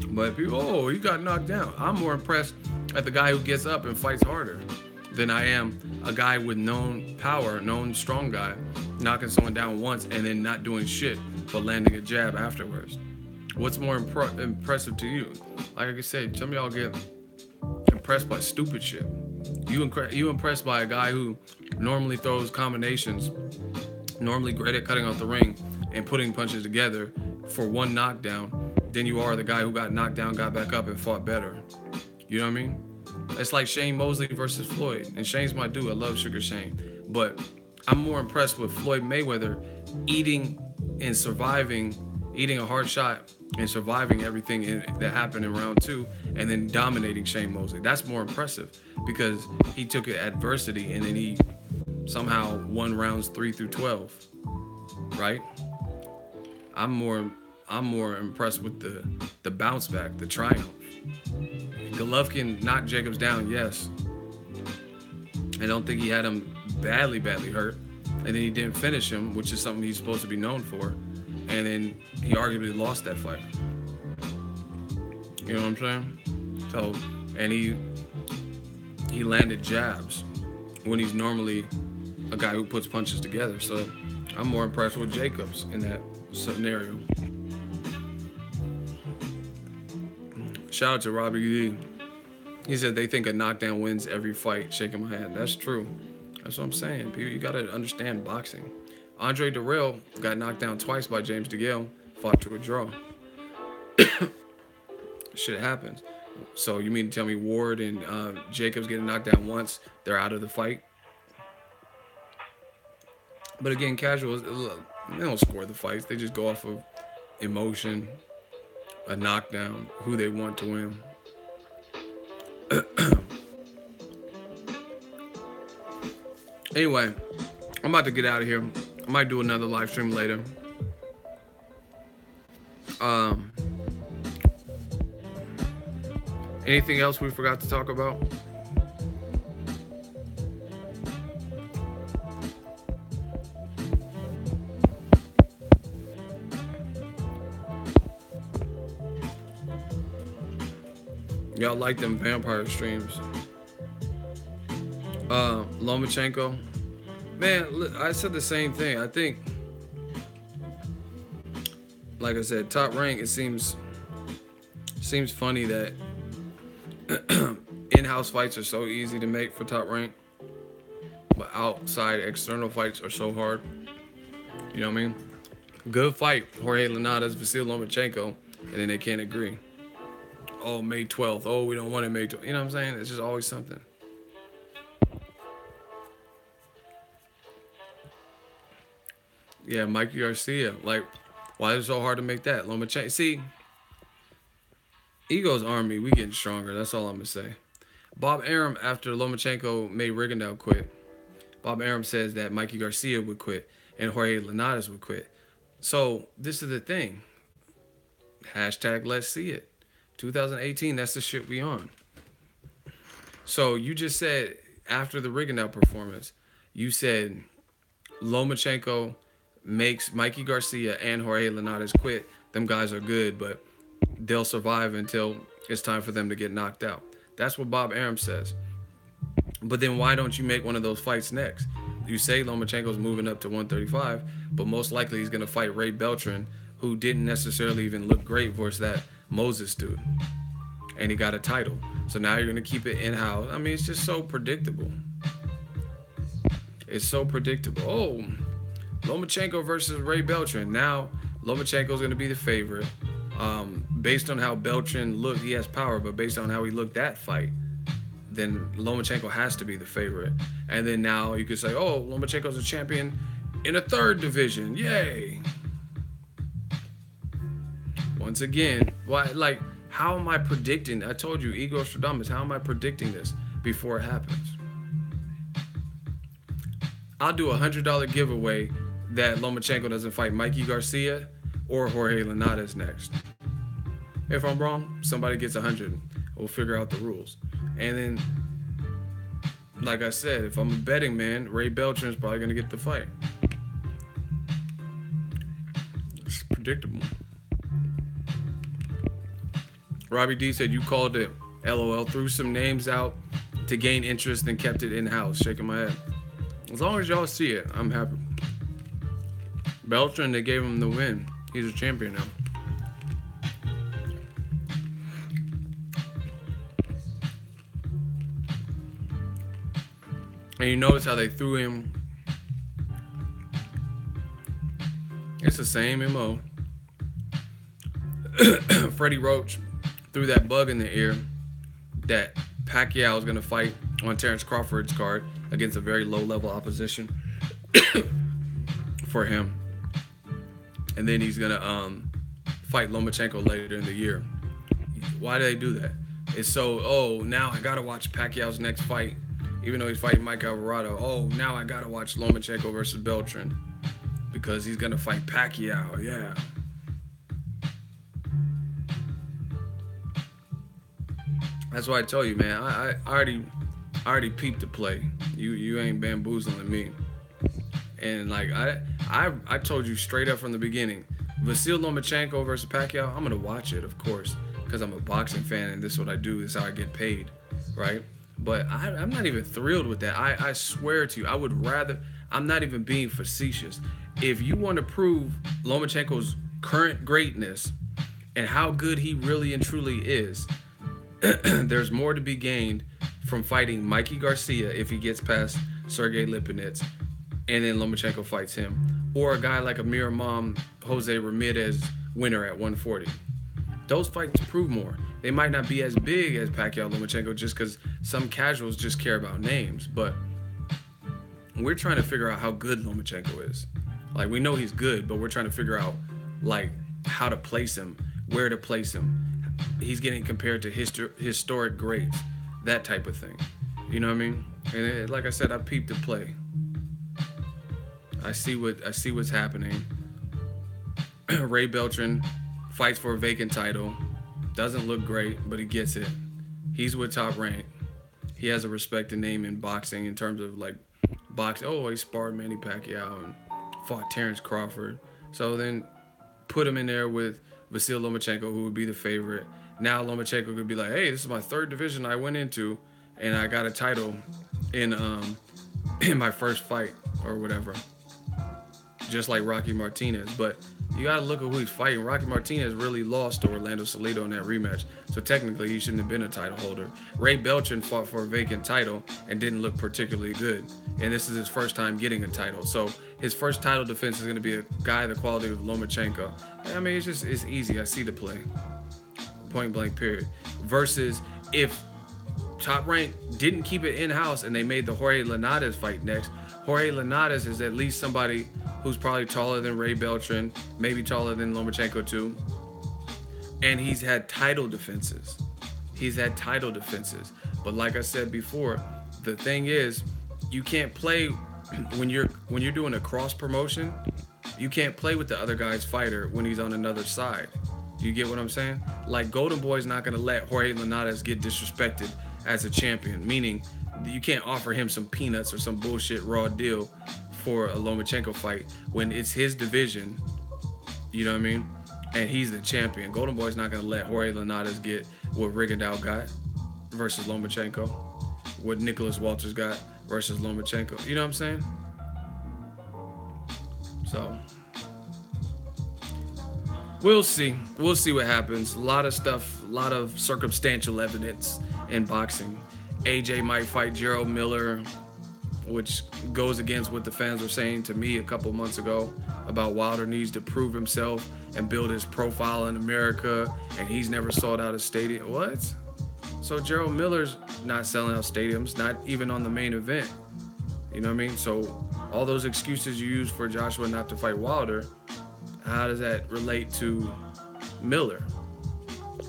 But people, he got knocked down. I'm more impressed at the guy who gets up and fights harder than I am a guy with known power, known strong guy, knocking someone down once and then not doing shit but landing a jab afterwards. What's more impressive to you? Like I said, some of y'all get impressed by stupid shit. You impressed by a guy who normally throws combinations, normally great at cutting off the ring and putting punches together for one knockdown, than you are the guy who got knocked down, got back up, and fought better. You know what I mean? It's like Shane Mosley versus Floyd. And Shane's my dude. I love Sugar Shane. But I'm more impressed with Floyd Mayweather eating a hard shot and surviving everything that happened in round 2 and then dominating Shane Mosley. That's more impressive because he took adversity and then he somehow won rounds 3 through 12. Right? I'm more impressed with the bounce back, the triumph. Golovkin knocked Jacobs down, yes. I don't think he had him badly hurt. And then he didn't finish him, which is something he's supposed to be known for. And then he arguably lost that fight. You know what I'm saying? So, and he landed jabs when he's normally a guy who puts punches together. So I'm more impressed with Jacobs in that scenario. Shout out to Robbie Lee. He said they think a knockdown wins every fight. Shaking my head. That's true. That's what I'm saying. People, you got to understand boxing. Andre Jarrell got knocked down twice by James DeGale. Fought to a draw. Shit happens. So you mean to tell me Ward and Jacobs getting knocked down once, they're out of the fight? But again, casuals, they don't score the fights. They just go off of emotion, a knockdown, who they want to win. Anyway, I'm about to get out of here. I might do another live stream later. Anything else we forgot to talk about? Y'all like them vampire streams. Lomachenko. Man, I said the same thing. I think, like I said, Top Rank, it seems funny that in-house fights are so easy to make for Top Rank, but outside external fights are so hard. You know what I mean? Good fight, Jorge Linares, Vasil Lomachenko, and then they can't agree. Oh, May 12th. Oh, we don't want it May 12th. You know what I'm saying? It's just always something. Yeah, Mikey Garcia. Like, why is it so hard to make that? Lomachenko. See, Ego's Army, we getting stronger. That's all I'm going to say. Bob Arum, after Lomachenko made Rigondeaux quit, Bob Arum says that Mikey Garcia would quit and Jorge Linares would quit. So this is the thing. Hashtag let's see it. 2018, that's the shit we on. So you just said after the Rigondeaux performance, you said Lomachenko makes Mikey Garcia and Jorge Linares quit. Them guys are good, but they'll survive until it's time for them to get knocked out. That's what Bob Arum says. But then why don't you make one of those fights next? You say Lomachenko's moving up to 135, but most likely he's going to fight Ray Beltran, who didn't necessarily even look great versus that Moses dude. And he got a title. So now you're going to keep it in-house. I mean, it's just so predictable. It's so predictable. Oh, Lomachenko versus Ray Beltran. Now Lomachenko's going to be the favorite. Based on how Beltran looked, he has power, but based on how he looked that fight, then Lomachenko has to be the favorite. And then now you could say, oh, Lomachenko's a champion in a third division. Yay. Once again, why? Like, how am I predicting? I told you, Igor Stradamus, how am I predicting this before it happens? I'll do a $100 giveaway that Lomachenko doesn't fight Mikey Garcia or Jorge Linares next. If I'm wrong, somebody gets 100. We'll figure out the rules. And then, like I said, if I'm a betting man, Ray Beltran's probably going to get the fight. It's predictable. Robbie D said, you called it. LOL. Threw some names out to gain interest and kept it in-house. Shaking my head. As long as y'all see it, I'm happy. Beltran, they gave him the win. He's a champion now. And you notice how they threw him. It's the same MO. Freddie Roach threw that bug in the ear that Pacquiao is going to fight on Terrence Crawford's card against a very low-level opposition for him. And then he's going to fight Lomachenko later in the year. Why do they do that? It's so, oh, now I got to watch Pacquiao's next fight. Even though he's fighting Mike Alvarado. Oh, now I got to watch Lomachenko versus Beltran. Because he's going to fight Pacquiao. Yeah. That's why I tell you, man. I already peeped the play. You ain't bamboozling me. And like I told you straight up from the beginning, Vasil Lomachenko versus Pacquiao, I'm gonna watch it, of course, because I'm a boxing fan and this is what I do. This is how I get paid, right? But I'm not even thrilled with that. I swear to you, I would rather. I'm not even being facetious. If you want to prove Lomachenko's current greatness and how good he really and truly is, there's more to be gained from fighting Mikey Garcia if he gets past Sergey Lipinets and then Lomachenko fights him, or a guy like a Miramon Jose Ramirez winner at 140. Those fights prove more. They might not be as big as Pacquiao Lomachenko just because some casuals just care about names, but we're trying to figure out how good Lomachenko is. Like, we know he's good, but we're trying to figure out like how to place him, where to place him. He's getting compared to historic greats, that type of thing. You know what I mean? And like I said, I peeped the play. I see what's happening. Ray Beltran fights for a vacant title. Doesn't look great, but he gets it. He's with Top Rank. He has a respected name in boxing in terms of like boxing. Oh, he sparred Manny Pacquiao and fought Terrence Crawford. So then put him in there with Vasil Lomachenko, who would be the favorite. Now Lomachenko could be like, hey, this is my third division I went into, and I got a title in my first fight or whatever. Just like Rocky Martinez. But you got to look at who he's fighting. Rocky Martinez really lost to Orlando Salido in that rematch. So technically, he shouldn't have been a title holder. Ray Beltran fought for a vacant title and didn't look particularly good. And this is his first time getting a title. So his first title defense is going to be a guy the quality of Lomachenko. I mean, it's easy. I see the play. Point blank, period. Versus if Top Rank didn't keep it in-house and they made the Jorge Linares fight next, Jorge Linares is at least somebody who's probably taller than Ray Beltran, maybe taller than Lomachenko too. And he's had title defenses. But like I said before, the thing is, you can't play when you're doing a cross promotion. You can't play with the other guy's fighter when he's on another side. Do you get what I'm saying? Like, Golden Boy's not going to let Jorge Linares get disrespected as a champion, meaning you can't offer him some peanuts or some bullshit raw deal for a Lomachenko fight when it's his division, you know what I mean? And he's the champion. Golden Boy's not going to let Jorge Linares get what Rigondeaux got versus Lomachenko, what Nicholas Walters got versus Lomachenko. You know what I'm saying? So we'll see. We'll see what happens. A lot of stuff, a lot of circumstantial evidence in boxing. AJ might fight Jarrell Miller, which goes against what the fans were saying to me a couple months ago about Wilder needs to prove himself and build his profile in America, and he's never sold out a stadium. What? So Jarrell Miller's not selling out stadiums, not even on the main event. You know what I mean? So all those excuses you use for Joshua not to fight Wilder, how does that relate to Miller?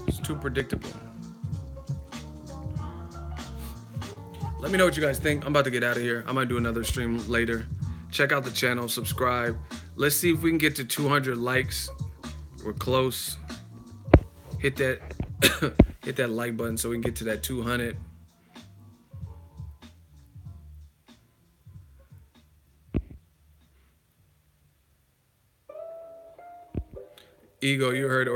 It's too predictable. Let me know what you guys think. I'm about to get out of here. I might do another stream later. Check out the channel, subscribe. Let's see if we can get to 200 likes. We're close. Hit that hit that like button so we can get to that 200. Ego, you heard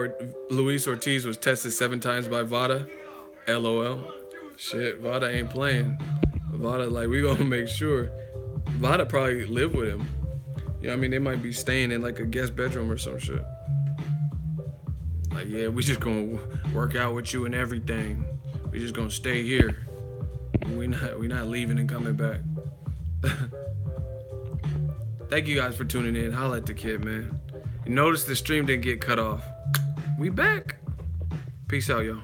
Luis Ortiz was tested 7 times by Vada? LOL. Shit, Vada ain't playing. Vada, like, we gonna make sure. Vada probably live with him. You know what I mean? They might be staying in like a guest bedroom or some shit. Like, yeah, we just gonna work out with you and everything. We just gonna stay here. We not leaving and coming back. Thank you guys for tuning in. Holla at the kid, man. You notice the stream didn't get cut off. We back. Peace out, y'all.